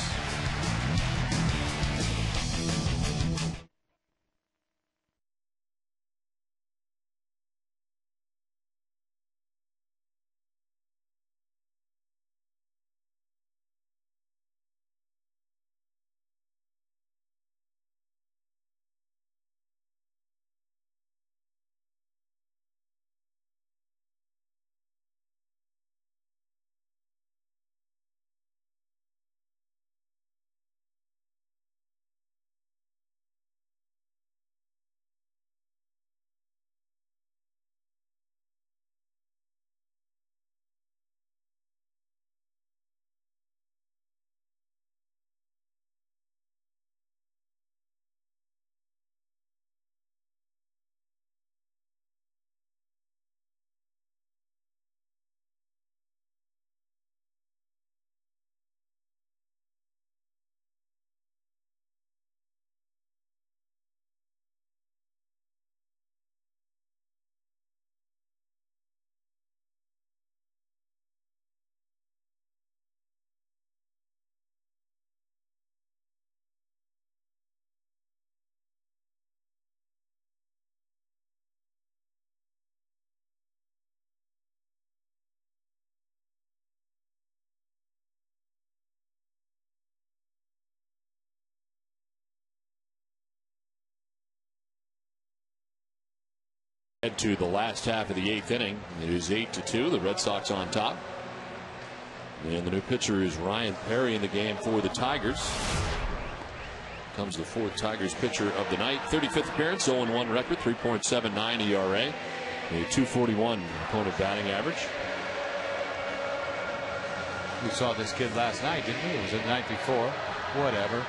Head to the last half of the 8th inning. It is 8-2. The Red Sox on top. And the new pitcher is Ryan Perry in the game for the Tigers. Comes the 4th Tigers pitcher of the night. 35th appearance, 0-1 record, 3.79 ERA, a 241 opponent batting average. We saw this kid last night, didn't we? It was the night before. Whatever.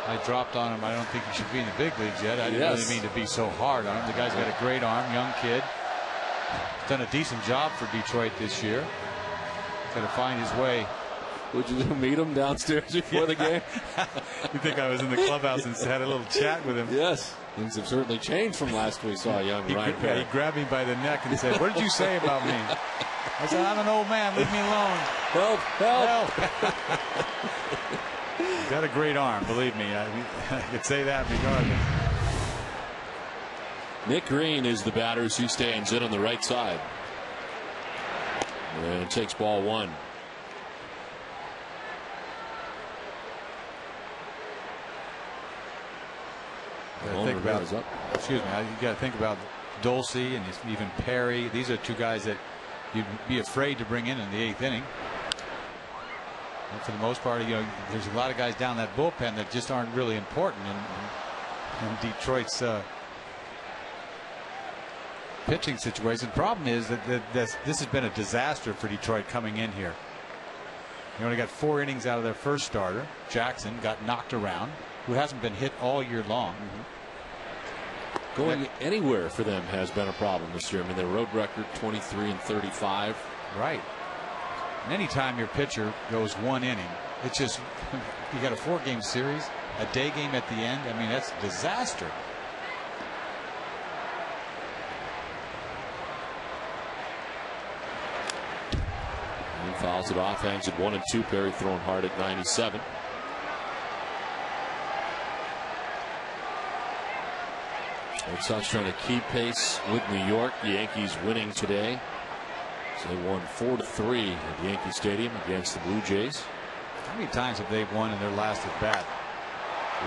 I dropped on him. I don't think he should be in the big leagues yet. I didn't really mean to be so hard on him. The guy's got a great arm, young kid. He's done a decent job for Detroit this year. Got to find his way. Would you meet him downstairs before the game? You think I was in the clubhouse and had a little chat with him? Yes. Things have certainly changed from last we saw young Ryan Perry. He grabbed me by the neck and said, "What did you say about me?" I said, "I'm an old man. Leave me alone." Help! Help! He's got a great arm, believe me. I could say that regardless. Nick Green is the batter as he stands in on the right side. And takes ball 1. Think about, excuse me, you got to think about Dulce and even Perry. These are 2 guys that you'd be afraid to bring in the 8th inning. And for the most part, there's a lot of guys down that bullpen that just aren't really important in Detroit's pitching situation. The problem is that this has been a disaster for Detroit coming in here. They only got 4 innings out of their first starter. Jackson got knocked around, who hasn't been hit all year long. Going anywhere for them has been a problem this year. I mean, their road record 23-35. Right. And anytime your pitcher goes 1 inning, it's just you got a 4-game series, a day game at the end. I mean, that's a disaster. He fouls it off, hangs it 1-2. Perry throwing hard at 97. Red Sox trying to keep pace with New York. The Yankees winning today. So they won 4-3 at Yankee Stadium against the Blue Jays. How many times have they won in their last at bat?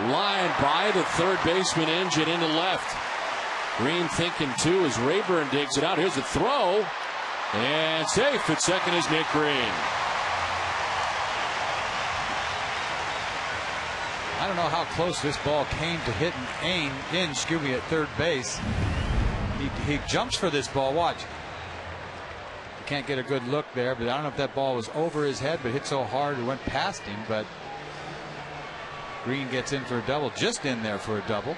Line by the third baseman, Inge, and into left. Green thinking 2 as Rayburn digs it out. Here's the throw. And safe at second is Nick Green. I don't know how close this ball came to hitting Inge at third base. He jumps for this ball. Watch. You can't get a good look there, but I don't know if that ball was over his head, but hit so hard it went past him. But Green gets in for a double, just in there for a double.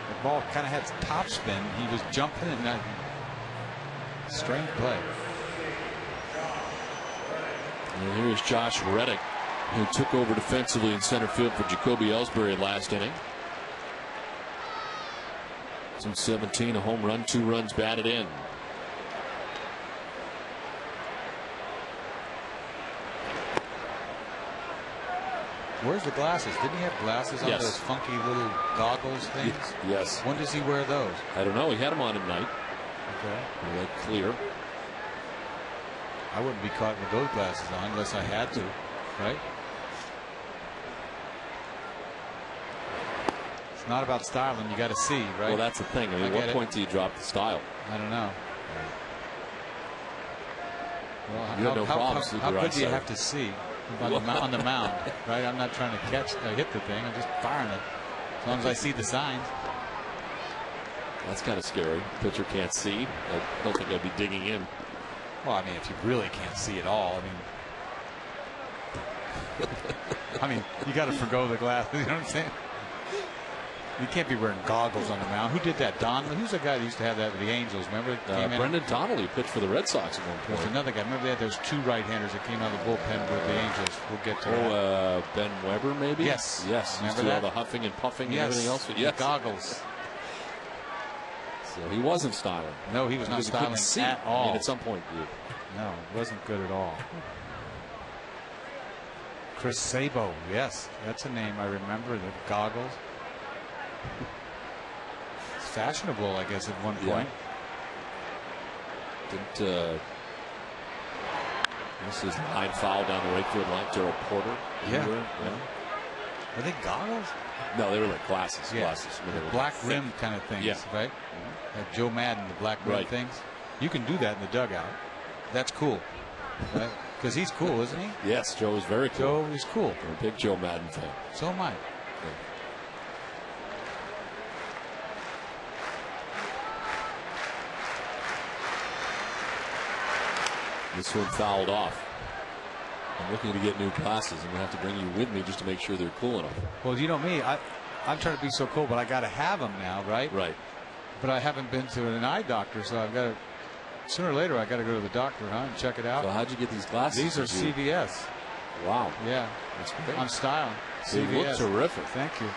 The ball kind of had top spin. He was jumping and that strange play. And here's Josh Reddick, who took over defensively in center field for Jacoby Ellsbury last inning. 217, a home run, 2 runs batted in. Where's the glasses? Didn't he have glasses on? Yes. Those funky little goggles things? Yes. When does he wear those? I don't know. He had them on at night. Okay. They're like clear. I wouldn't be caught with those glasses on unless I had to, right? It's not about styling. You got to see, right? Well, that's the thing. I mean, at what point do you drop the style? I don't know. Well, you have no problems. How good do you have to see on the mound, right? I'm not trying to hit the thing. I'm just firing it. As long as I see the signs. That's kind of scary. Pitcher can't see. I don't think I'd be digging in. Well, I mean, if you really can't see at all, I mean, you got to forgo the glass. You know what I'm saying? You can't be wearing goggles on the mound. Who did that? Who's the guy that used to have that with the Angels? Remember? Brendan Donnelly pitched for the Red Sox at one point. There's another guy. Remember they had those 2 right-handers that came out of the bullpen with the Angels. We'll get to that. Ben Weber, maybe? Yes. Yes. Remember that? All the huffing and puffing yes. and everything else. Yes. Goggles. So he wasn't styling. No, he was not styling at all. I mean, at some point, no, it wasn't good at all. Chris Sabo, yes, that's a name I remember. The goggles. It's fashionable, I guess, at one point. This is line foul down the right field line. Terrell Porter. Yeah. Are they goggles? No, they were like glasses. Yeah. Glasses. I mean, they were Black thick. rim kind of things, Yeah. right? Like Joe Madden, the black rim Right. things. You can do that in the dugout. That's cool, right? Because he's cool, isn't he? Yes, Joe is very cool. Joe is cool. I'm a big Joe Madden fan. So am I. This one fouled off. I'm looking to get new glasses. I'm going to have to bring you with me just to make sure they're cool enough. Well, you know me. I'm trying to be so cool, but I got to have them now, right? Right. But I haven't been to an eye doctor, so I've got to. Sooner or later, I got to go to the doctor, and check it out. So how'd you get these glasses? These are CVS. Wow. Yeah. That's great. I'm styling. They CVS. look terrific. Thank you.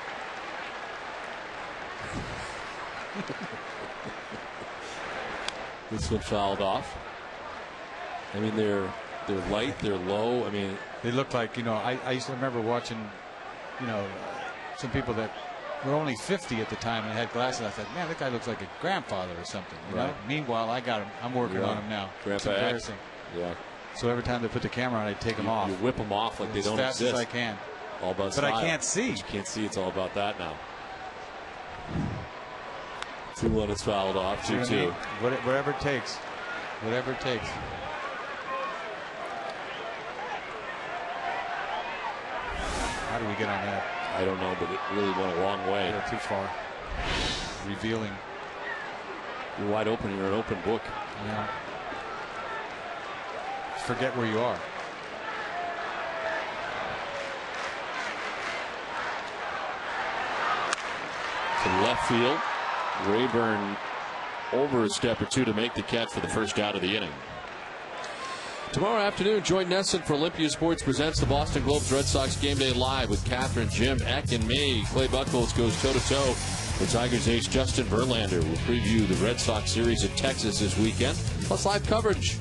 This one fouled off. I mean, they're light, they're low. I mean, they look like, I used to remember watching, some people that were only 50 at the time and had glasses. I thought, man, that guy looks like a grandfather or something. You know? Meanwhile, I got him. I'm working on him now. Grandpa it's embarrassing. Yeah. So every time they put the camera on, I take them off. You whip them off like they don't exist. exist. As fast as I can. All about but style. I can't see. But you can't see. It's all about that now. 2-1. It's fouled off. 2-2. Whatever it takes. Whatever it takes. How do we get on that? I don't know, but it really went a long way. Yeah, too far. Revealing. You're wide open. You're an open book. Yeah. Forget where you are. To left field. Rayburn over a step or two to make the catch for the first out of the inning. Tomorrow afternoon, join Nesson for Olympia Sports presents the Boston Globe's Red Sox Game Day Live with Catherine, Jim, Eck, and me. Clay Buchholz goes toe-to-toe with Tigers ace Justin Verlander. We'll preview the Red Sox series in Texas this weekend, plus live coverage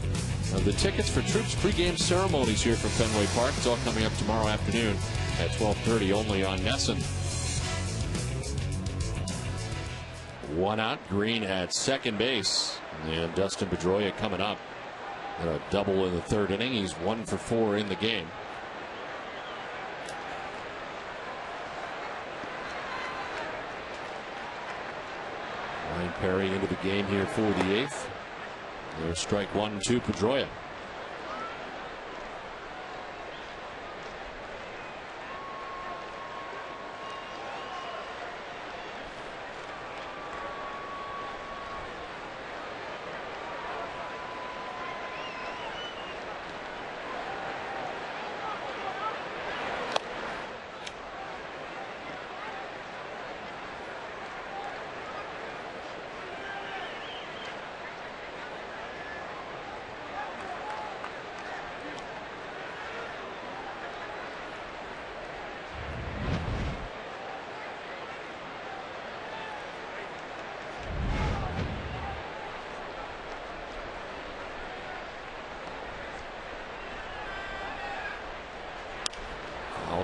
of the tickets for troops pregame ceremonies here from Fenway Park. It's all coming up tomorrow afternoon at 12:30 only on Nesson. One out, Green at second base, and Dustin Pedroia coming up. And a double in the third inning. He's 1 for 4 in the game. Ryan Perry into the game here for the eighth. There's strike 1 to Pedroia.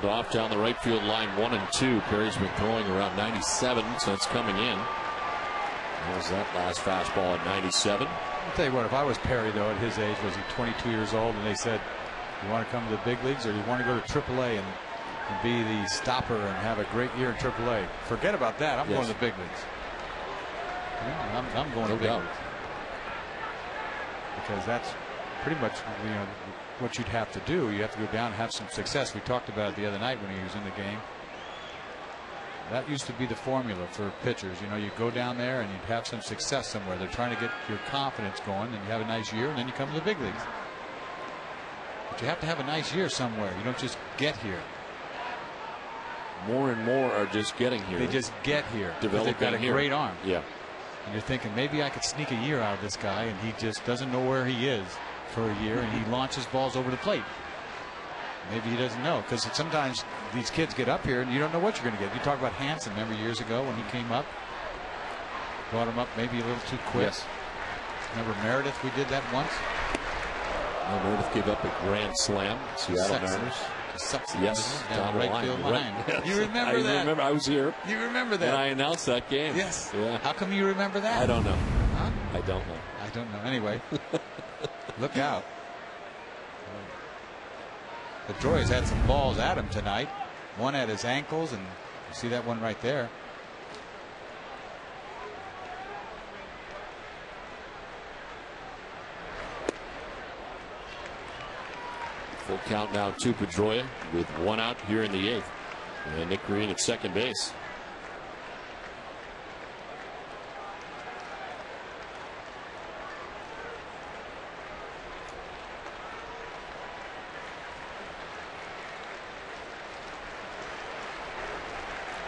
Off down the right field line, 1 and 2. Perry's been throwing around 97 since coming in. What was that last fastball at 97? I'll tell you what, if I was Perry, though, at his age, was he 22 years old, and they said, you want to come to the big leagues or you want to go to AAA and be the stopper and have a great year in AAA? Forget about that. I'm going to the big leagues. Yeah, I'm going to the big leagues. Because that's pretty much, what you'd have to do. You have to go down and have some success. We talked about it the other night when he was in the game. That used to be the formula for pitchers. You go down there and you'd have some success somewhere. They're trying to get your confidence going, and you have a nice year, and then you come to the big leagues. But you have to have a nice year somewhere. You don't just get here. More and more are just getting here. They just get here. Developing they've got a great arm. Yeah. And you're thinking, maybe I could sneak a year out of this guy, and he just doesn't know where he is for a year, and he launches balls over the plate. Maybe he doesn't know, because sometimes these kids get up here and you don't know what you're going to get. You talk about Hansen, remember years ago when he came up, brought him up maybe a little too quick. Yes. Remember Meredith? We did that once. Well, Meredith gave up a grand slam. Seattle Mariners. Yes, down the right field line. Yes. You remember that? I remember. I was here. You remember that? And I announced that game. Yes. Yeah. How come you remember that? I don't know. Huh? I don't know. I don't know. Anyway, look out. Pedroia's had some balls at him tonight. One at his ankles, and you see that one right there. Full count now to Pedroia with one out here in the 8th. And Nick Green at second base.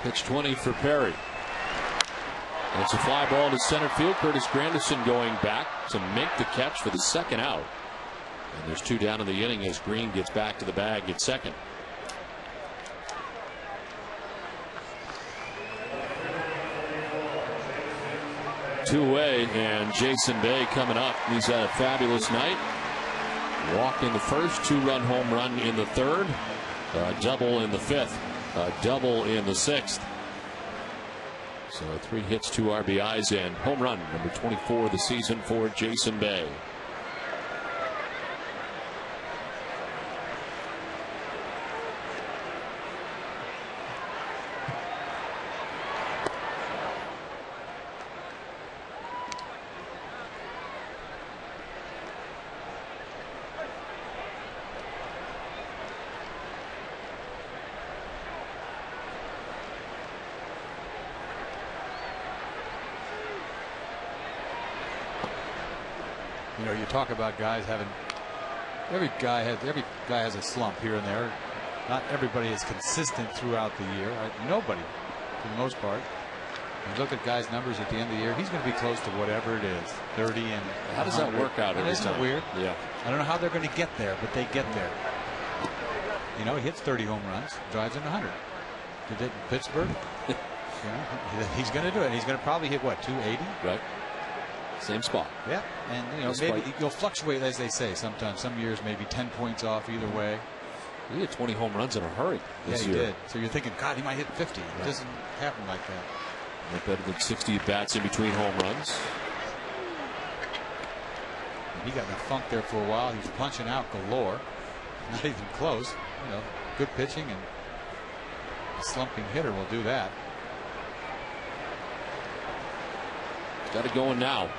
Pitch 20 for Perry. It's a fly ball to center field. Curtis Granderson going back to make the catch for the second out. And there's 2 down in the inning as Green gets back to the bag at second. Two away, and Jason Bay coming up. He's had a fabulous night. Walk in the first, 2-run home run in the 3rd, a double in the 5th, a double in the 6th. So 3 hits, 2 RBIs, and home run number 24 of the season for Jason Bay. You know, you talk about guys having, every guy has a slump here and there. Not everybody is consistent throughout the year. Nobody, for the most part. You look at guys' numbers at the end of the year, he's going to be close to whatever it is, 30 and. How does that work out? Isn't it weird? Yeah. I don't know how they're going to get there, but they get there. You know, he hits 30 home runs, drives in 100. Did it in Pittsburgh? You know, he's going to do it. He's going to probably hit what, 280? Right. Same spot. Yeah, and you know, maybe you'll fluctuate, as they say. Sometimes, some years maybe 10 points off either way. He had 20 home runs in a hurry this year. He did. So you're thinking, God, he might hit 50. It doesn't happen like that. No better than 60 bats in between home runs. He got in a funk there for a while. He was punching out galore. Not even close. You know, good pitching, and a slumping hitter will do that. Got it going now.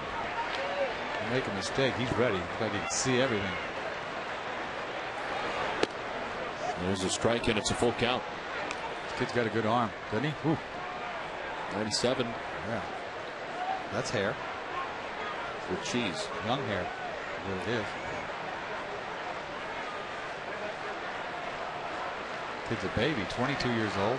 Make a mistake, he's ready. Like he can see everything. There's a strike, and it's a full count. This kid's got a good arm, doesn't he? Ooh. 97. Yeah. That's hair. With cheese. Young hair. What it is. Kid's a baby, 22 years old.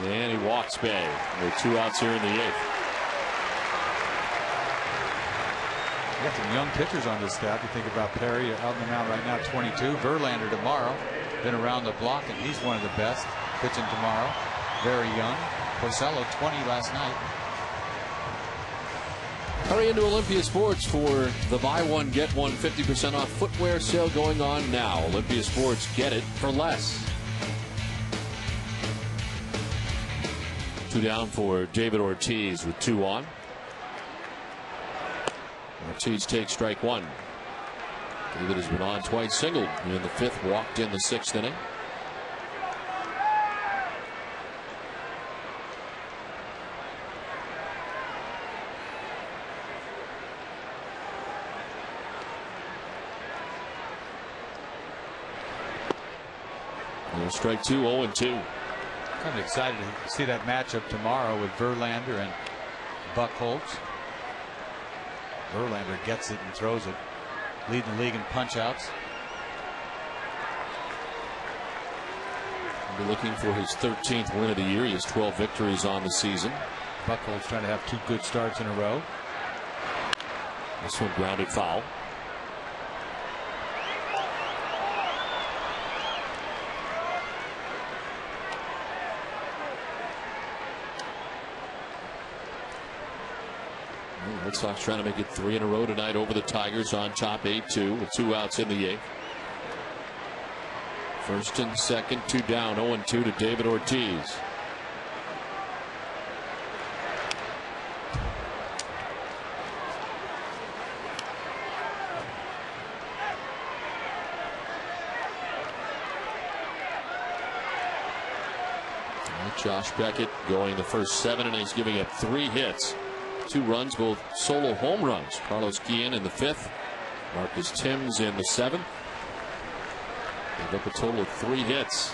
And he walks Bay. With 2 outs here in the 8th. You got some young pitchers on this staff. You think about Perry out on the mound right now, 22. Verlander tomorrow. Been around the block, and he's one of the best. Pitching tomorrow. Very young. Porcello, 20 last night. Hurry into Olympia Sports for the buy one, get one 50% off footwear sale going on now. Olympia Sports, get it for less. 2 down for David Ortiz with 2 on. Ortiz takes strike 1. David has been on twice, singled in the 5th, walked in the 6th inning. And strike 2, 0-2. Kind of excited to see that matchup tomorrow with Verlander and Buchholz. Verlander gets it and throws it. Leading the league in punch-outs. He'll be looking for his 13th win of the year. He has 12 victories on the season. Buchholz trying to have 2 good starts in a row. This one grounded foul. Red Sox trying to make it 3 in a row tonight over the Tigers on top 8-2 with 2 outs in the 8th. First and second, 2 down, 0-2 to David Ortiz. Josh Beckett going the first 7 innings, giving up 3 hits, 2 runs, both solo home runs. Carlos Guillen in the 5th, Marcus Timms in the 7th. Gave up a total of 3 hits.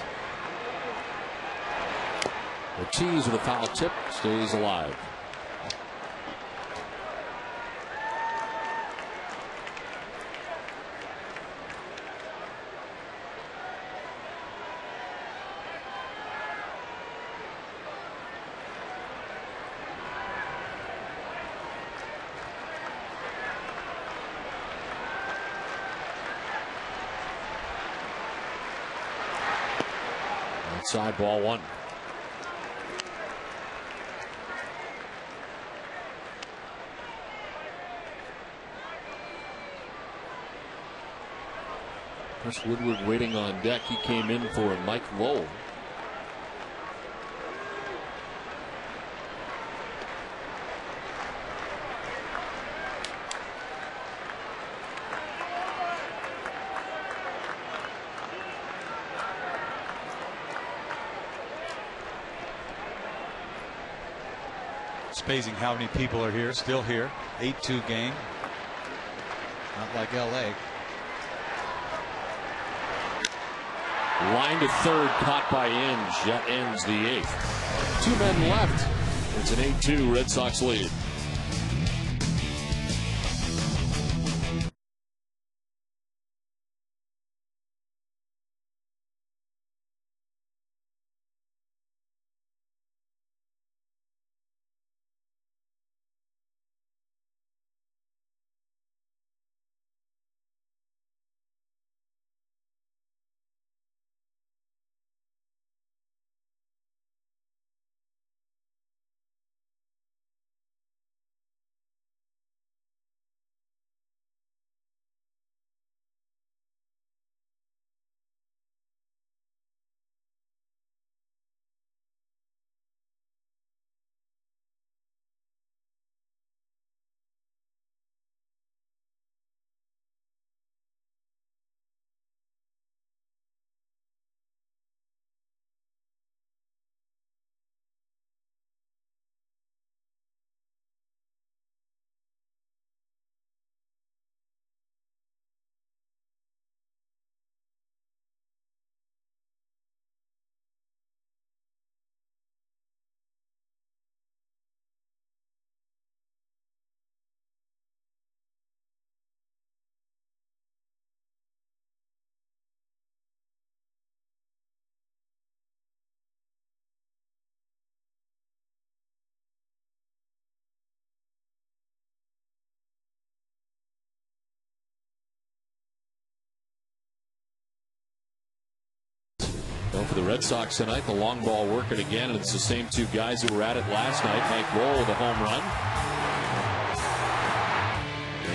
Ortiz with a foul tip stays alive. Outside, ball 1. Chris Woodward waiting on deck. He came in for Mike Lowell. It's amazing how many people are here, still here. 8-2 game. Not like LA. Line to third, caught by Inge. That ends the 8th. 2 men left. It's an 8-2 Red Sox lead. Well, for the Red Sox tonight, the long ball working again, and it's the same 2 guys who were at it last night. Mike Lowell with a home run.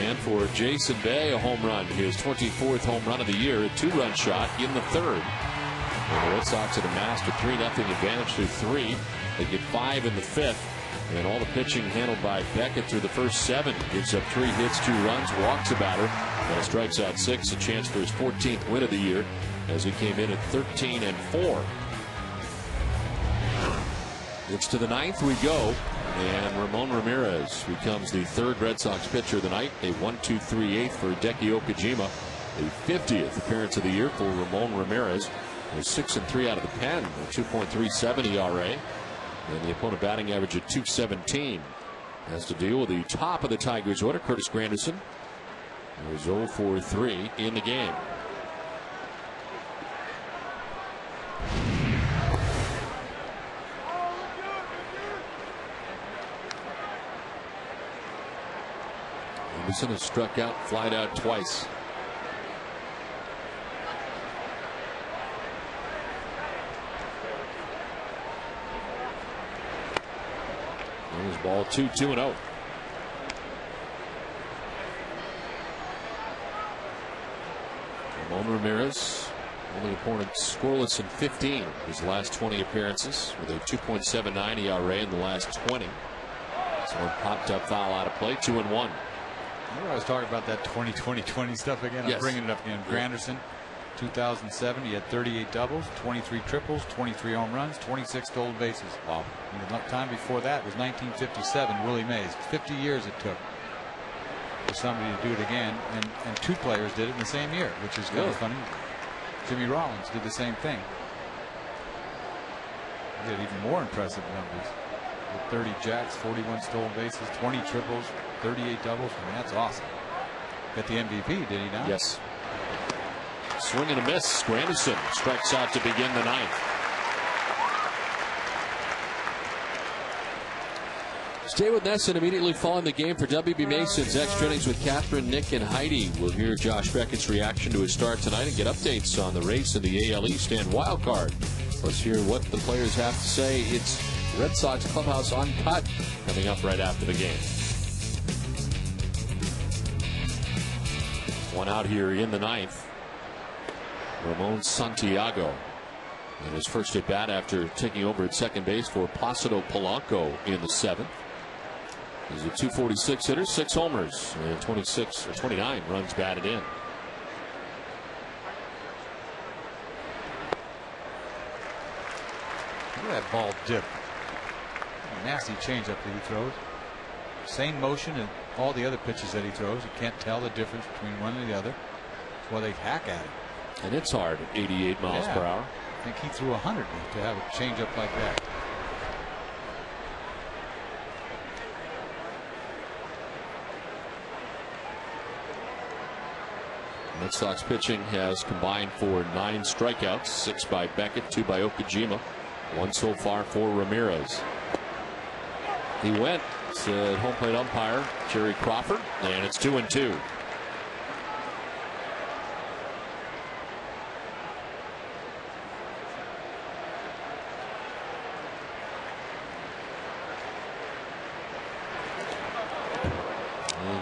And for Jason Bay, a home run. His 24th home run of the year, a 2-run shot in the 3rd. And the Red Sox had amassed a 3-0 advantage through 3. They get 5 in the 5th. And all the pitching handled by Beckett through the first 7. Gives up 3 hits, 2 runs, walks a batter, and strikes out 6. A chance for his 14th win of the year, as he came in at 13-4. It's to the 9th we go, and Ramon Ramirez becomes the 3rd Red Sox pitcher of the night. A 1-2-3-8 for Hideki Okajima, the 50th appearance of the year for Ramon Ramirez. He's 6-3 out of the pen, a 2.37 ERA, and the opponent batting average at .217. Has to deal with the top of the Tigers order, Curtis Granderson. He was 0 for 3 in the game. Anderson has struck out, flied out twice. There's ball 2, 2-0. Ramon Ramirez, only opponent scoreless in 15 his last 20 appearances, with a 2.79 ERA in the last 20. Someone popped up foul out of play, 2-1. Remember I was talking about that 20-20-20 stuff again? Yes. I'm bringing it up again. Granderson, 2007, he had 38 doubles, 23 triples, 23 home runs, 26 stolen bases. Wow. And the time before that was 1957, Willie Mays. 50 years it took for somebody to do it again, and two players did it in the same year, which is kind of funny. Jimmy Rollins did the same thing. He had even more impressive numbers. With 30 jacks, 41 stolen bases, 20 triples, 38 doubles. I mean, that's awesome. Got the MVP, did he not? Yes. Swing and a miss. Granderson strikes out to begin the ninth. Stay with Nesson immediately following the game for WB Mason's extra innings with Catherine, Nick, and Heidi. We'll hear Josh Beckett's reaction to his start tonight and get updates on the race in the AL East and wild card. Let's hear what the players have to say. It's Red Sox Clubhouse Uncut coming up right after the game. One out here in the ninth. Ramon Santiago in his first at bat after taking over at second base for Placido Polanco in the seventh. He's a .246 hitter, 6 homers, and 26 or 29 runs batted in. Look at that ball dip. Nasty changeup that he throws. Same motion and all the other pitches that he throws. You can't tell the difference between one and the other. That's why they hack at it. And it's hard at 88 miles per hour. I think he threw 100 to have a changeup like that. Red Sox pitching has combined for 9 strikeouts, 6 by Beckett, 2 by Okajima, 1 so far for Ramirez. He went, said home plate umpire Jerry Crawford, and it's 2-2.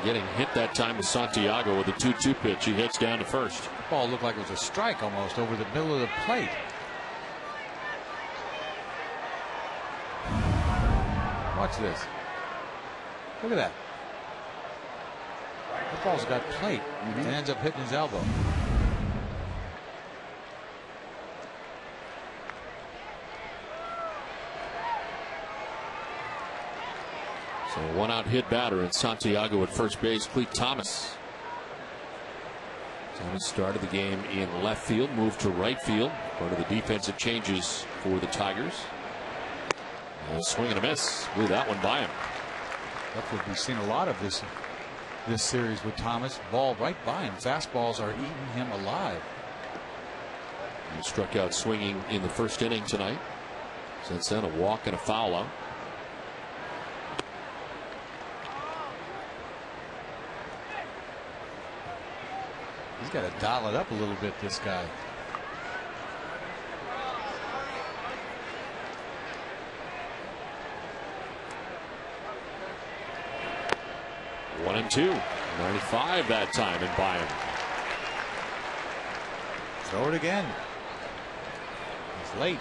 Getting hit that time with Santiago with a 2-2 pitch. He hits down to first. The ball looked like it was a strike almost over the middle of the plate. Watch this. Look at that. The ball's got plate and ends up hitting his elbow. So one out hit batter and Santiago at first base. Cleet Thomas. Thomas started the game in left field, moved to right field. Part of the defensive changes for the Tigers. A swing and a miss. Blew that one by him. That's what we've seen a lot of this series with Thomas. Ball right by him. Fastballs are eating him alive. He struck out swinging in the first inning tonight. Since then, a walk and a foul out. He's got to dial it up a little bit, this guy. One and two. 95 that time and by him. Throw it again. It's late.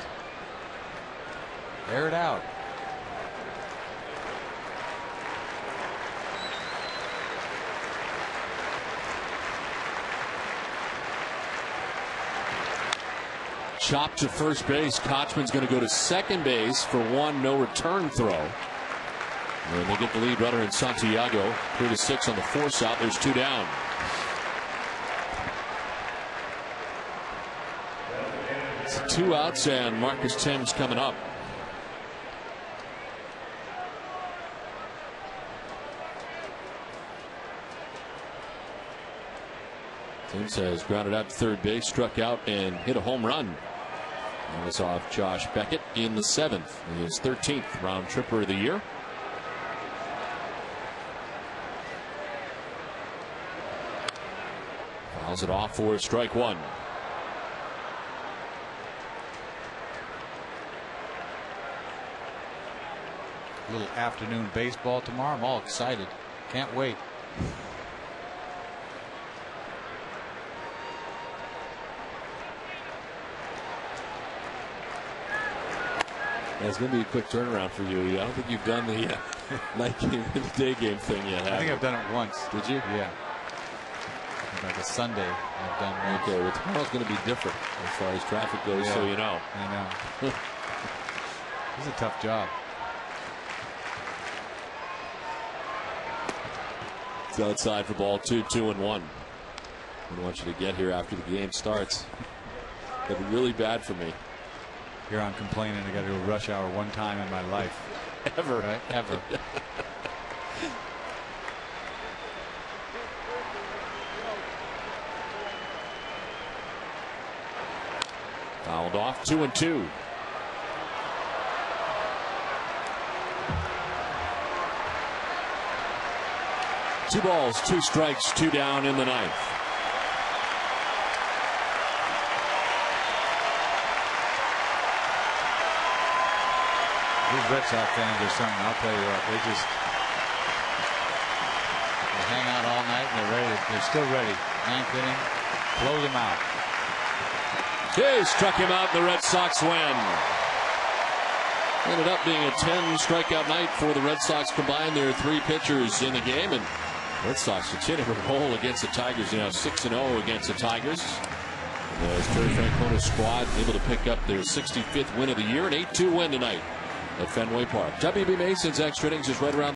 Air it out. Chopped to first base. Kochman's going to go to second base for one no return throw. And they get the lead runner in Santiago. 3-6 on the force out. There's 2 down. It's 2 outs and Marcus Thames coming up. Thames has grounded out to third base, struck out and hit a home run. That was off Josh Beckett in the 7th. His 13th round tripper of the year. Fouls it off for strike one. A little afternoon baseball tomorrow. I'm all excited. Can't wait. Yeah, it's going to be a quick turnaround for you. I don't think you've done the night game and the day game thing yet. I think I've done it once. Did you? Yeah. like a Sunday I've done once. Okay, well, tomorrow's going to be different as far as traffic goes, so you know. I know. It's a tough job. It's outside for ball 2, 2-1. I want you to get here after the game starts. That'd be really bad for me. Here I'm complaining I got to do a rush hour one time in my life. Ever. Right? Ever. Fouled off, 2-2. Two balls, 2 strikes, 2 down in the ninth. These Red Sox fans are something. I'll tell you what. They hang out all night and they're ready. They're still ready. 9th inning, blow them out. He struck him out. The Red Sox win. Ended up being a 10 strikeout night for the Red Sox combined. There are 3 pitchers in the game, and Red Sox continue to roll against the Tigers. You know, 6-0 against the Tigers. As Terry Francona's squad able to pick up their 65th win of the year, an 8-2 win tonight at Fenway Park. WB Mason's extra innings is right around